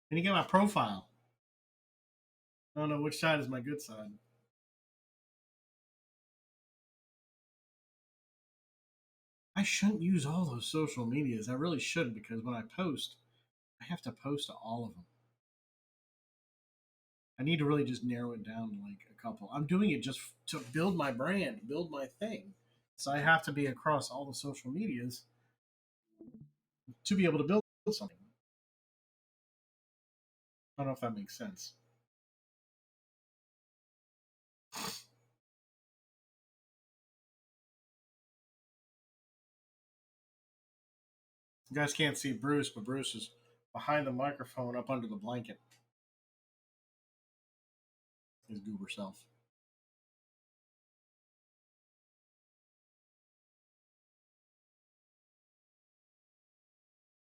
Speaker 1: Can you get my profile? I don't know which side is my good side. I shouldn't use all those social medias. I really shouldn't because when I post, I have to post to all of them. I need to really just narrow it down to like a couple. I'm doing it just to build my brand, build my thing. So I have to be across all the social medias to be able to build something. I don't know if that makes sense. You guys can't see Bruce, but Bruce is behind the microphone up under the blanket. His goober self.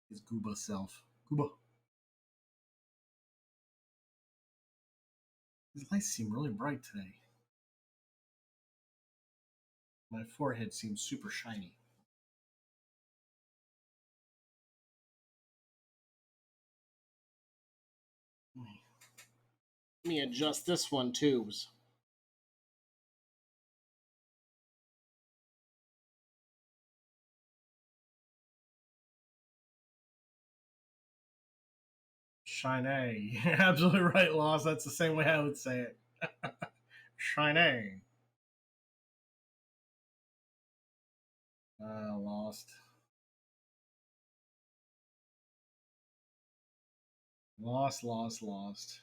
Speaker 1: His gooba self. Gooba. These lights seem really bright today. My forehead seems super shiny. Let me adjust this one too. Shiny. Absolutely right, Lost. That's the same way I would say it. Shiny. Lost. Lost, lost, lost.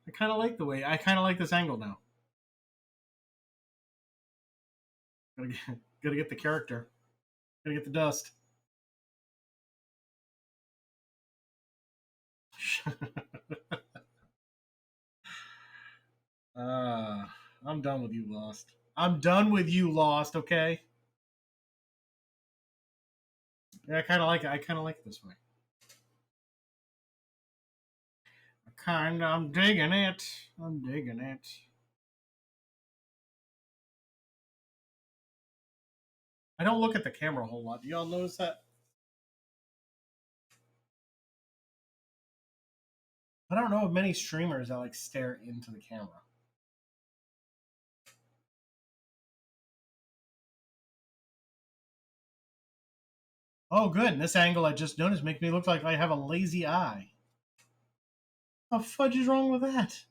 Speaker 1: I kind of like this angle now. Gotta get the character. Gotta get the dust. uh, I'm done with you, Lost. I'm done with you, Lost. Okay. Yeah, I kind of like it. I kind of like it this way. I'm digging it. I'm digging it. I don't look at the camera a whole lot. Do y'all notice that? I don't know of many streamers that like stare into the camera. Oh, good. And this angle I just noticed makes me look like I have a lazy eye. What the fudge is wrong with that?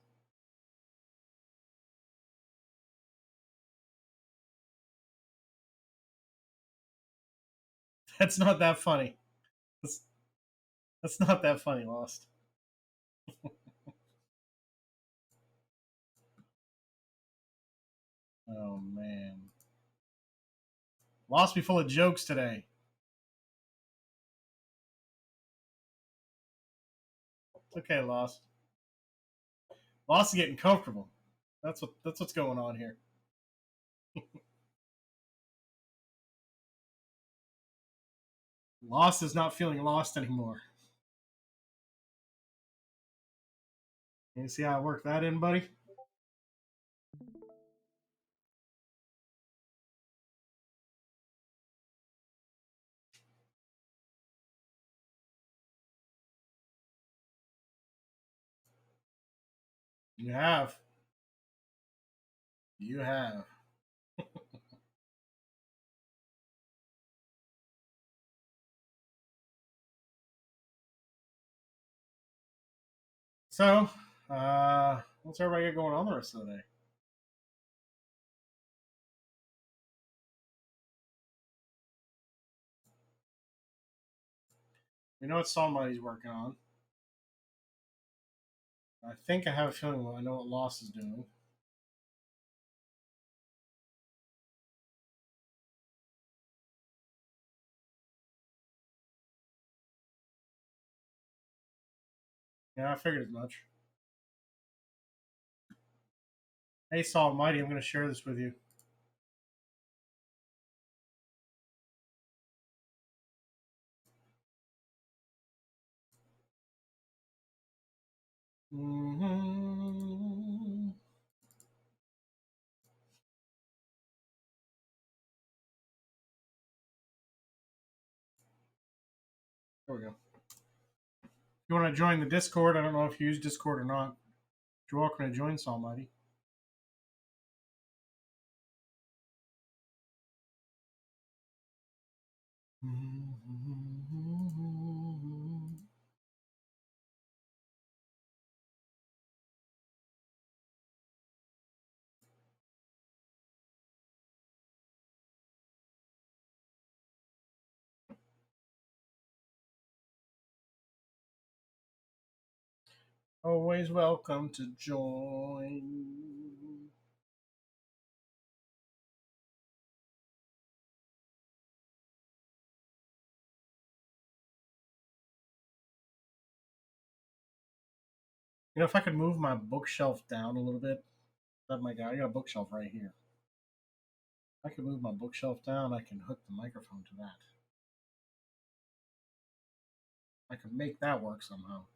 Speaker 1: That's not that funny. That's, that's not that funny, Lost. Oh, man. Lost me full of jokes today. It's okay, Lost. Lost is getting comfortable. That's what's going on here. Lost is not feeling lost anymore. You see how I work that in, buddy? You have. You have. So, what's everybody got going on the rest of the day? We know what somebody's working on. I think I have a feeling I know what Lost is doing. Yeah, I figured as much. Hey, Saul Almighty, I'm going to share this with you. Mm-hmm. There we go. If you want to join the Discord, I don't know if you use Discord or not. You're welcome to join, Saul Almighty. Always welcome to join. You know, if I could move my bookshelf down a little bit, that my guy, I got a bookshelf right here. If I could move my bookshelf down, I can hook the microphone to that. I could make that work somehow.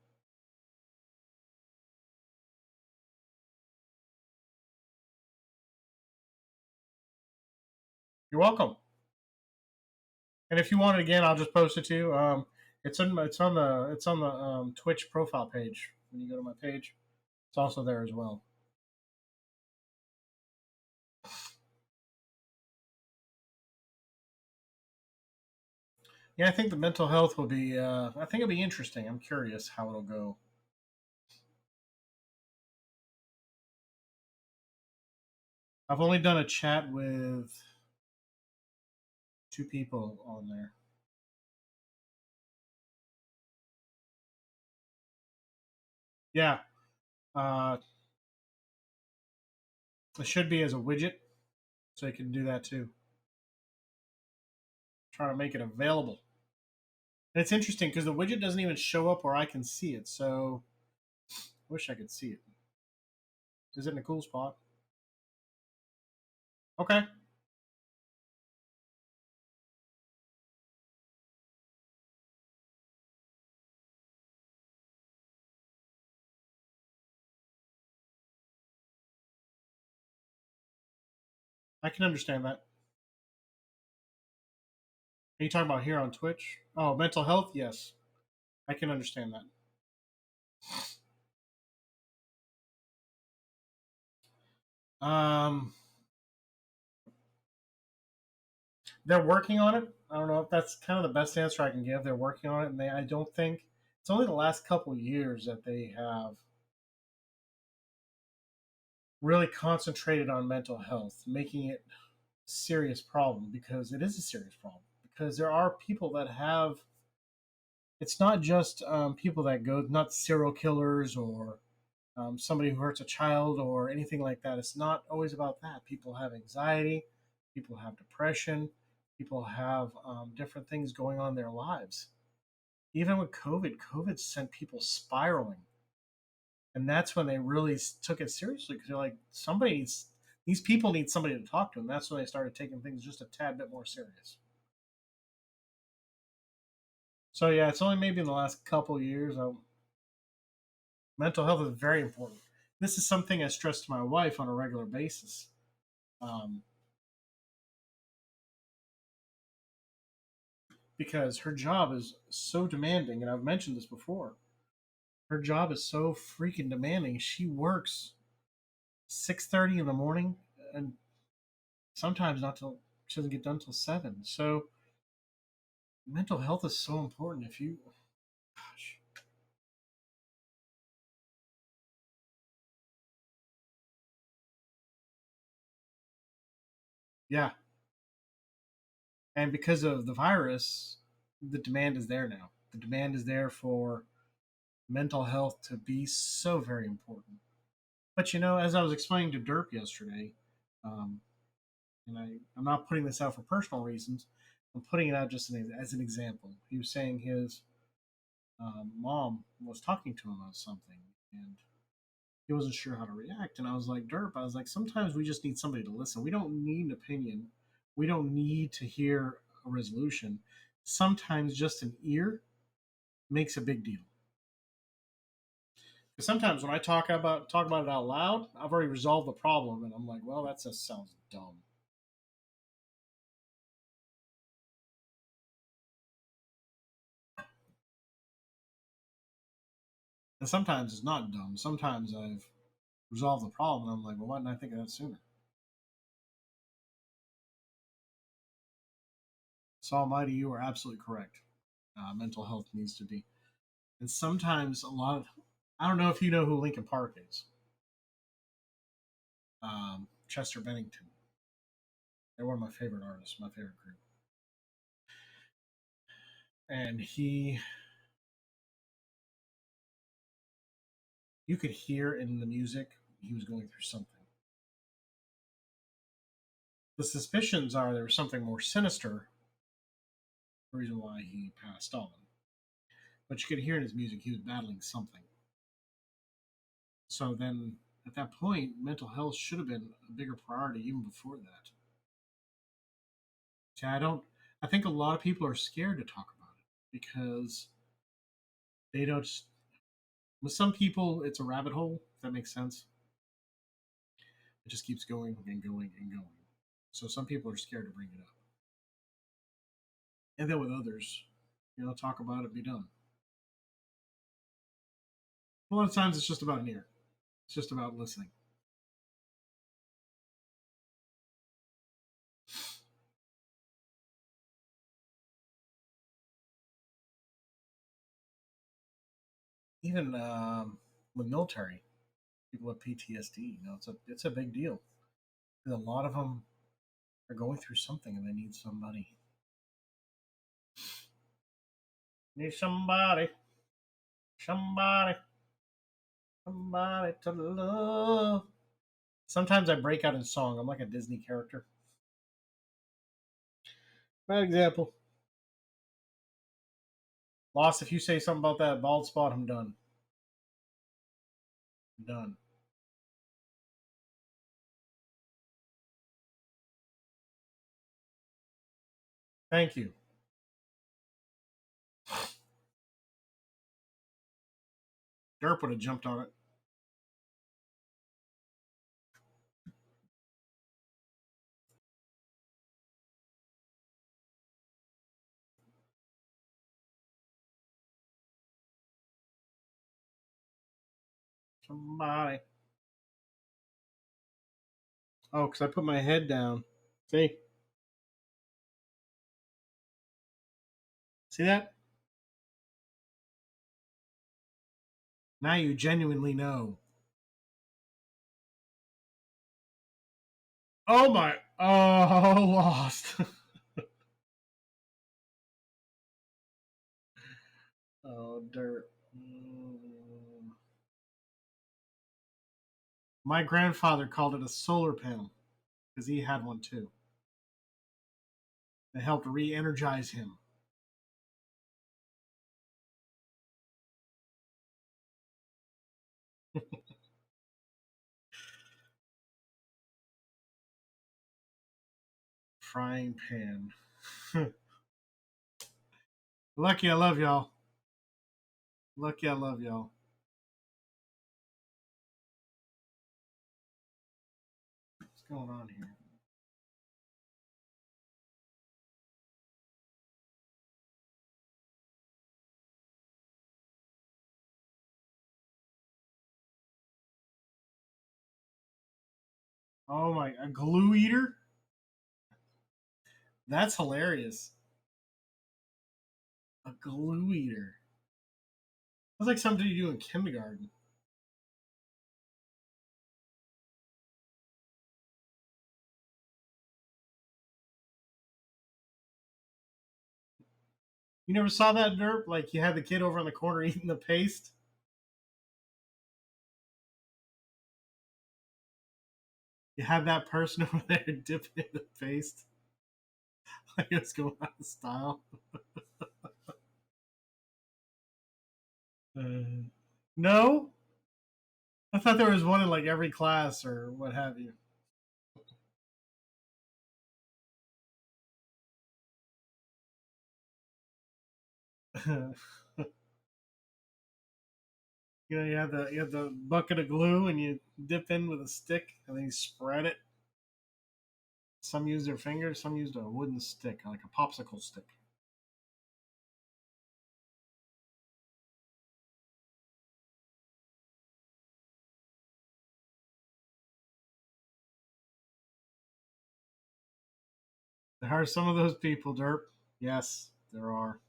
Speaker 1: You're welcome. And if you want it again, I'll just post it to you. It's on the Twitch profile page. When you go to my page, it's also there as well. Yeah, I think the mental health will be. I think it'll be interesting. I'm curious how it'll go. I've only done a chat with two people on there. Yeah, uh, it should be as a widget, so you can do that too. Try to make it available. And it's interesting because the widget doesn't even show up where I can see it. So I wish I could see it. Is it in a cool spot? Okay, I can understand that. Are you talking about here on Twitch? Oh, mental health? Yes, I can understand that. They're working on it. I don't know if that's kind of the best answer I can give. They're working on it, and I don't think it's only the last couple of years that they have really concentrated on mental health, making it a serious problem because it is a serious problem. Because there are people that have. It's not just people that go, not serial killers or somebody who hurts a child or anything like that. It's not always about that. People have anxiety, people have depression, people have different things going on in their lives. Even with COVID sent people spiraling, and that's when they really took it seriously because they're like, somebody's these people need somebody to talk to, and that's when they started taking things just a tad bit more serious. So yeah, it's only maybe in the last couple of years. Mental health is very important. This is something I stress to my wife on a regular basis. Um, because her job is so demanding, and I've mentioned this before. Her job is so freaking demanding. She works 6:30 in the morning, and sometimes not till she doesn't get done till 7. So mental health is so important. If you, gosh, yeah, and because of the virus, the demand is there now. The demand is there for mental health to be so very important. But as I was explaining to Derp yesterday, um, and I'm not putting this out for personal reasons. I'm putting it out just as an example. He was saying his mom was talking to him about something, and he wasn't sure how to react. And I was like, Derp, I was like, sometimes we just need somebody to listen. We don't need an opinion. We don't need to hear a resolution. Sometimes just an ear makes a big deal. Because sometimes when I talk about it out loud, I've already resolved the problem, and I'm like, well, that just sounds dumb. And sometimes it's not dumb. Sometimes I've resolved the problem, and I'm like, well, why didn't I think of that sooner? So, Almighty, you are absolutely correct. Mental health needs to be, and sometimes a lot of, I don't know if you know who Lincoln Park is. Chester Bennington. They're one of my favorite artists, my favorite group, and you could hear in the music he was going through something. The suspicions are there was something more sinister, the reason why he passed on. But you could hear in his music he was battling something. So then, at that point, mental health should have been a bigger priority even before that. See, I don't. I think a lot of people are scared to talk about it because they don't. With some people, it's a rabbit hole. If that makes sense, it just keeps going and going and going. So some people are scared to bring it up, and then with others, talk about it, be done. A lot of times, it's just about an ear. It's just about listening. Even with military people with PTSD, it's a big deal. Because a lot of them are going through something and they need somebody. Need somebody, somebody to love. Sometimes I break out in song. I'm like a Disney character. Bad example. Lost, if you say something about that bald spot, I'm done. I'm done. Thank you. Derp would have jumped on it. Somebody. Oh, because I put my head down. See? See that? Now you genuinely know. Oh my. Oh, lost. Oh, dirt. My grandfather called it a solar panel because he had one too. It helped re energize him. frying pan. Lucky I love y'all. Lucky I love y'all. What's going on here? Oh my, a glue eater? That's hilarious. A glue eater. That's like something you do in kindergarten. You never saw that, Derp? Like you had the kid over on the corner eating the paste? You had that person over there dipping in the paste? Like it was going out of style. No? I thought there was one in like every class or what have you. You have the bucket of glue and you dip in with a stick and then you spread it. Some use their fingers, some used a wooden stick, like a popsicle stick. There are some of those people, Derp. Yes, there are.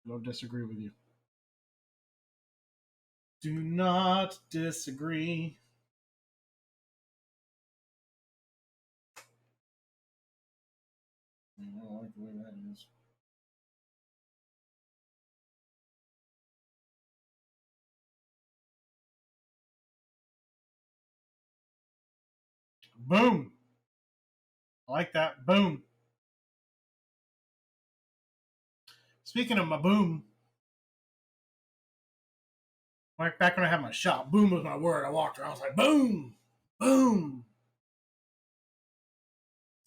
Speaker 1: I don't disagree with you. Do not disagree. I don't like the way that is. Boom. I like that. Boom. Speaking of my boom, like back when I had my shop, boom was my word. I walked around, I was like, boom, boom.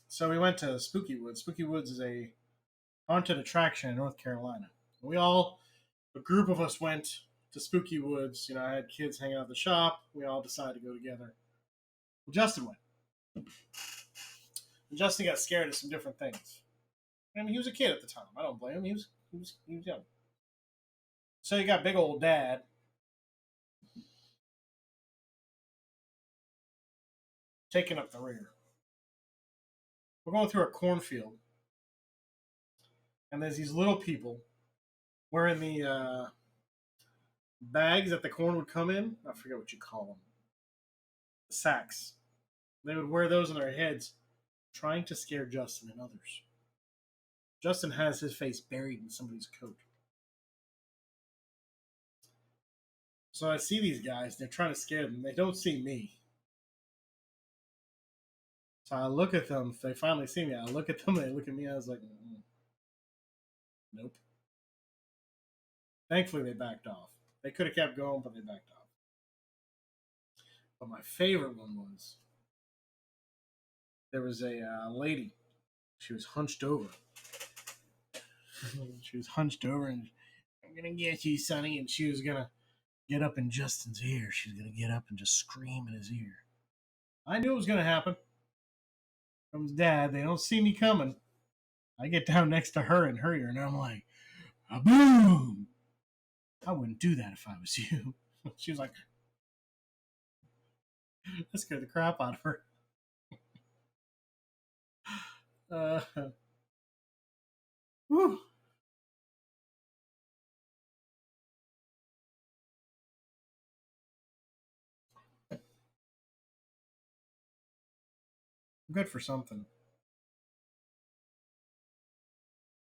Speaker 1: So we went to Spooky Woods. Spooky Woods is a haunted attraction in North Carolina. A group of us went to Spooky Woods. You know, I had kids hanging out at the shop. We all decided to go together. Well, Justin went. And Justin got scared of some different things. I mean, he was a kid at the time. I don't blame him. He was young. So you got big old dad taking up the rear. We're going through a cornfield, and there's these little people wearing the bags that the corn would come in. I forget what you call them. The sacks. They would wear those on their heads, trying to scare Justin and others. Justin has his face buried in somebody's coat. So I see these guys, they're trying to scare them. They don't see me. So I look at them. If they finally see me, I look at them, and they look at me, and I was like, nope. Thankfully, they backed off. They could have kept going, but they backed off. But my favorite one was there was a lady. She was hunched over. She was hunched over, and I'm gonna get you, Sonny. And she was gonna get up in Justin's ear. She was gonna get up and just scream in his ear. I knew it was gonna happen. From his dad, they don't see me coming. I get down next to her in her ear, and I'm like, boom! I wouldn't do that if I was you. She was like, that scared the crap out of her. Uh, whew. Good for something.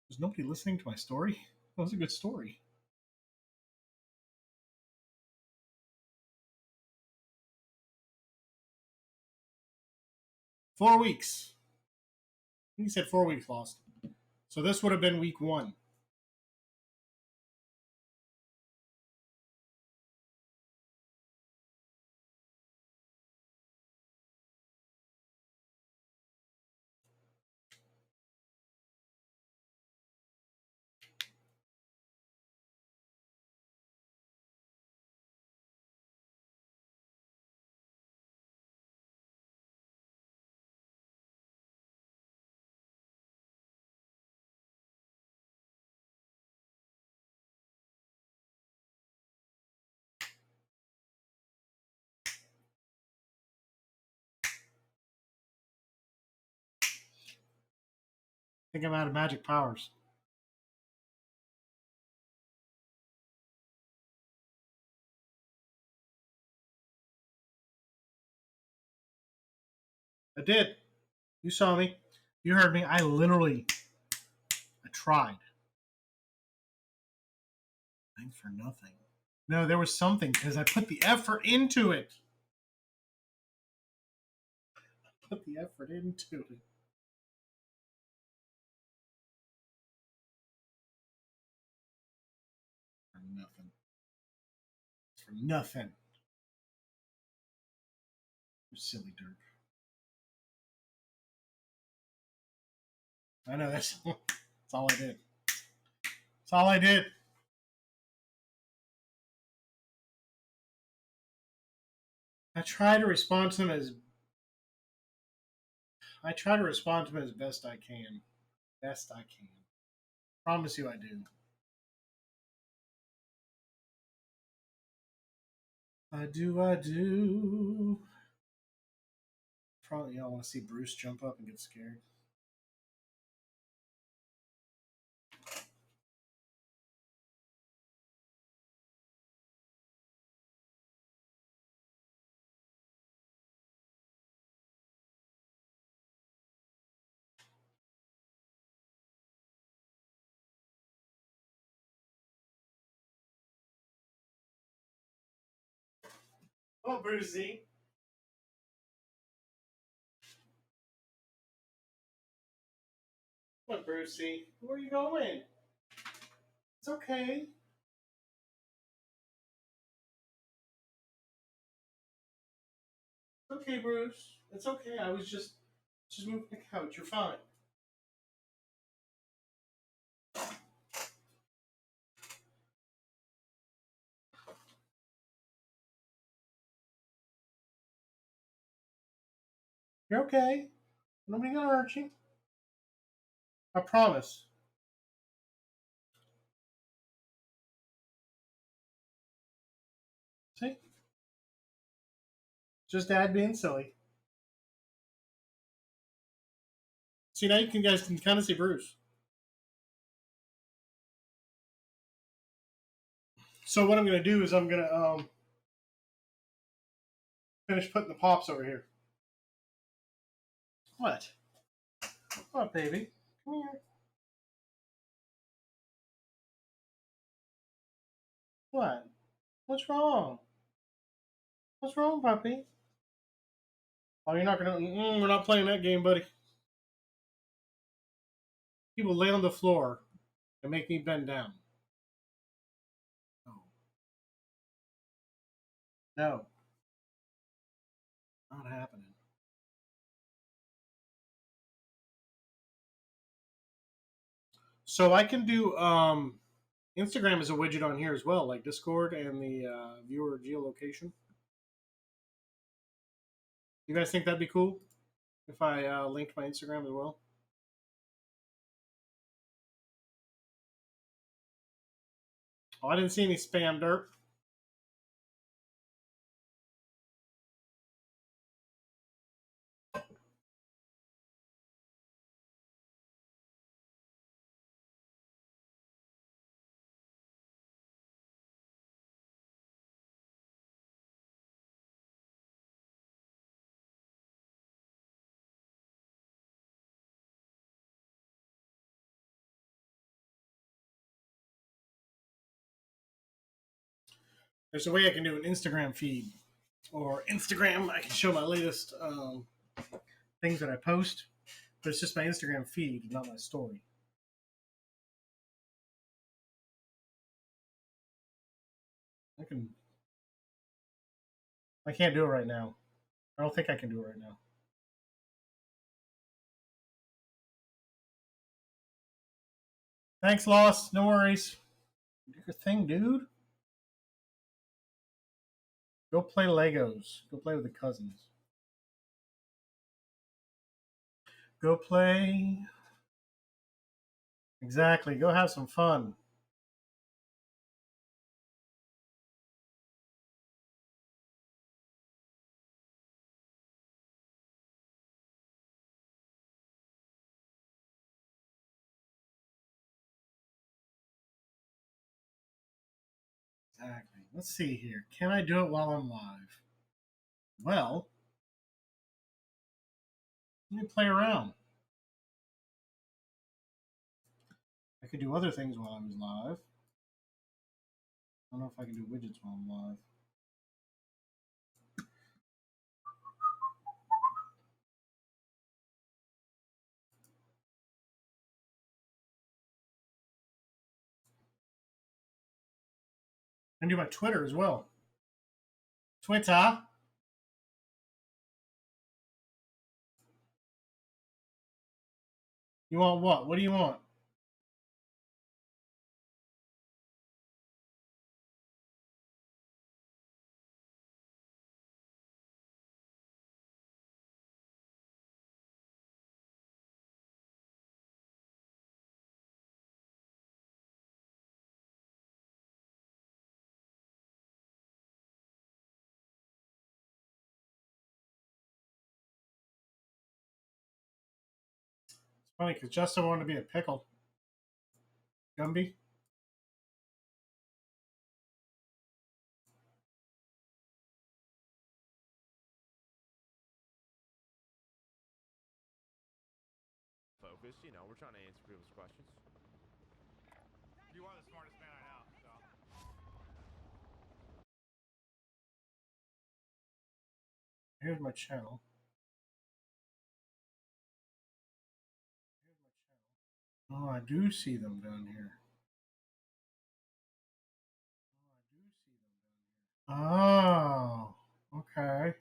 Speaker 1: There's nobody listening to my story? That was a good story. 4 weeks. He said 4 weeks lost. So this would have been week one. think I'm out of magic powers. I did. You saw me. You heard me. I tried. Thanks for nothing. No, there was something because I put the effort into it. Put the effort into it. For nothing. For nothing. You silly dirt. I know that's all I did. That's all I did. I try to respond to them as I try to respond to them as best I can. Best I can. Promise you I do. I do, I do. Probably y'all want to see Bruce jump up and get scared. Oh, Brucey. Come on, Brucey. Where are you going? It's okay. It's okay, Bruce. It's okay. I was just moving the couch. You're fine. You're okay. Nobody gonna hurt you. I promise. See? Just Dad being silly. See, now you guys can kind of see Bruce. So what I'm gonna do is I'm gonna finish putting the pops over here. What? What, baby? Come here. What? What's wrong? What's wrong, puppy? Oh, you're not gonna. We're not playing that game, buddy. People lay on the floor and make me bend down. No, no, not happening. So I can do Instagram is a widget on here as well, like Discord and the viewer geolocation. You guys think that'd be cool if I linked my Instagram as well? Oh, I didn't see any spam dirt. There's a way I can do an Instagram feed or Instagram. I can show my latest things that I post, but it's just my Instagram feed, not my story. I can. I can't do it right now. I don't think I can do it right now. Thanks, Loss. No worries. Do your thing, dude. Go play Legos. Go play with the cousins. Go play. Exactly. Go have some fun. Exactly. Let's see here. Can I do it while I'm live? Well, let me play around. I could do other things while I'm live. I don't know if I can do widgets while I'm live. I can do my Twitter as well. Twitter. You want what? What do you want? It's funny because Justin wanted to be a pickle. Gumby.
Speaker 3: Focus, we're trying to answer people's questions.
Speaker 4: You are the smartest man I know, so.
Speaker 1: Here's my channel. Oh, I do see them down here. Oh, okay.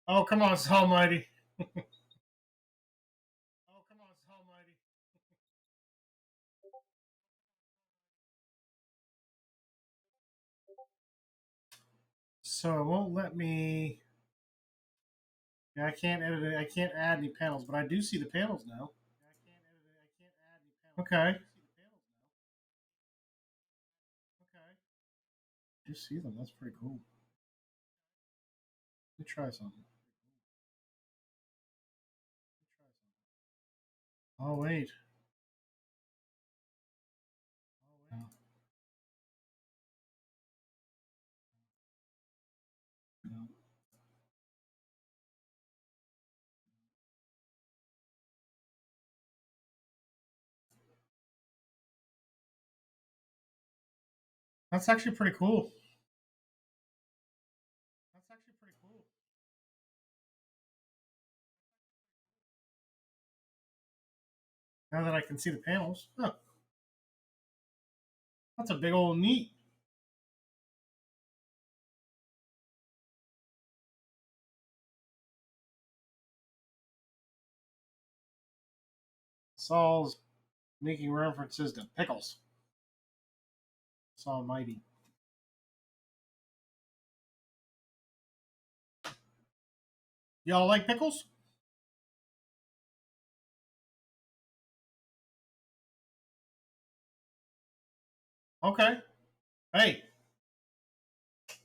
Speaker 1: Oh, come on, Almighty. Oh, come on, Almighty. So it won't let me. Yeah, I can't edit it. I can't add any panels, but I do see the panels now. Okay. Okay. I do see them. That's pretty cool. Let me try something. Oh wait. No. No. That's actually pretty cool. That's actually pretty cool. Now that I can see the panels. Huh. That's a big old neat. Saul's making references to pickles. Saul Mighty. Y'all like pickles? Okay. Hey,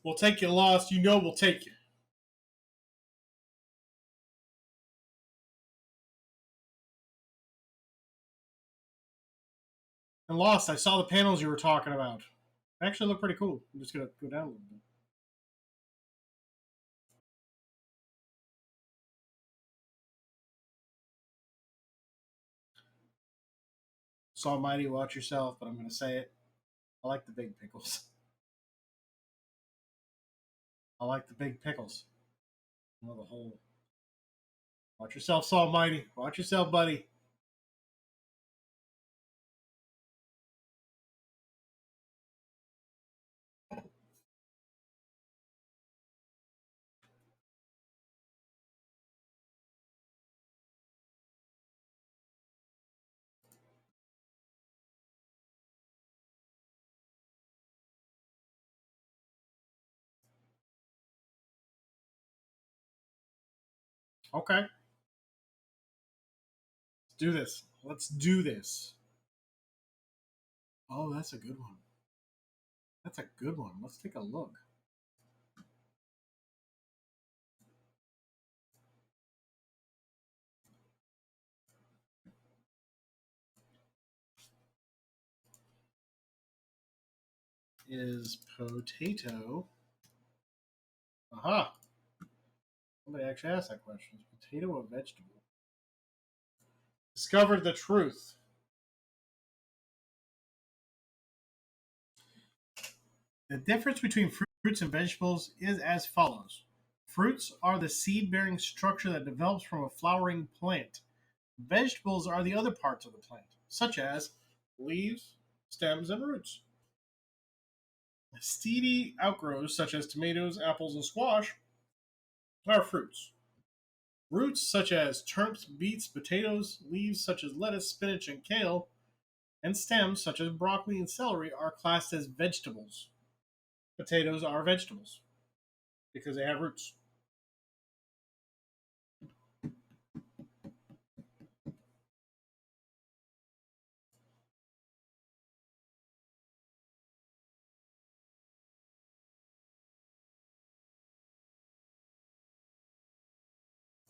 Speaker 1: we'll take you lost. You know we'll take you. And lost, I saw the panels you were talking about. They actually look pretty cool. I'm just gonna go down a little bit. Saul Mighty, watch yourself, but I'm gonna say it. I like the big pickles. I like the big pickles. Well, the whole. Watch yourself, Saul Mighty. Watch yourself, buddy. Okay. Let's do this. Let's do this. Oh, that's a good one. That's a good one. Let's take a look. Is potato. Aha. Somebody actually asked that question. Is potato a vegetable? Discovered the truth. The difference between fruits and vegetables is as follows. Fruits are the seed bearing structure that develops from a flowering plant. Vegetables are the other parts of the plant, such as leaves, stems, and roots. Seedy outgrowths, such as tomatoes, apples, and squash, are fruits. Roots, such as turnips, beets, potatoes, leaves, such as lettuce, spinach, and kale, and stems, such as broccoli and celery, are classed as vegetables. Potatoes are vegetables because they have roots.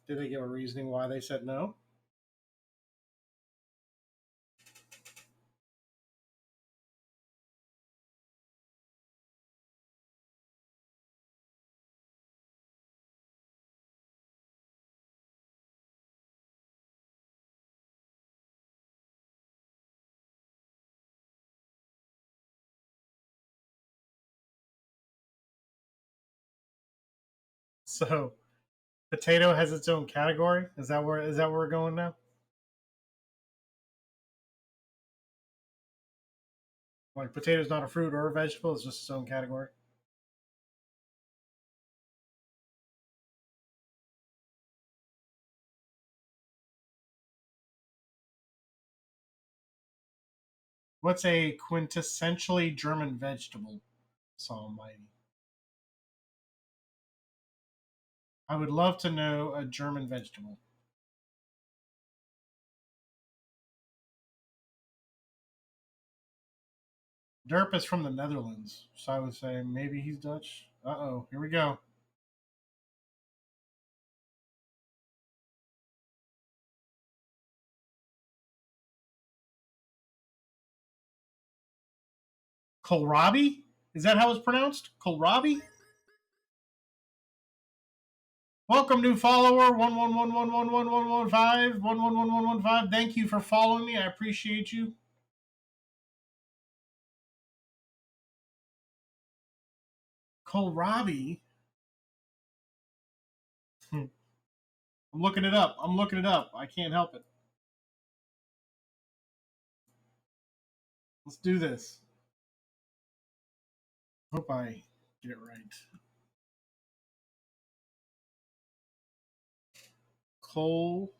Speaker 1: Did they give a reasoning why they said no? So, potato has its own category. Is that where we're going now? Like potato's not a fruit or a vegetable; it's just its own category. What's a quintessentially German vegetable? Almighty. I would love to know a German vegetable. Derp is from the Netherlands, so I would say maybe he's Dutch. Uh-oh, here we go. Kohlrabi? Is that how it's pronounced? Kohlrabi? Welcome, new follower. 111111115. 111115. Thank you for following me. I appreciate you. Kohlrabi? I'm looking it up. I'm looking it up. I can't help it. Let's do this. Hope I get it right. Kohl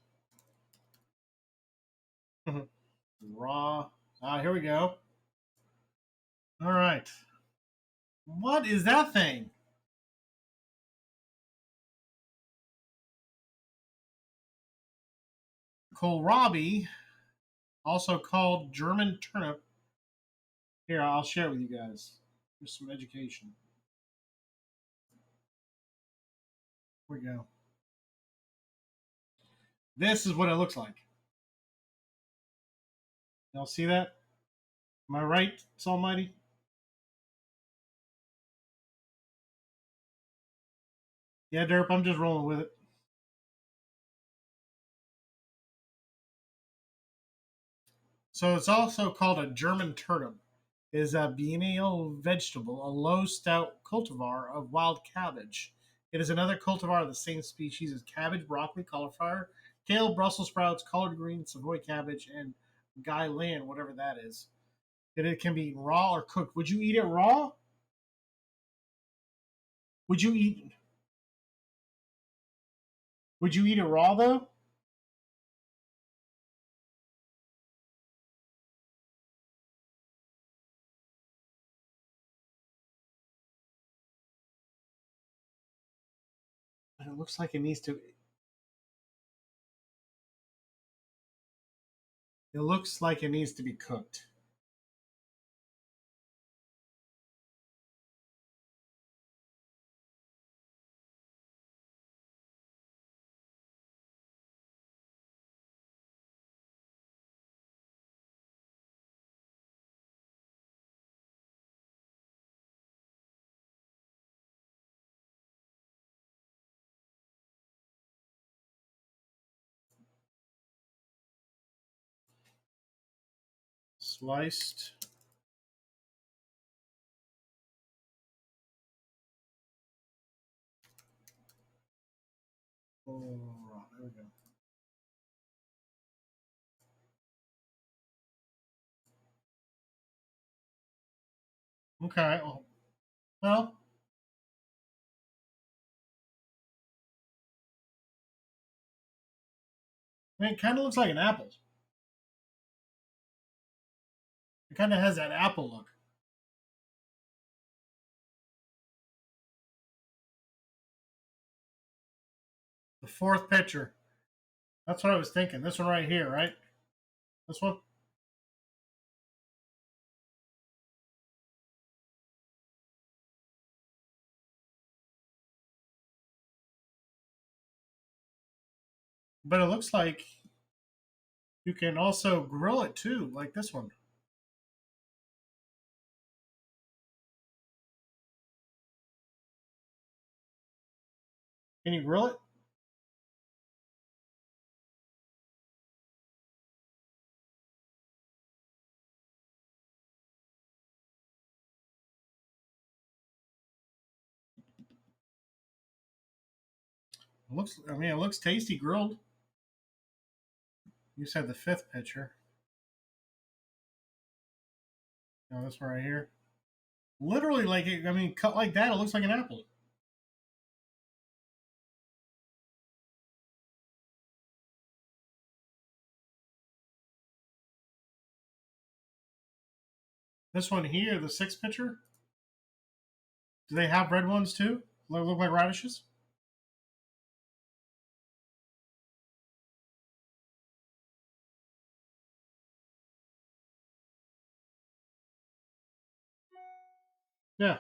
Speaker 1: raw. Here we go. All right. What is that thing? Kohlrabi, also called German turnip. Here, I'll share it with you guys. Here's some education. Here we go. This is what it looks like. Y'all see that? Am I right, it's almighty? Yeah, Derp, I'm just rolling with it. So it's also called a German turnip. It is a biennial vegetable, a low stout cultivar of wild cabbage. It is another cultivar of the same species as cabbage, broccoli, cauliflower, kale, Brussels sprouts, collard greens, Savoy cabbage, and Guy Land, whatever that is. It can be eaten raw or cooked. Would you eat it raw? Would you eat? Would you eat it raw though? It looks like it needs to. It looks like it needs to be cooked. Sliced. Oh, there we go. Okay. Well, I mean, it kind of looks like an apple. It kind of has that apple look. The fourth picture. That's what I was thinking. This one right here, right? This one? But it looks like you can also grill it too, like this one. Can you grill it? It looks. I mean, it looks tasty grilled. You said the fifth picture. No, this one right here. Literally, like I mean, cut like that, it looks like an apple. This one here, the sixth picture. Do they have red ones too? Look like radishes. Yeah.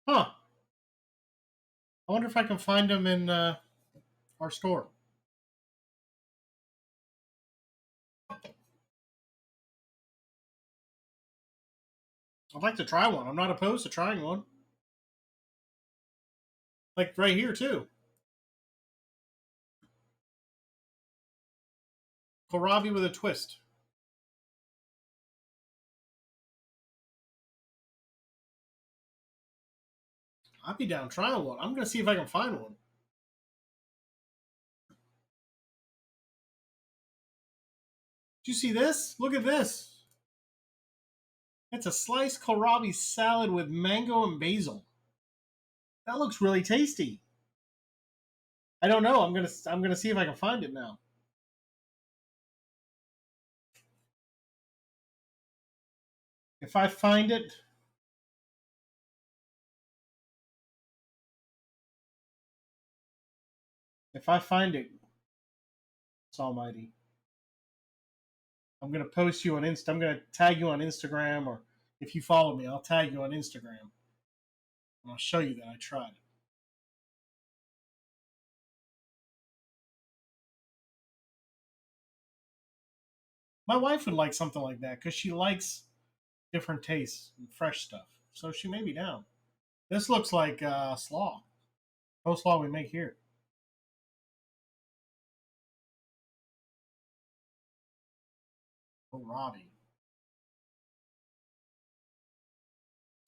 Speaker 1: Huh. I wonder if I can find them in our store. I'd like to try one. I'm not opposed to trying one. Like right here too. Kohlrabi with a twist. I'd be down trying one. I'm gonna see if I can find one. Did you see this? Look at this. It's a sliced kohlrabi salad with mango and basil. That looks really tasty. I don't know. I'm gonna see if I can find it now. If I find it, it's almighty. I'm gonna post you on Insta. I'm gonna tag you on Instagram, or if you follow me, I'll tag you on Instagram, and I'll show you that I tried it. My wife would like something like that because she likes different tastes and fresh stuff. So she may be down. This looks like slaw. Coleslaw we make here. Kohlrabi.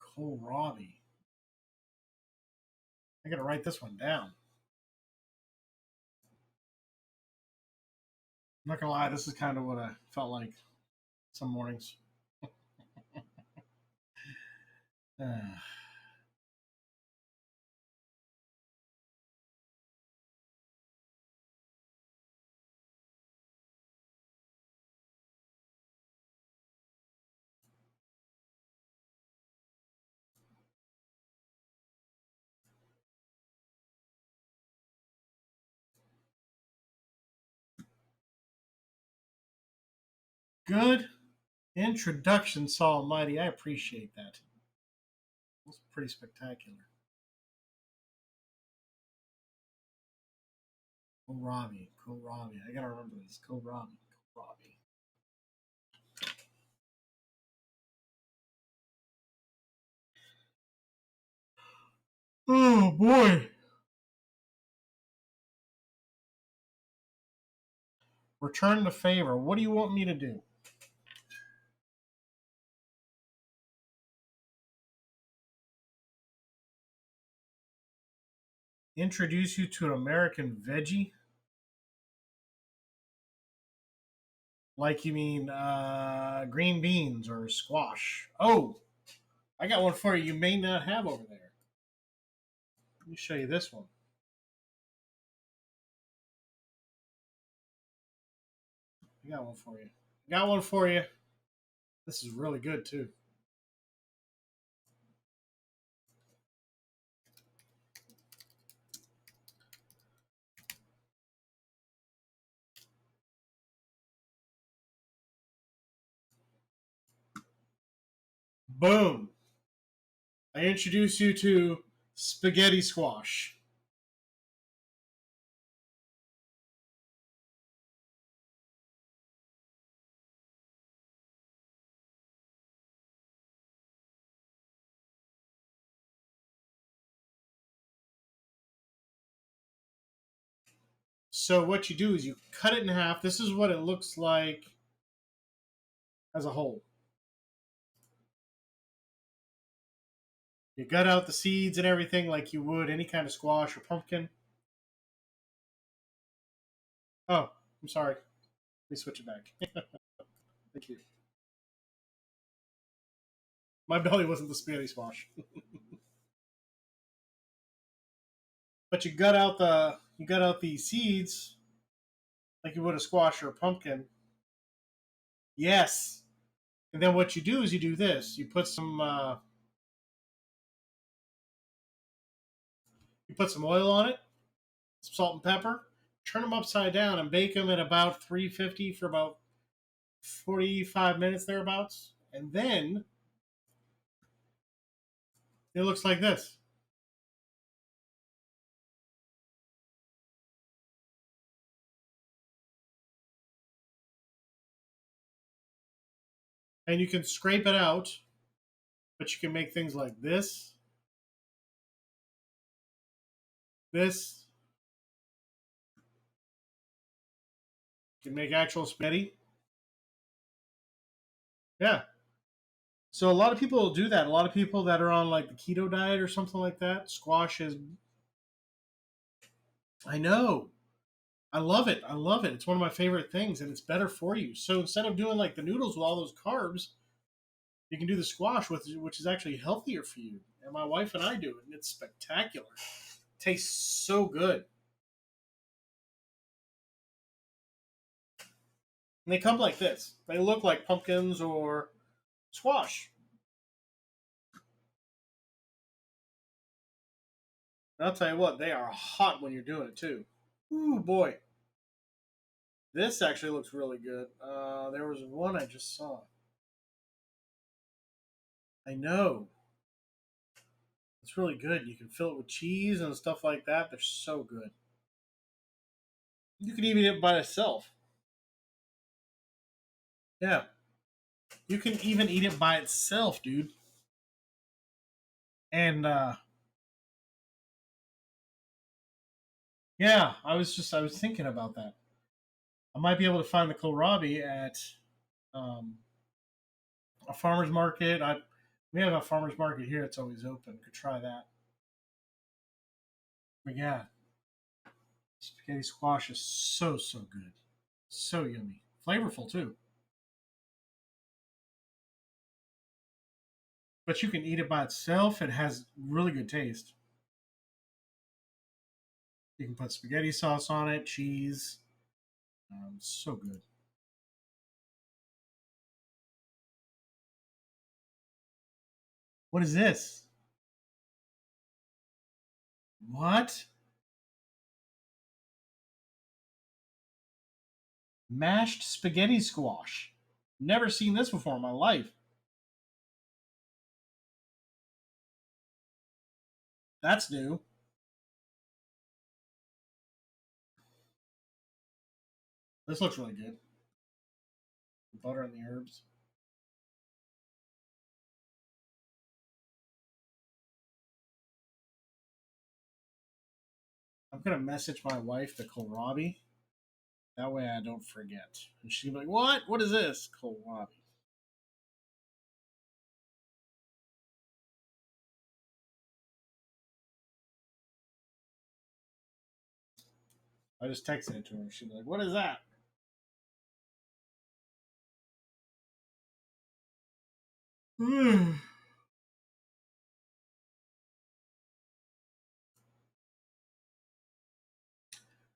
Speaker 1: Kohlrabi. I gotta write this one down. I'm not gonna lie, this is kind of what I felt like some mornings. Good introduction, Saul Almighty. I appreciate that. That's pretty spectacular. Kohlrabi. Kohlrabi. I gotta remember this. Kohlrabi. Kohlrabi. Oh boy. Return the favor. What do you want me to do? Introduce you to an American veggie? Like you mean green beans or squash? Oh, I got one for you you may not have over there. Let me show you this one. I got one for you. Got one for you. This is really good too. Boom. I introduce you to spaghetti squash. So what you do is you cut it in half. This is what it looks like as a whole. You gut out the seeds and everything like you would any kind of squash or pumpkin. Oh, I'm sorry. Let me switch it back. Thank you. My belly wasn't the spaghetti squash. But you gut out the seeds like you would a squash or a pumpkin. Yes. And then what you do is you do this. You put some oil on it, some salt and pepper, turn them upside down and bake them at about 350 for about 45 minutes thereabouts. And then it looks like this. And you can scrape it out, but you can make things like this, this. You can make actual spaghetti. Yeah. So a lot of people do that. A lot of people that are on like the keto diet or something like that, squash is. I know. I love it. I love it. It's one of my favorite things, and it's better for you. So instead of doing like the noodles with all those carbs, you can do the squash, which is actually healthier for you. And my wife and I do it, and it's spectacular. It tastes so good. And they come like this. They look like pumpkins or squash. And I'll tell you what, they are hot when you're doing it too. Ooh boy, this actually looks really good. There was one I just saw. I know. It's really good. You can fill it with cheese and stuff like that. They're so good. You can even eat it by itself. Yeah. You can even eat it by itself, dude. And yeah, I was thinking about that. I might be able to find the kohlrabi at um, a farmer's market. We have a farmer's market here. It's always open. Could try that. But yeah, spaghetti squash is so good. So yummy. Flavorful too. But you can eat it by itself. It has really good taste. You can put spaghetti sauce on it, cheese. So good. What is this? What? Mashed spaghetti squash. Never seen this before in my life. That's new. This looks really good. The butter and the herbs. I'm gonna message my wife the kohlrabi That way I don't forget. And she'd be like, "What? What is this?" Kohlrabi. I just texted it to her. She'd be like, "What is that?"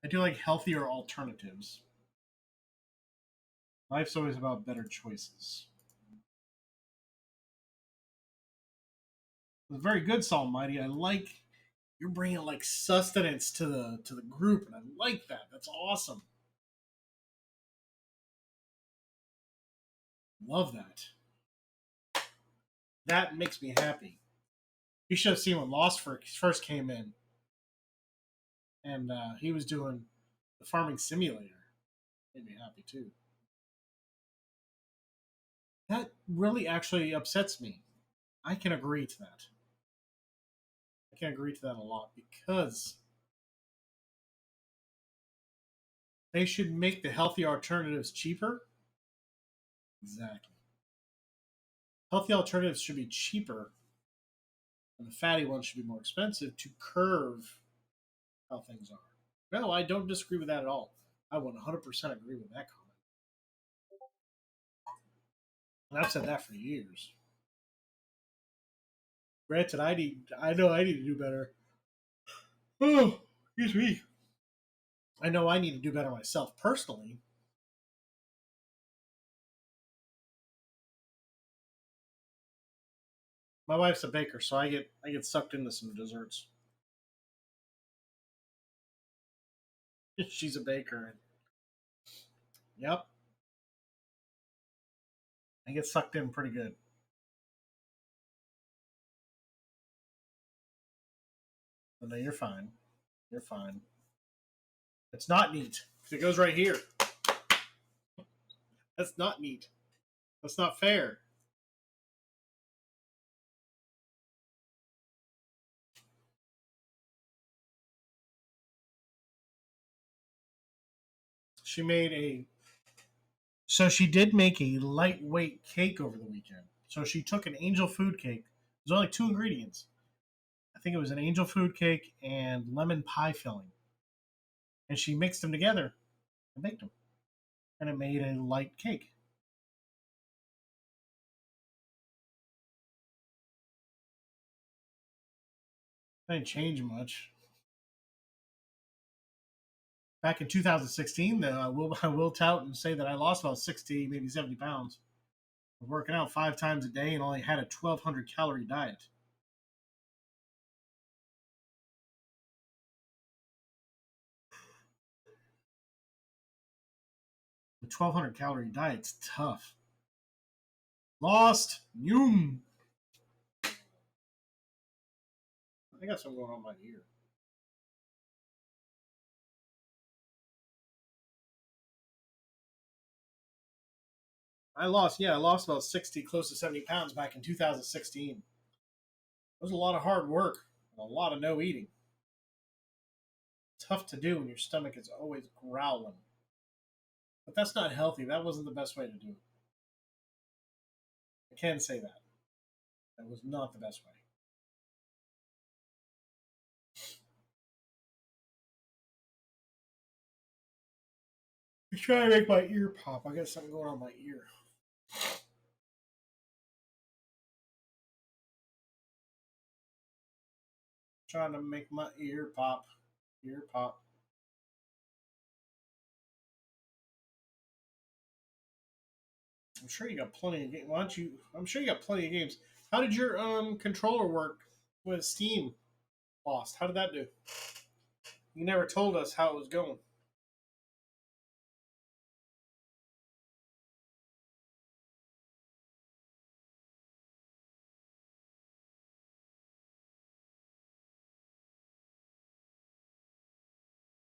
Speaker 1: I do like healthier alternatives. Life's always about better choices. It's very good, Almighty. I like you're bringing like sustenance to the group, and I like that. That's awesome. Love that. That makes me happy. You should have seen when Lost first came in, and he was doing the farming simulator. Made me happy too. That really actually upsets me. I can agree to that. I can agree to that a lot because they should make the healthy alternatives cheaper. Exactly. Healthy alternatives should be cheaper, and the fatty ones should be more expensive to curve how things are. No, I don't disagree with that at all. I 100% agree with that comment. And I've said that for years. Granted, I know I need to do better. Oh, excuse me. I know I need to do better myself personally. My wife's a baker, so I get sucked into some desserts. She's a baker, and yep, I get sucked in pretty good. But no, you're fine. You're fine. It's not neat. It goes right here. That's not neat. That's not fair. She made a So she did make a lightweight cake over the weekend. So she took an angel food cake. There's only two ingredients. I think it was an angel food cake and lemon pie filling. And she mixed them together and baked them. And it made a light cake. It didn't change much. Back in 2016, though, I will tout and say that I lost about 60, maybe 70 pounds. Working out 5 times a day and only had a 1,200 calorie diet. The 1,200 calorie diet's tough. Lost. Yum. I got something going on my ear. I lost about 60, close to 70 pounds back in 2016. It was a lot of hard work and a lot of no eating. Tough to do when your stomach is always growling. But that's not healthy. That wasn't the best way to do it. I can say that. That was not the best way. I'm trying to make my ear pop. I got something going on my ear. Trying to make my ear pop. Ear pop. I'm sure you got plenty of games. Why don't you? I'm sure you got plenty of games. How did your controller work with Steam Lost? How did that do? You never told us how it was going.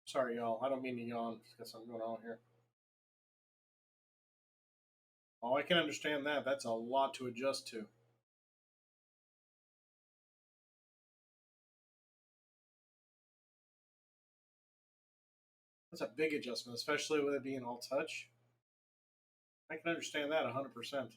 Speaker 1: Sorry, y'all. I don't mean to yawn. Got something going on here. Oh, I can understand that. That's a lot to adjust to. That's a big adjustment, especially with it being all touch. I can understand that 100%.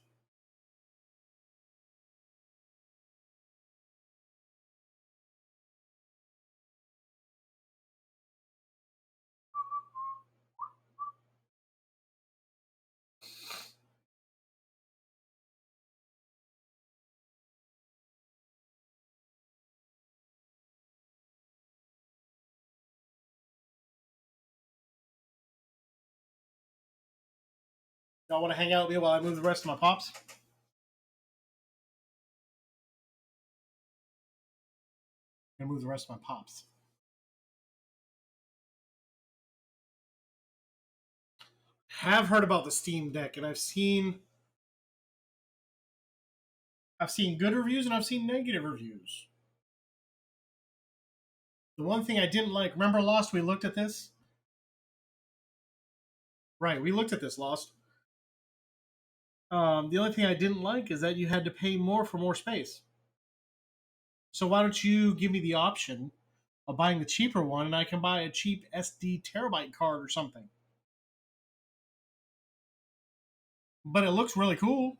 Speaker 1: Y'all want to hang out with me while I move the rest of my pops? I'm gonna move the rest of my pops. Have heard about the Steam Deck, and I've seen good reviews and I've seen negative reviews. The one thing I didn't like, remember Lost, we looked at this? Right, we looked at this, Lost. The only thing I didn't like is that you had to pay more for more space. So why don't you give me the option of buying the cheaper one and I can buy a cheap SD terabyte card or something? But it looks really cool.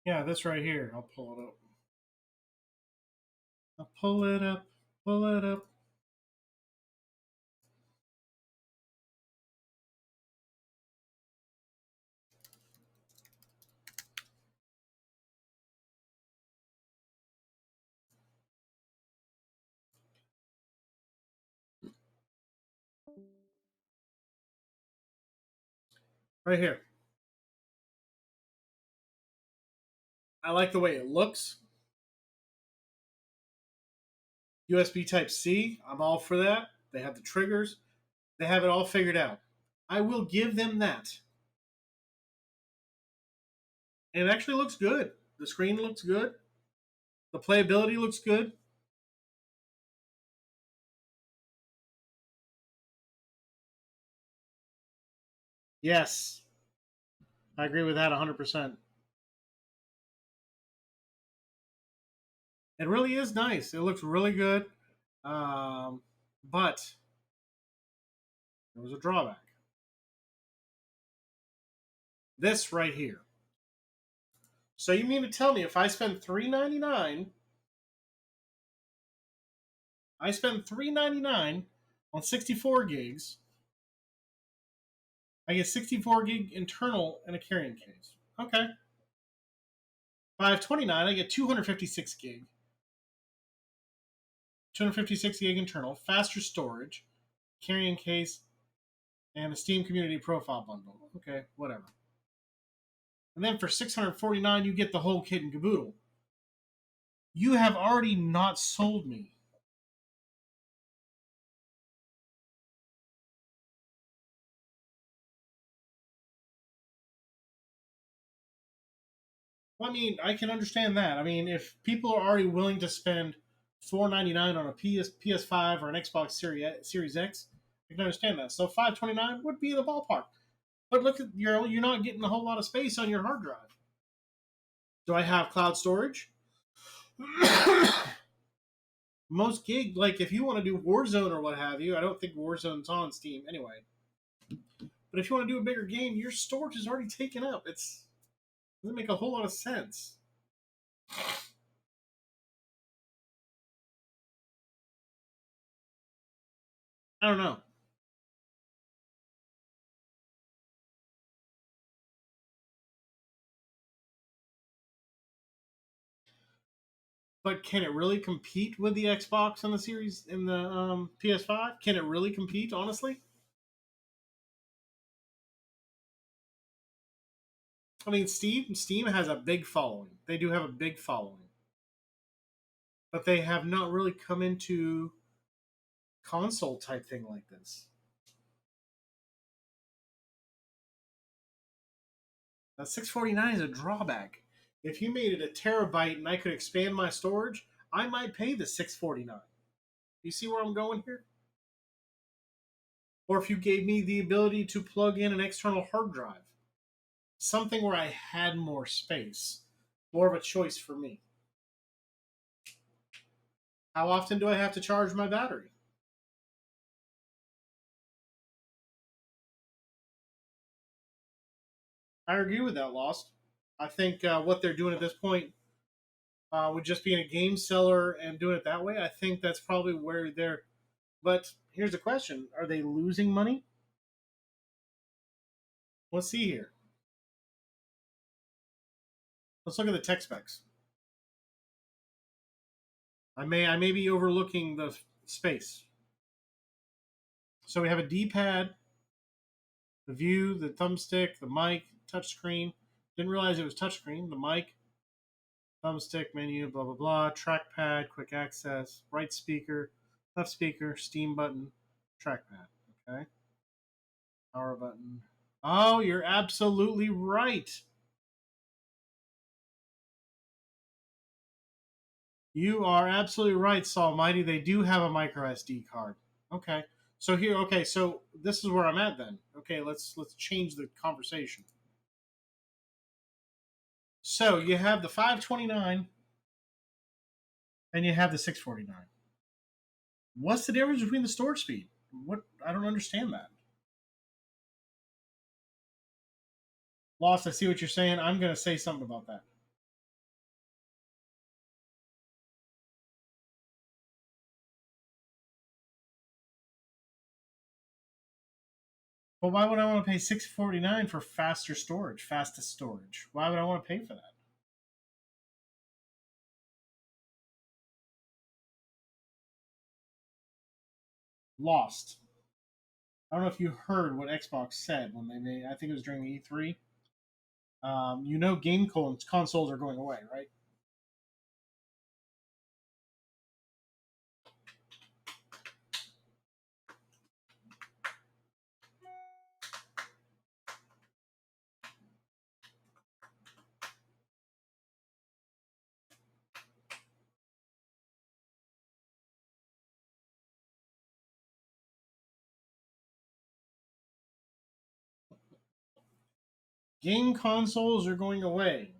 Speaker 1: Yeah, this right here. I'll pull it up. I'll pull it up. Pull it up. Right here. I like the way it looks. USB Type C, I'm all for that. They have the triggers. They have it all figured out. I will give them that. And it actually looks good. The screen looks good. The playability looks good. Yes, I agree with that 100%. It really is nice. It looks really good. But there was a drawback. This right here. So you mean to tell me if I spend $3.99, I spend $3.99 on 64 gigs, I get 64 gig internal and a carrying case. Okay. $5.29, I get 256 gig. 256 gig internal, faster storage, carrying case, and a Steam Community Profile bundle. Okay, whatever. And then for $649, you get the whole kit and caboodle. You have already not sold me. Well, I mean, I can understand that. I mean, if people are already willing to spend $4.99 on a PS5 or an Xbox Series X, I can understand that. So $5.29 would be the ballpark. But look at you're not getting a whole lot of space on your hard drive. Do I have cloud storage? Most gig, like if you want to do Warzone or what have you, I don't think Warzone's on Steam anyway. But if you want to do a bigger game, your storage is already taken up. It doesn't make a whole lot of sense. I don't know. But can it really compete with the Xbox and the Series in the PS5? Can it really compete? Honestly, I mean, Steam has a big following. They do have a big following, but they have not really come into console type thing like this. That 649 is a drawback. If you made it a terabyte and I could expand my storage, I might pay the 649. You see where I'm going here? Or if you gave me the ability to plug in an external hard drive, something where I had more space, more of a choice for me. How often do I have to charge my battery? I agree with that, Lost. I think what they're doing at this point, with just being a game seller and doing it that way, I think that's probably where they're. But here's the question: are they losing money? Let's see here. Let's look at the tech specs. I may be overlooking the space. So we have a D-pad, the view, the thumbstick, the mic, touchscreen. Didn't realize it was touchscreen. The mic, thumbstick, menu, blah blah blah. Trackpad, quick access, right speaker, left speaker, Steam button, trackpad. Okay, power button. Oh, you're absolutely right. You are absolutely right, Saul Mighty. They do have a micro SD card. Okay. So here, okay, so this is where I'm at then. Okay, let's change the conversation. So you have the 529 and you have the 649. What's the difference between the storage speed? What I don't understand that. Lost, I see what you're saying. I'm gonna say something about that. But why would I want to pay $649 for faster storage, fastest storage? Why would I want to pay for that? Lost. I don't know if you heard what Xbox said when they made. I think it was during the E3. Game consoles are going away, right? Game consoles are going away.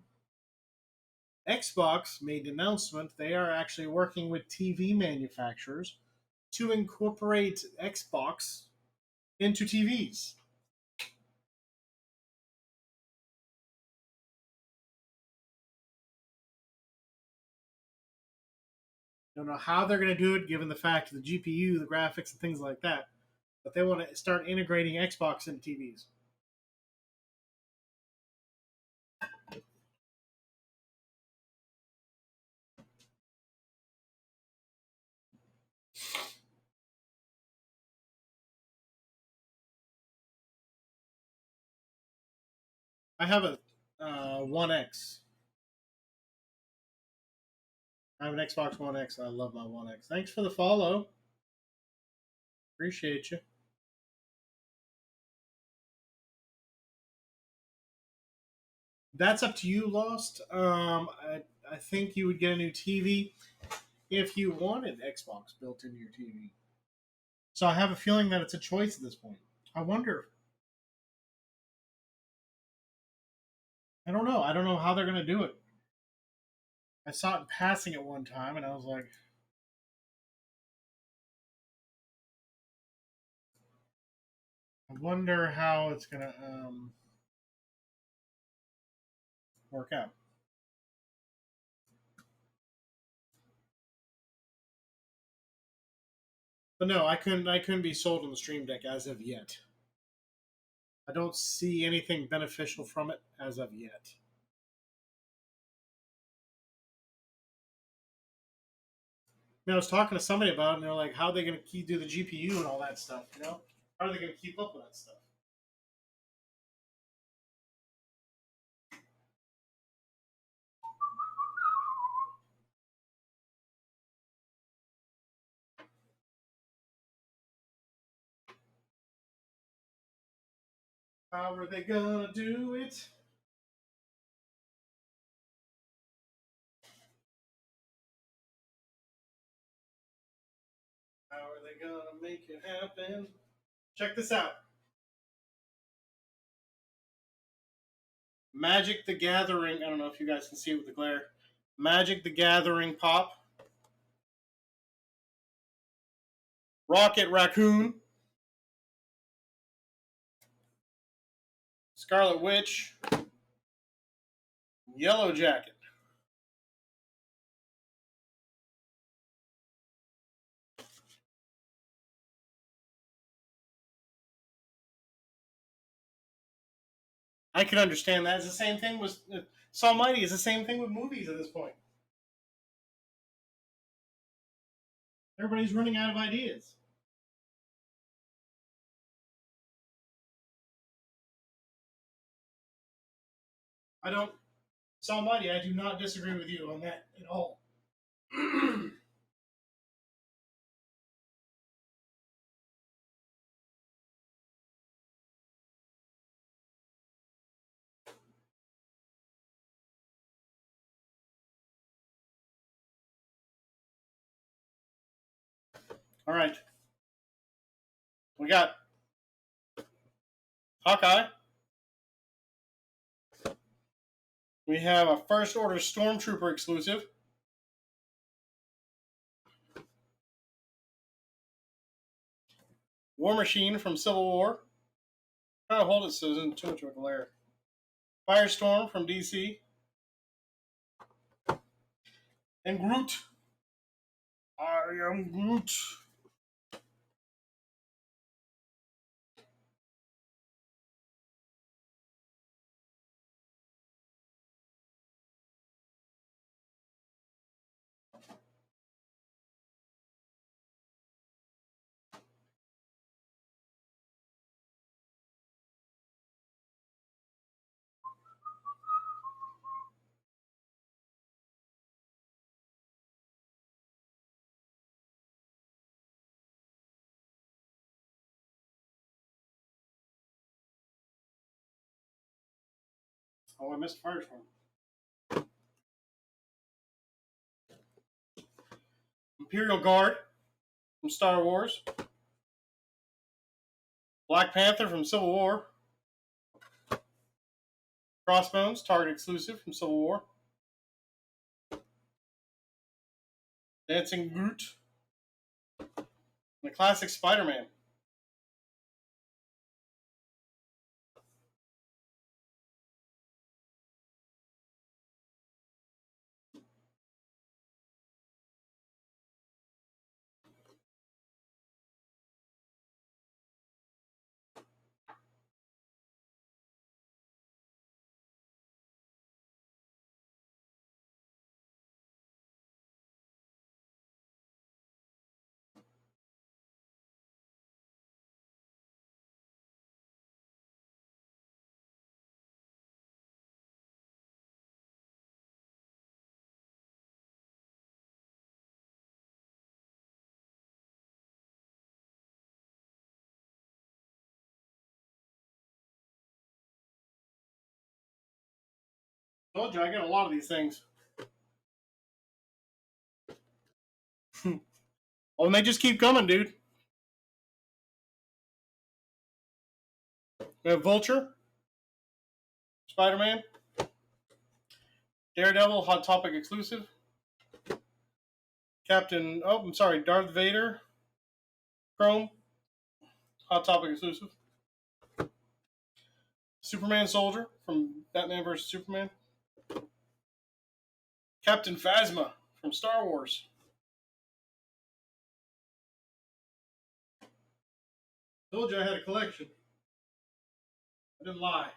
Speaker 1: Xbox made the announcement they are actually working with TV manufacturers to incorporate Xbox into TVs. Don't know how they're going to do it, given the fact of the GPU, the graphics, and things like that. But they want to start integrating Xbox into TVs. I have a One X. I have an Xbox One X. I love my One X. Thanks for the follow. Appreciate you. That's up to you, Lost. I think you would get a new TV if you wanted Xbox built into your TV. So I have a feeling that it's a choice at this point. I wonder. I don't know. I don't know how they're going to do it. I saw it in passing at one time, and I was like, I wonder how it's going to work out. But no, I couldn't. I couldn't be sold on the Stream Deck as of yet. I don't see anything beneficial from it as of yet. I was talking to somebody about it, and they're like, "How are they going to do the GPU and all that stuff? How are they going to keep up with that stuff?" How are they going to do it? How are they going to make it happen? Check this out. Magic the Gathering. I don't know if you guys can see it with the glare. Magic the Gathering pop. Rocket Raccoon, Scarlet Witch, Yellow Jacket. I can understand that. It's the same thing with Saw Mighty. It's the same thing with movies at this point. Everybody's running out of ideas. I don't. Saw Mighty, I do not disagree with you on that at all. All right. We got Hawkeye. We have a First Order Stormtrooper exclusive. War Machine from Civil War. Try to hold it so it isn't too much of a glare. Firestorm from DC. And Groot. I am Groot. Oh, I missed Firestorm. Imperial Guard from Star Wars. Black Panther from Civil War. Crossbones, Target exclusive from Civil War. Dancing Groot. And the classic Spider-Man. Told you, I get a lot of these things. Oh, and they just keep coming, dude. We have Vulture, Spider-Man, Daredevil, Hot Topic exclusive, Darth Vader, Chrome, Hot Topic exclusive, Superman Soldier from Batman vs. Superman, Captain Phasma from Star Wars. Told you I had a collection. I didn't lie.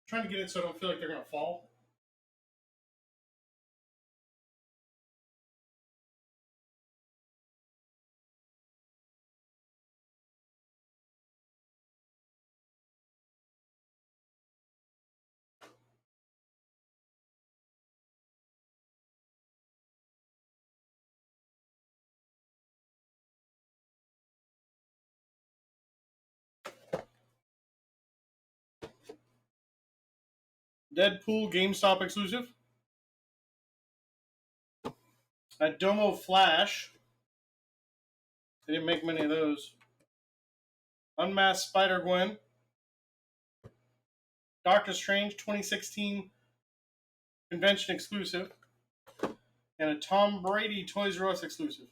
Speaker 1: Trying to get it so I don't feel like they're going to fall. Deadpool GameStop exclusive. A Domo Flash. They didn't make many of those. Unmasked Spider-Gwen. Doctor Strange 2016 convention exclusive. And a Tom Brady Toys R Us exclusive.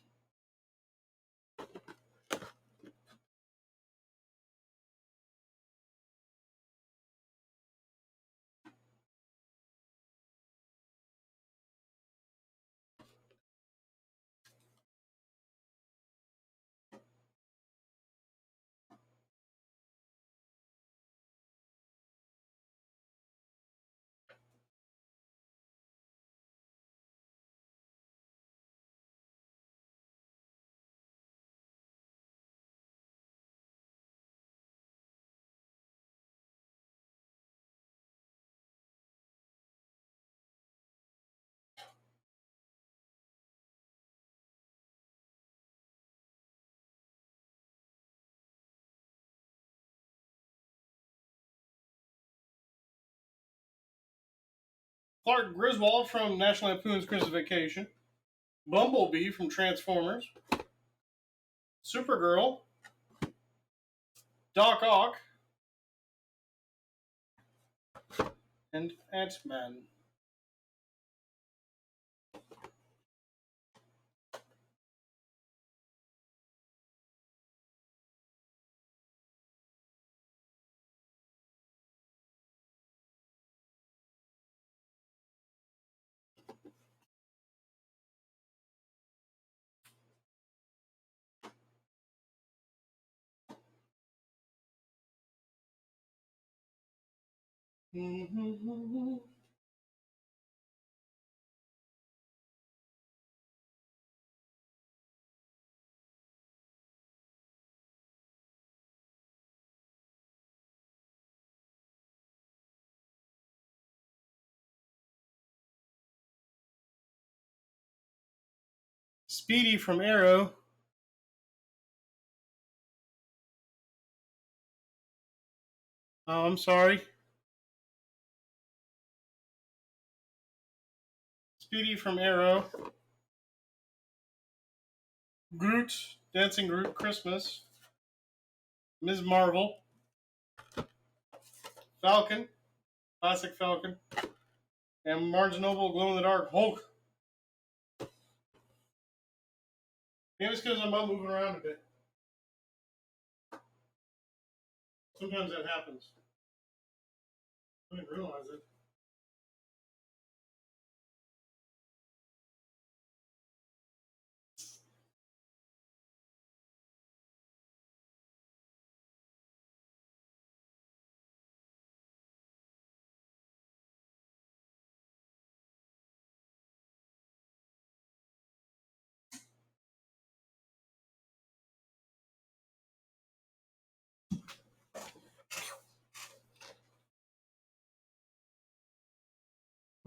Speaker 1: Clark Griswold from National Lampoon's Christmas Vacation. Bumblebee from Transformers. Supergirl. Doc Ock. And Ant-Man. Speedy from Arrow. Oh, I'm sorry. Speedy from Arrow. Groot, Dancing Groot Christmas. Ms. Marvel. Falcon, Classic Falcon. And Barnes & Noble Glow in the Dark Hulk. Maybe it's because I'm not moving around a bit. Sometimes that happens. I didn't realize it.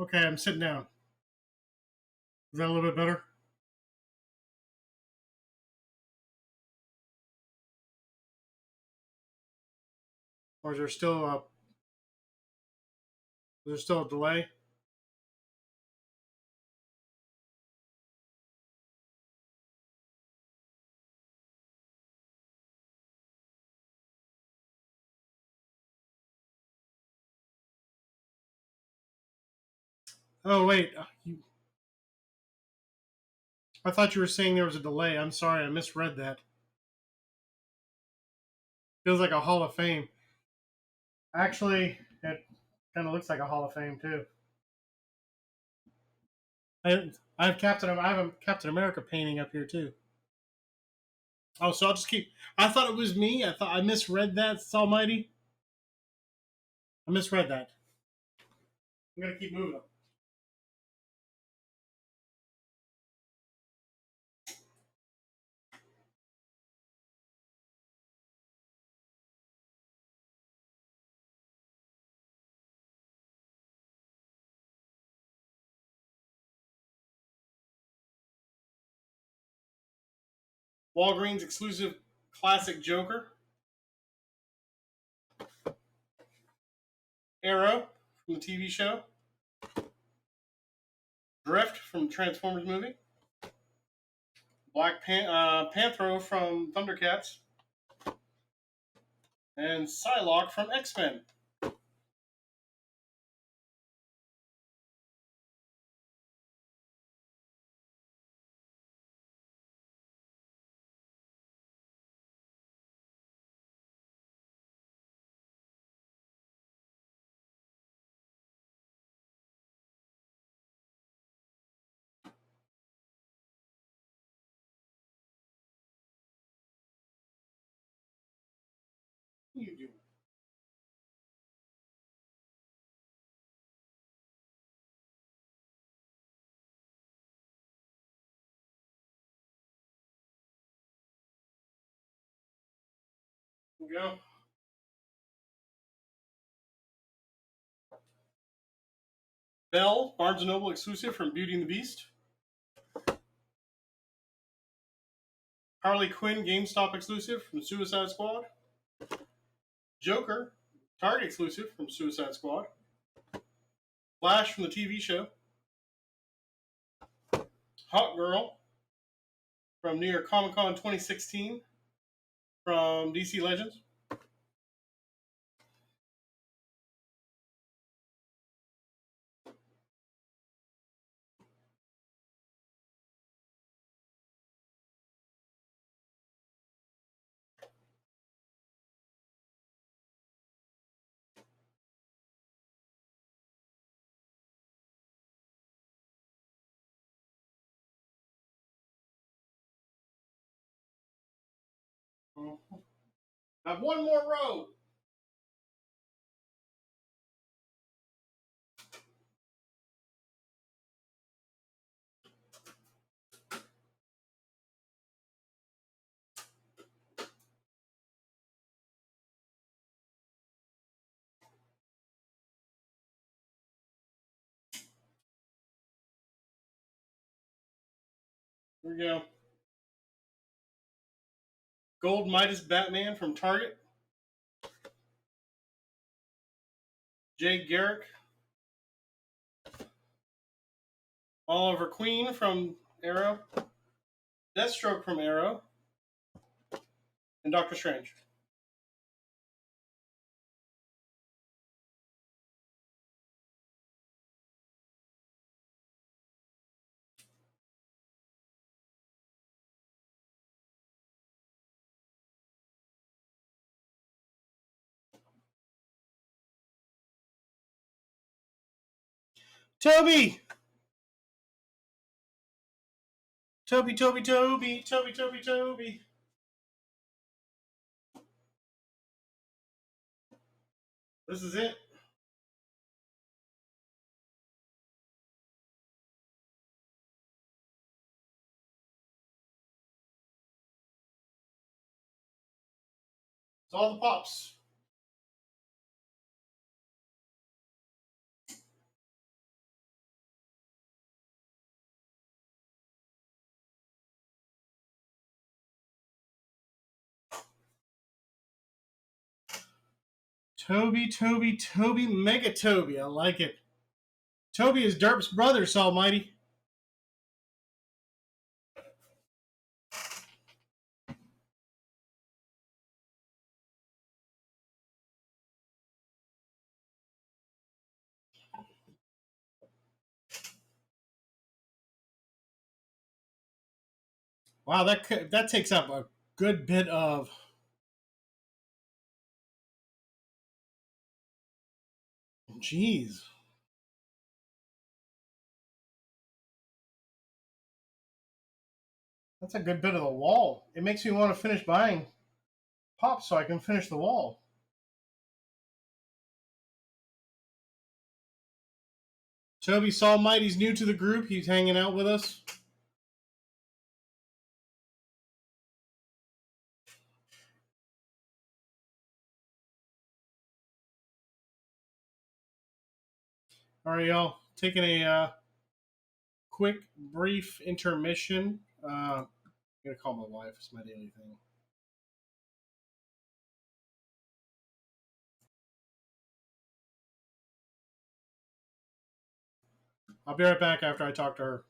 Speaker 1: Okay, I'm sitting down. Is that a little bit better? Or is there still a delay? Oh wait, I thought you were saying there was a delay. I'm sorry, I misread that. Feels like a Hall of Fame. Actually, it kind of looks like a Hall of Fame too. I have a Captain America painting up here too. Oh, so I'll just keep. I thought it was me. I thought I misread that. It's almighty. I misread that. I'm gonna keep moving. Walgreens exclusive classic Joker. Arrow from the TV show. Drift from Transformers movie. Panthro from Thundercats, and Psylocke from X-Men. You do. Here we go. Belle, Barnes & Noble exclusive from Beauty and the Beast. Harley Quinn, GameStop exclusive from Suicide Squad. Joker, Target exclusive from Suicide Squad. Flash from the TV show. Hawk Girl from New York Comic Con 2016 from DC Legends. I have one more row. Here we go. Gold Midas Batman from Target. Jay Garrick. Oliver Queen from Arrow. Deathstroke from Arrow. And Doctor Strange. Toby! Toby, Toby, Toby, Toby, Toby, Toby. This is it. It's all the pops. Toby, Toby, Toby, Mega Toby. I like it. Toby is Derp's brother, Almighty. Wow, that takes up a good bit of. Jeez. That's a good bit of the wall. It makes me want to finish buying pops so I can finish the wall. Toby Almighty's new to the group. He's hanging out with us. All right, y'all. Taking a quick, brief intermission. I'm going to call my wife. It's my daily thing. I'll be right back after I talk to her.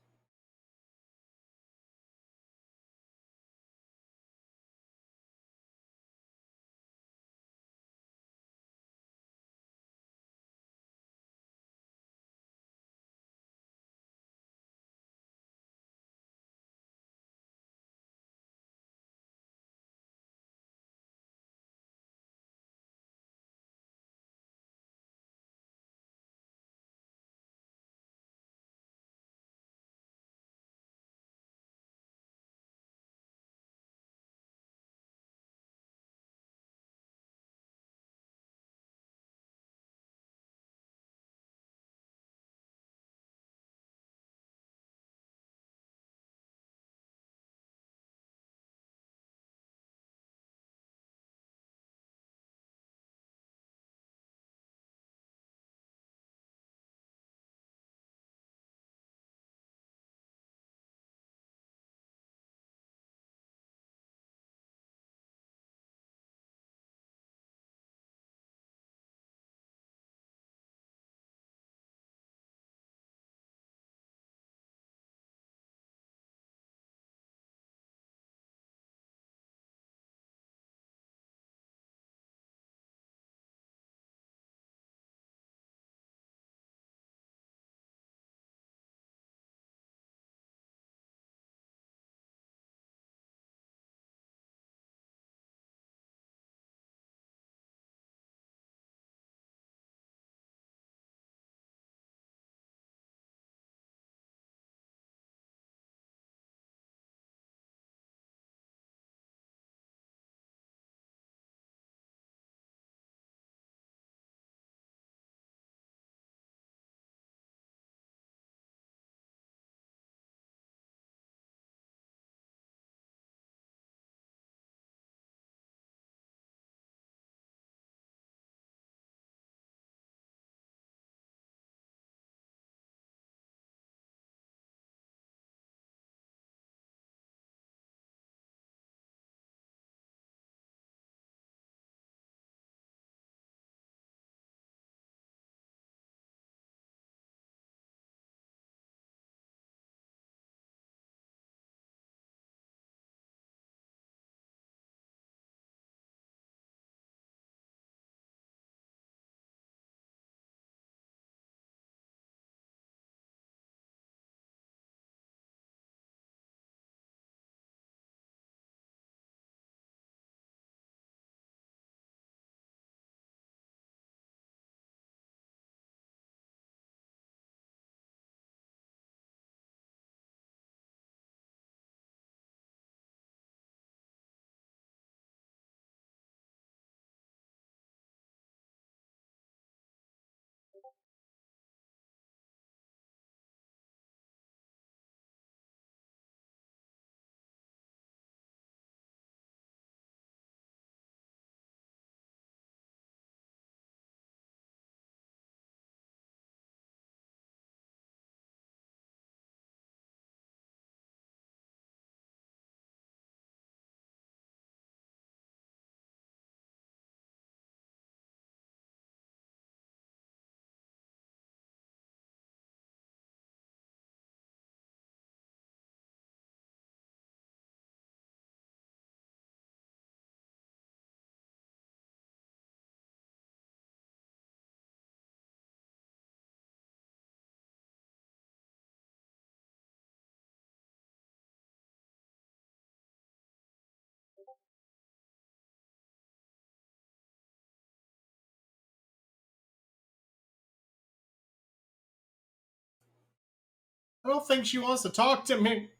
Speaker 1: I don't think she wants to talk to me.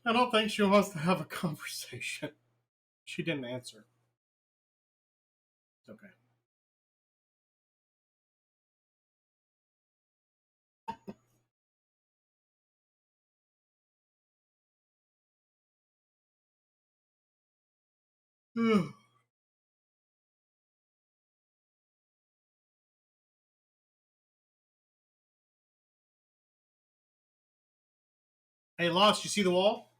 Speaker 1: I don't think she wants to have a conversation. She didn't answer. It's okay. Hey, Lost, you see the wall?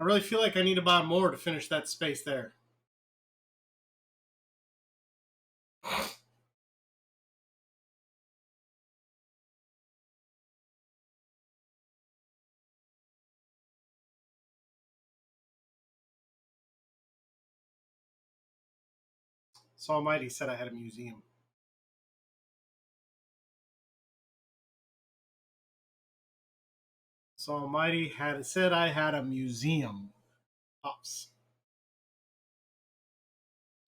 Speaker 1: I really feel like I need to buy more to finish that space there. So Almighty said I had a museum. So Almighty had said I had a museum. Pops.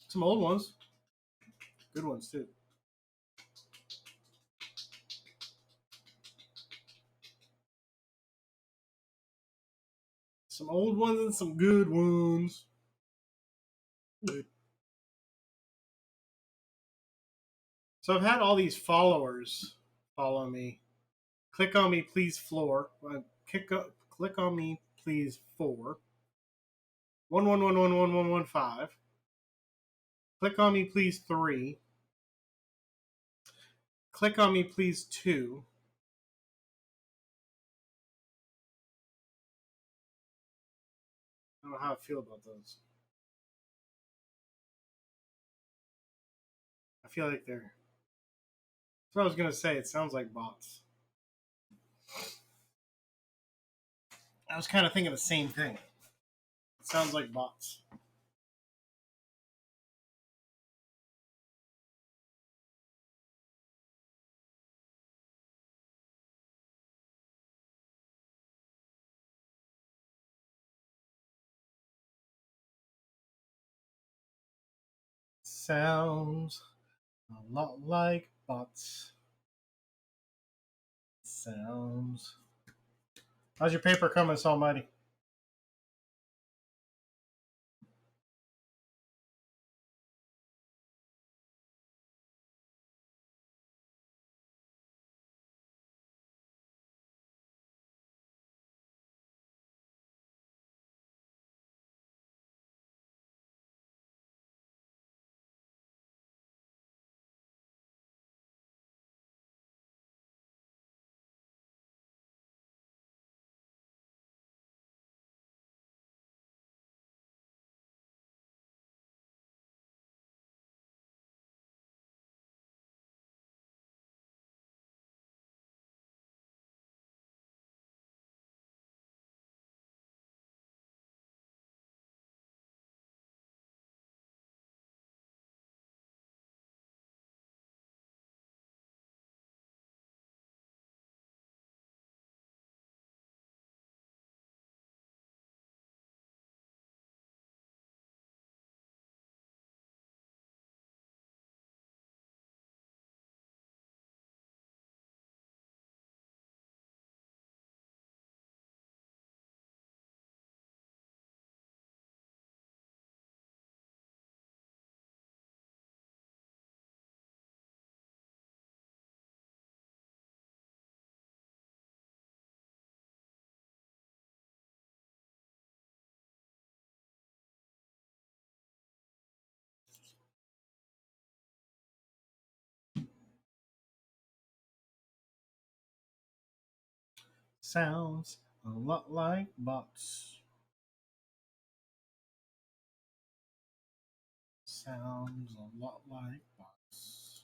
Speaker 1: Some old ones. Good ones too. Some old ones and some good ones. Good. So I've had all these followers follow me. Click on me, please, floor. Click on me, please, 4. 111111115. Click on me, please, 3. Click on me, please, 2. I don't know how I feel about those. I feel like they're. That's what I was gonna say. It sounds like bots. I was kind of thinking the same thing. It sounds like bots. Sounds a lot like bots. Sounds. How's your paper coming, Almighty? Sounds a lot like bots. Sounds a lot like bots.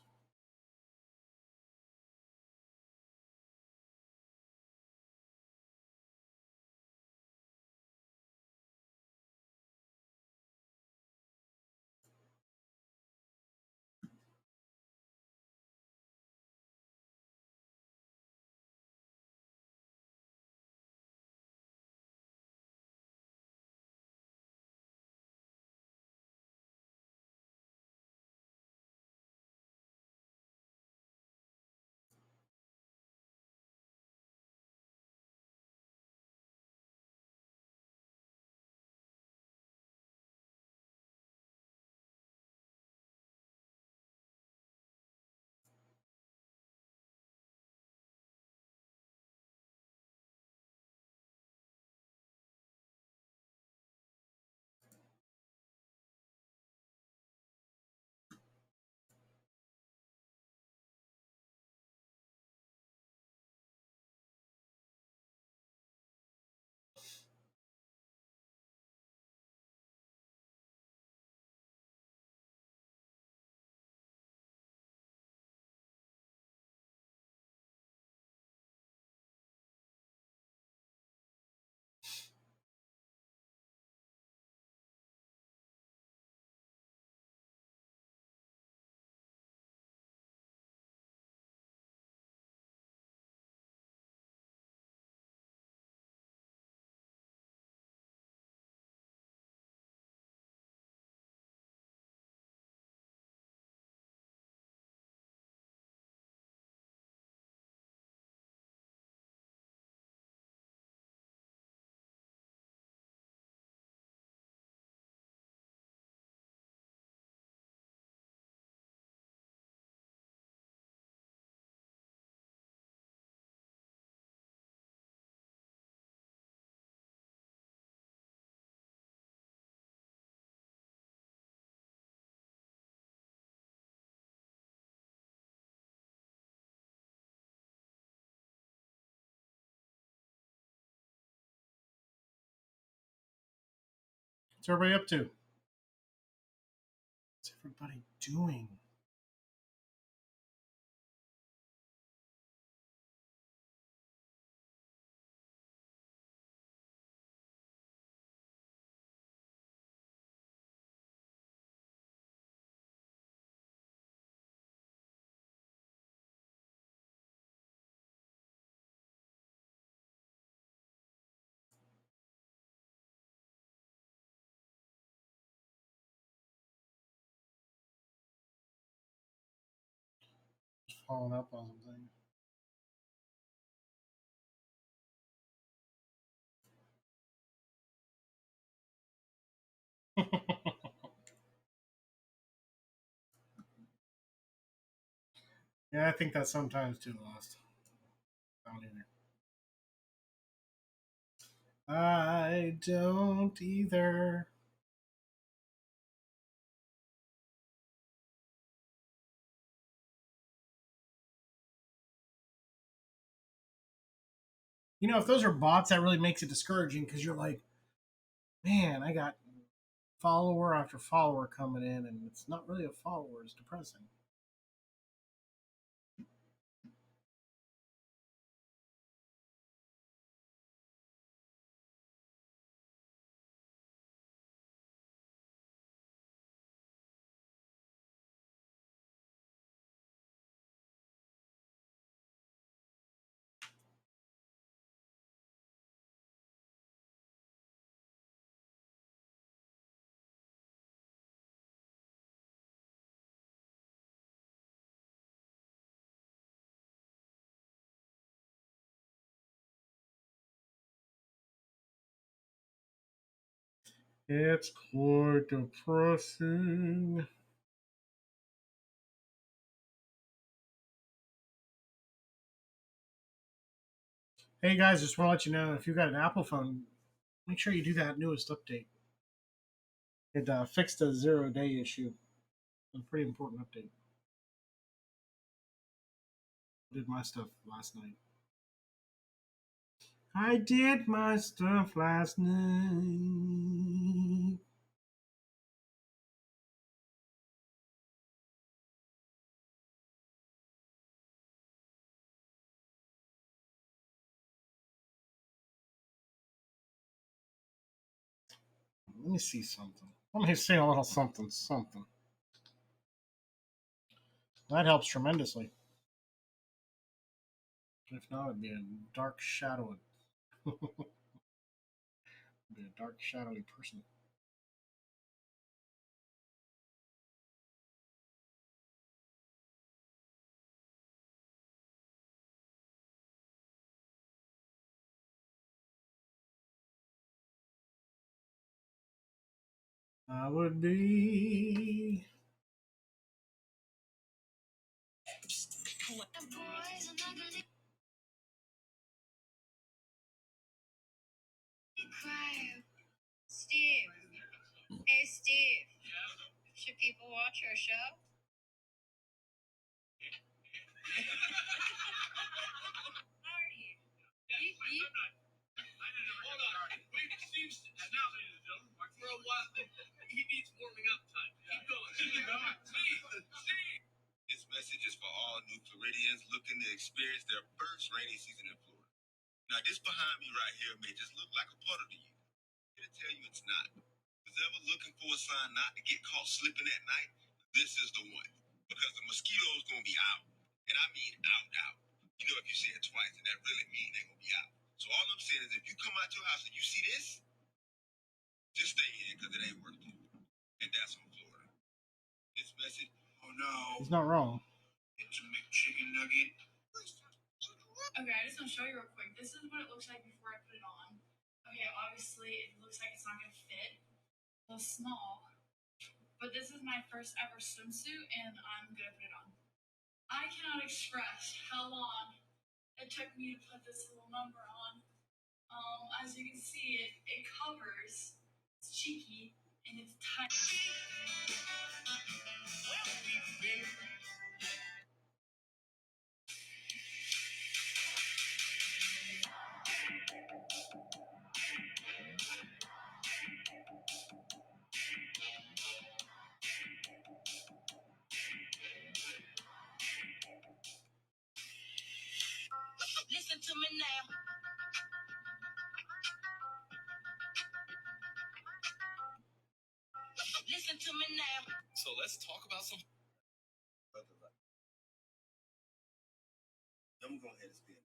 Speaker 1: What's everybody up to? What's everybody doing? Just following up on something. Yeah, I think that sometimes too, Lost. I don't either. I don't either. You know, if those are bots, that really makes it discouraging because you're like, man, I got follower after follower coming in, and it's not really a follower. It's depressing. It's quite depressing. Hey guys, just want to let you know if you've got an Apple phone, make sure you do that newest update. It fixed a 0 day issue. A pretty important update. I did my stuff last night. I did my stuff last night. Let me see something. Let me see a little something, something. That helps tremendously. If not, it'd be a dark shadow. It'd be a dark, shadowy person. I would be.
Speaker 2: Steve. Hey, Steve. Should people watch our show? Marty.
Speaker 4: Hold on. Wait, Steve's now, ladies and gentlemen. For a while, he needs warming up time. Keep going. Steve. This message is for all new Floridians looking to experience their first rainy season in Florida. Now, this behind me right here may just look like a puddle to you. I'm here to tell you it's not. If ever looking for a sign not to get caught slipping at night, this is the one. Because the mosquitoes gonna be out. And I mean out, out. You know, if you say it twice, then that really means they're gonna be out. So all I'm saying is if you come out your house and you see this, just stay in because it ain't worth it. And that's on Florida. This message, oh no.
Speaker 1: He's not wrong.
Speaker 4: It's a McChicken nugget.
Speaker 5: Okay, I just want to show you real quick. This is what it looks like before I put it on. Okay, obviously it looks like it's not going to fit. A little small. But this is my first ever swimsuit and I'm going to put it on. I cannot express how long it took me to put this little number on. As you can see, it covers. It's cheeky and it's tight.
Speaker 4: to me now. Listen to me now. So let's talk about some. I'm going ahead and spin.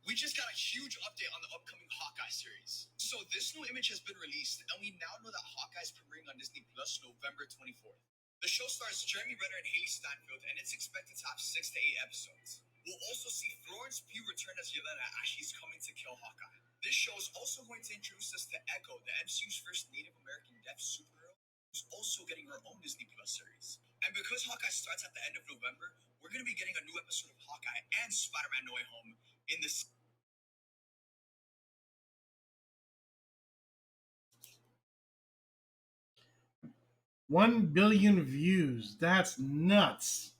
Speaker 4: We just got a huge update on the upcoming Hawkeye series. So this new image has been released, and we now know that Hawkeye is premiering on Disney Plus November 24th. The show stars Jeremy Renner and Haley Steinfeld, and it's expected to have 6 to 8 episodes. We'll also see Florence Pugh return as Yelena as she's coming to kill Hawkeye. This show is also going to introduce us to Echo, the MCU's first Native American deaf superhero, who's also getting her own Disney Plus series. And because Hawkeye starts at the end of November, we're going to be getting a new episode of Hawkeye and Spider-Man No Way Home in this.
Speaker 1: 1 billion views. That's nuts.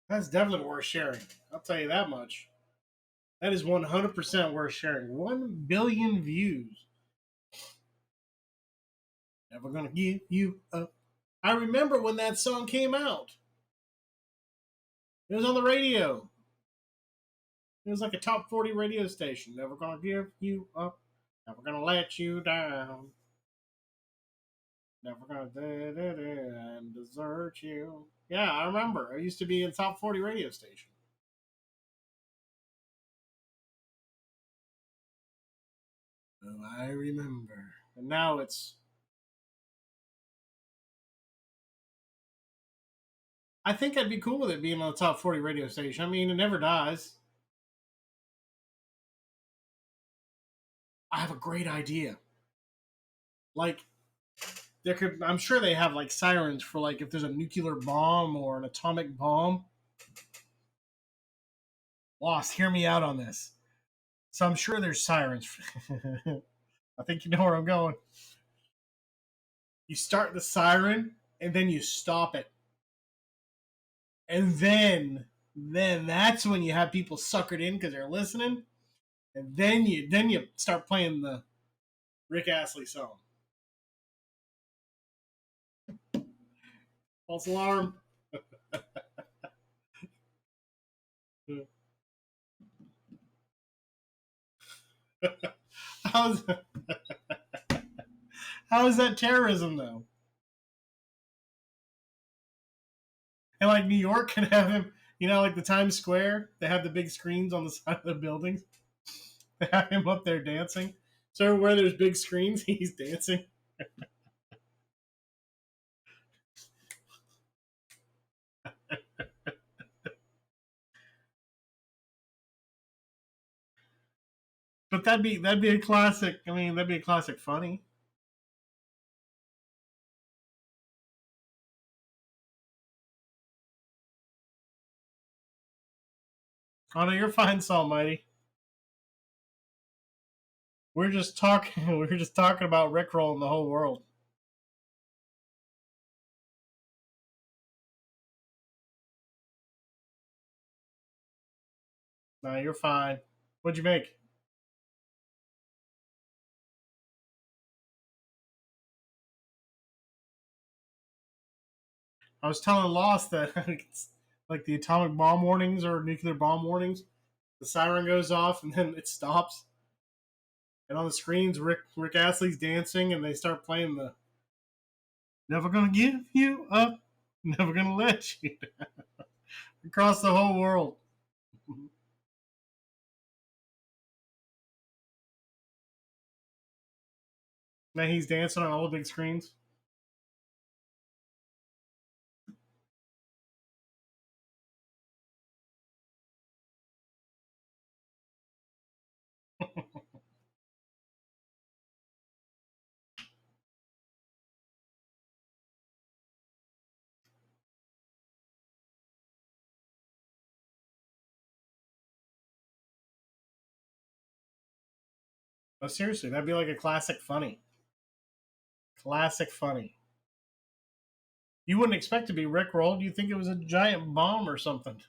Speaker 1: That's definitely worth sharing. I'll tell you that much. That is 100% worth sharing. 1 billion views. Never gonna give you up. I remember when that song came out. It was on the radio. It was like a top 40 radio station. Never gonna give you up. Never gonna let you down. Never gonna and desert you. Yeah, I remember. I used to be in top 40 radio station. Oh, I remember. And now it's. I think I'd be cool with it being on the top 40 radio station. I mean, it never dies. I have a great idea. Like, there could. I'm sure they have like sirens for like if there's a nuclear bomb or an atomic bomb. Lost, hear me out on this. So I'm sure there's sirens. I think you know where I'm going. You start the siren and then you stop it. And then that's when you have people suckered in because they're listening. And then you start playing the Rick Astley song. False alarm. how's how is that terrorism though? And like New York can have him, like the Times Square, they have the big screens on the side of the buildings. They have him up there dancing. So where there's big screens, he's dancing. But that'd be a classic. I mean, that'd be a classic funny. Oh no, you're fine, Saltmighty. We're just talking. We're just talking about Rickrolling the whole world. No, you're fine. What'd you make? I was telling Lost that it's like the atomic bomb warnings or nuclear bomb warnings. The siren goes off and then it stops. And on the screens, Rick Astley's dancing, and they start playing the "Never Gonna Give You Up, Never Gonna Let You Down" across the whole world. Now he's dancing on all the big screens. But seriously, that'd be like a classic funny. Classic funny. You wouldn't expect to be rickrolled. You'd think it was a giant bomb or something.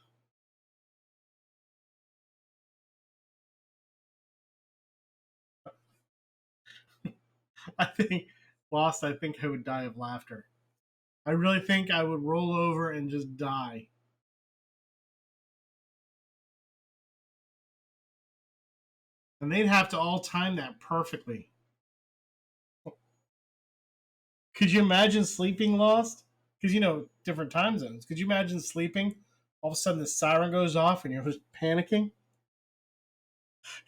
Speaker 1: I think, Lost, I think I would die of laughter. I really think I would roll over and just die. And they'd have to all time that perfectly. Could you imagine sleeping, Lost? Because, different time zones. Could you imagine sleeping? All of a sudden the siren goes off and you're just panicking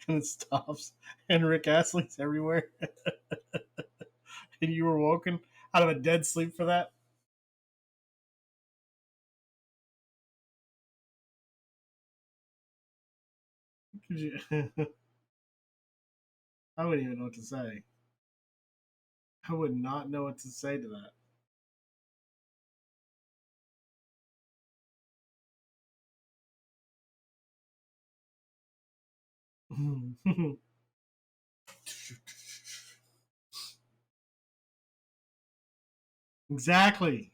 Speaker 1: and it stops and Rick Astley's everywhere and you were woken out of a dead sleep for that? Could you? I wouldn't even know what to say. I would not know what to say to that. Exactly.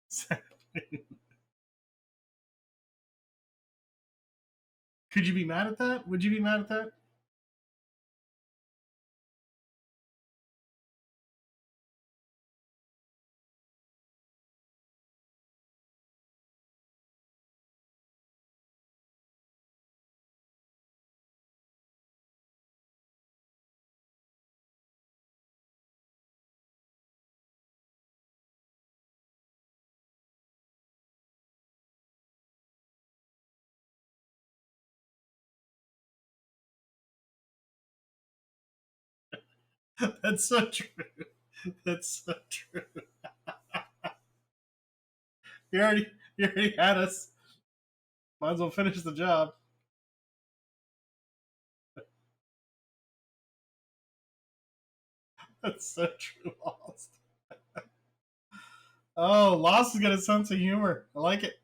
Speaker 1: Exactly. Could you be mad at that? Would you be mad at that? That's so true. That's so true. You already, you already had us. Might as well finish the job. That's so true, Lost. Oh, Lost has got a sense of humor. I like it.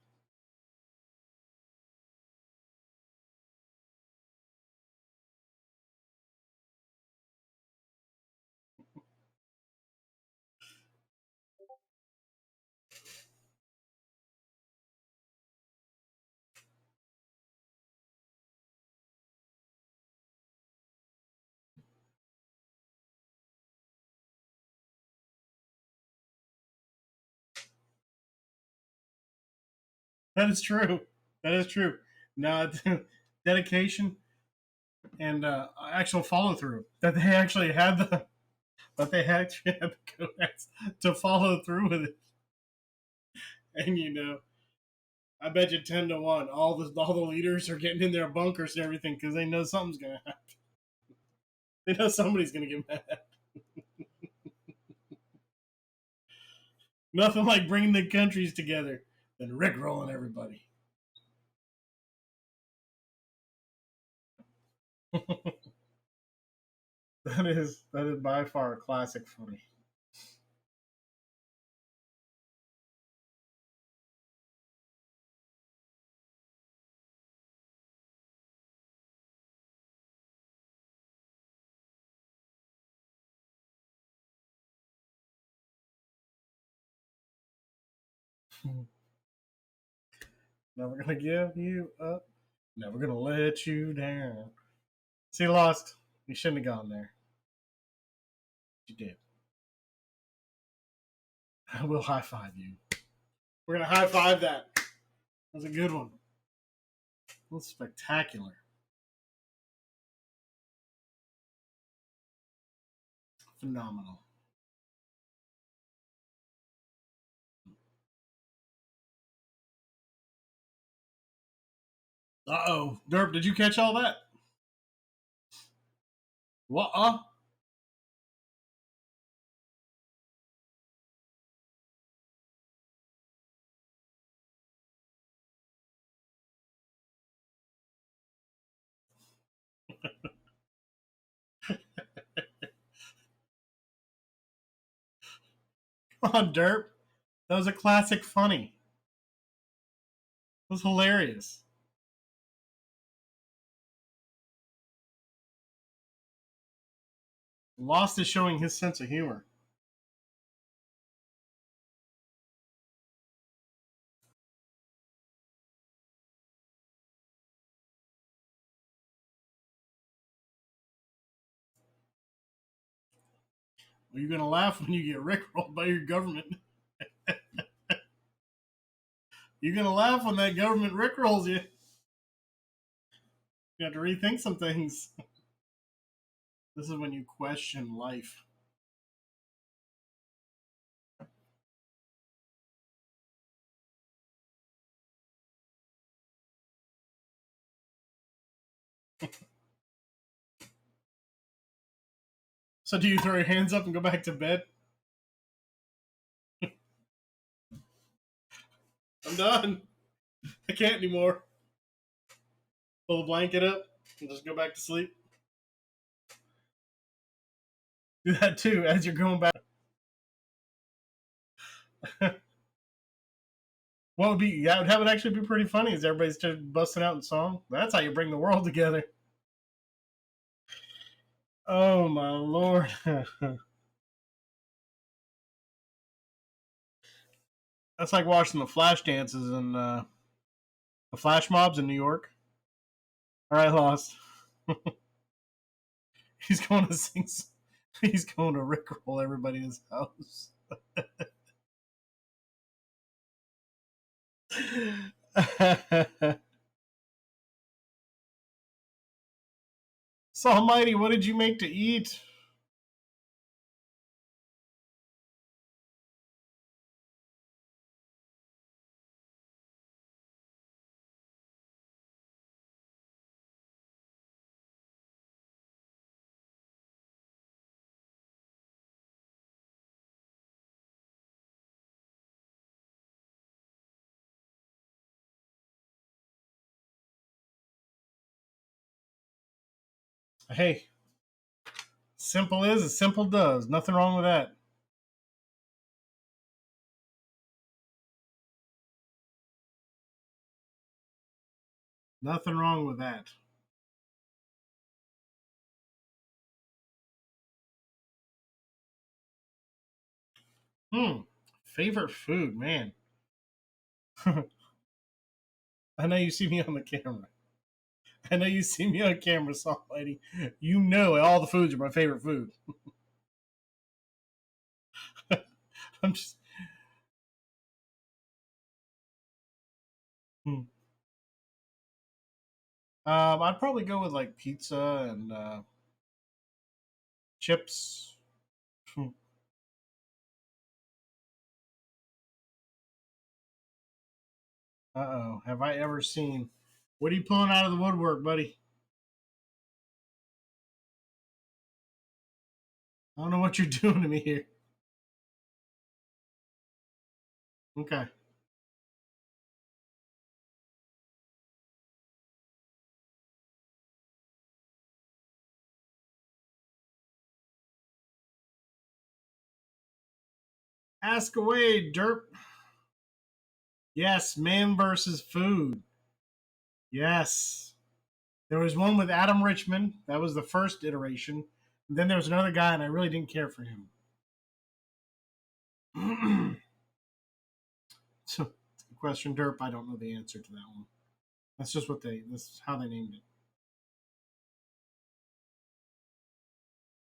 Speaker 1: That is true. That is true. No, dedication and actual follow through. That they actually had the that they actually had the codex to follow through with it. And I bet you 10 to 1, all the leaders are getting in their bunkers and everything because they know something's gonna happen. They know somebody's gonna get mad. Nothing like bringing the countries together than rickrolling everybody. That is by far a classic funny. Never gonna give you up. Never gonna let you down. See, Lost. You shouldn't have gone there. You did. I will high five you. We're gonna high five that. That was a good one. That was spectacular. Phenomenal. Uh-oh. Derp, did you catch all that? What? Come on, Derp. That was a classic funny. It was hilarious. Lost is showing his sense of humor. Are you gonna laugh when you get rickrolled by your government? You're gonna laugh when that government rickrolls you. You have to rethink some things. This is when you question life. So do you throw your hands up and go back to bed? I'm done. I can't anymore. Pull the blanket up and just go back to sleep. Do that too as you're going back. What would be that would actually be pretty funny is everybody's just busting out in song. That's how you bring the world together. Oh my lord. That's like watching the flash dances and the flash mobs in New York. Alright, Lost. He's going to sing he's going to rickroll everybody in his house. So almighty, what did you make to eat? Hey, simple is as simple does. Nothing wrong with that. Nothing wrong with that. Favorite food, man. I know you see me on the camera. I know you see me on camera, Salt Lady. You know all the foods are my favorite food. I'm just. Hmm. I'd probably go with like pizza and chips. Hmm. Uh-oh. Have I ever seen. What are you pulling out of the woodwork, buddy? I don't know what you're doing to me here. Okay. Ask away, derp. Yes, man versus food. Yes. There was one with Adam Richman. That was the first iteration. And then there was another guy, and I really didn't care for him. So, question, derp. I don't know the answer to that one. That's just what they. That's how they named it.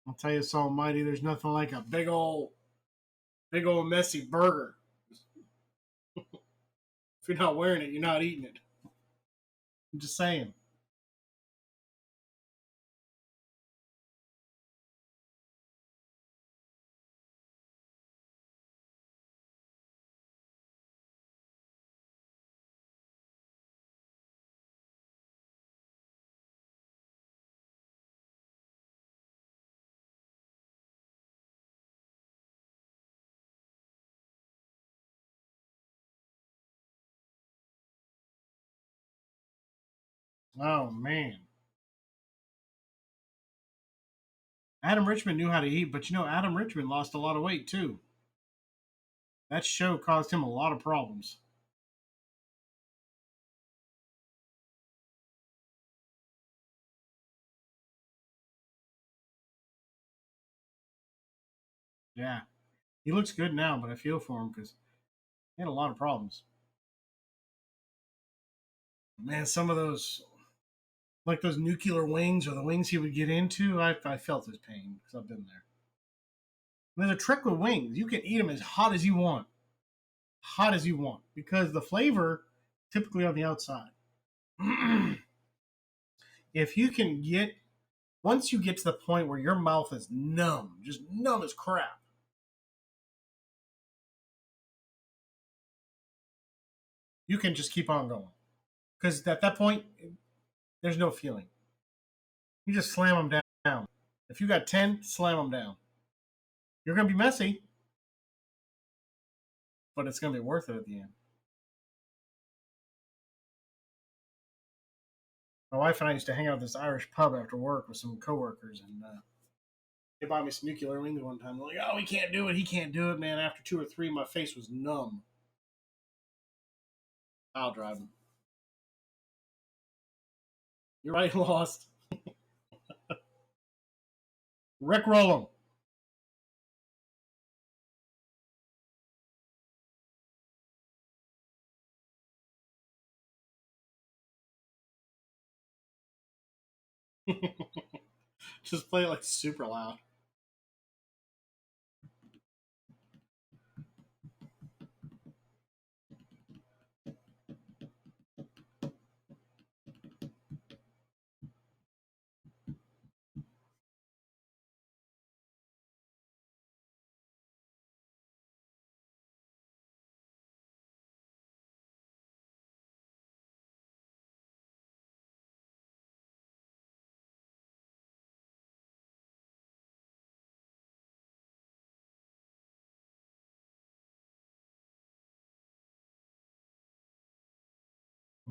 Speaker 1: I'll tell you, it's almighty. There's nothing like a big old messy burger. If you're not wearing it, you're not eating it. I'm just saying. Oh man, Adam Richman knew how to eat, but you know, Adam Richman lost a lot of weight too. That show caused him a lot of problems. Yeah, he looks good now, but I feel for him because he had a lot of problems. Man, some of those, like those nuclear wings or the wings he would get into, I felt his pain because I've been there. And there's a trick with wings. You can eat them as hot as you want. Hot as you want. Because the flavor, typically on the outside. If you can get, once you get to the point where your mouth is numb, just numb as crap, you can just keep on going. Because at that point, there's no feeling. You just slam them down. If you got 10, slam them down. You're going to be messy, but it's going to be worth it at the end. My wife and I used to hang out at this Irish pub after work with some coworkers, and they bought me some nuclear wings one time. They're like, "Oh, we can't do it. He can't do it, man." After two or three, my face was numb. I'll drive him. You're right, lost. Rick roll him. Just play it like super loud.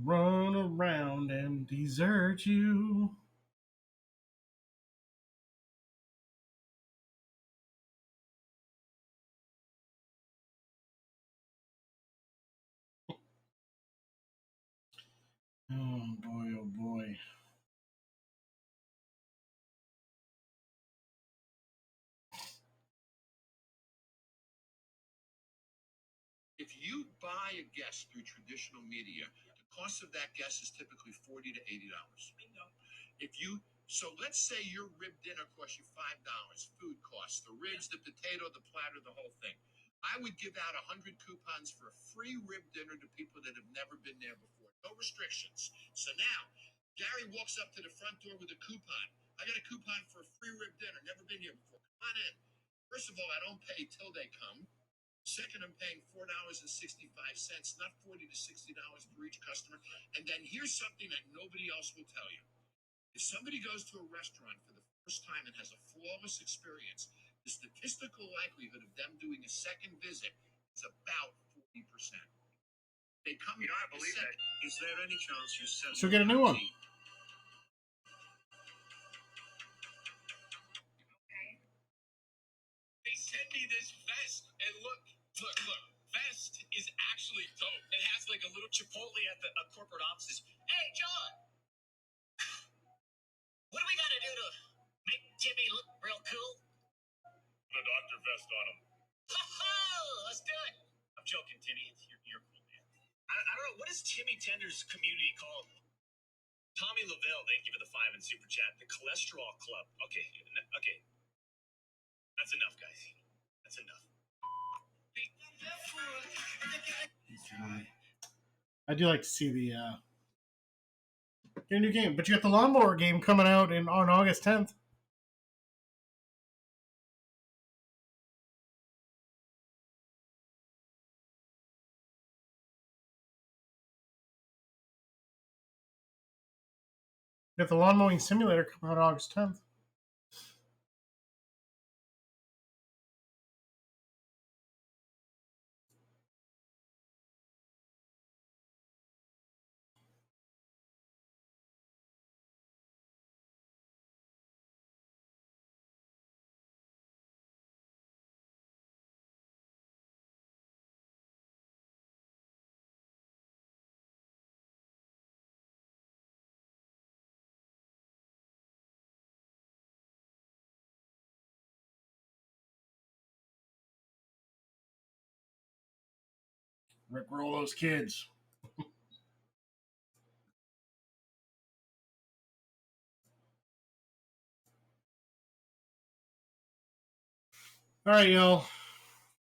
Speaker 1: Run around and desert you. Oh boy, oh boy.
Speaker 4: If you buy a guest through traditional media, the cost of that guest is typically $40 to $80. Bingo. If you so let's say your rib dinner costs you $5. Food costs, the ribs, the potato, the platter, the whole thing. I would give out 100 coupons for a free rib dinner to people that have never been there before. No restrictions. So now Gary walks up to the front door with a coupon. I got a coupon for a free rib dinner. Never been here before. Come on in. First of all, I don't pay till they come. Second, I'm paying $4.65, not $40 to $60 for each customer. And then here's something that nobody else will tell you. If somebody goes to a restaurant for the first time and has a flawless experience, the statistical likelihood of them doing a second visit is about 40%. They come. You know, I believe that. Is there any chance you send?
Speaker 1: So get a new one.
Speaker 4: They sent me this vest, and look. Vest is actually dope. It has like a little Chipotle at the corporate offices. Hey, John, what do we got to do to make Timmy look real cool? Put a doctor vest on him. Let's do it. I'm joking, Timmy. You're cool, man. I don't know. What is Timmy Tender's community called? Tommy Lavelle, thank you for the 5 in Super Chat. The Cholesterol Club. Okay. That's enough, guys. That's enough.
Speaker 1: I do like to see the get a new game, but you got the lawnmower game coming out on August 10th. You got the lawn mowing simulator coming out August 10th. Rickroll those kids. All right, y'all. I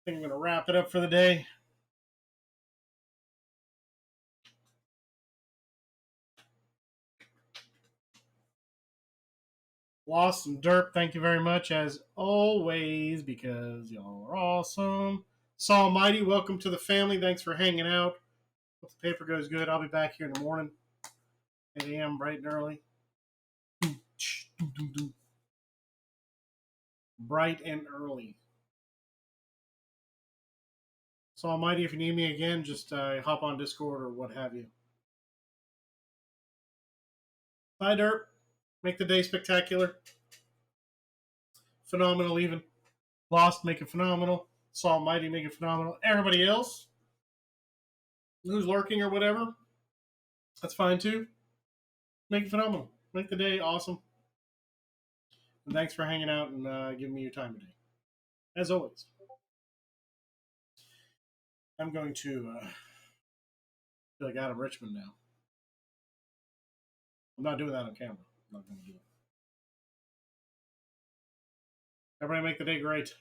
Speaker 1: think I'm going to wrap it up for the day. Lost and Derp, thank you very much as always because y'all are awesome. Saul Mighty, welcome to the family. Thanks for hanging out. Hope the paper goes good. I'll be back here in the morning, 8 a.m. bright and early. Bright and early. Saul Mighty, if you need me again, just hop on Discord or what have you. Bye, Derp. Make the day spectacular. Phenomenal, even. Lost, make it phenomenal. Saul Mighty, make it phenomenal. Everybody else who's lurking or whatever, that's fine too. Make it phenomenal. Make the day awesome. And thanks for hanging out and giving me your time today. As always. I'm going to feel like Adam Richmond now. I'm not doing that on camera. I'm not going to do it. Everybody make the day great.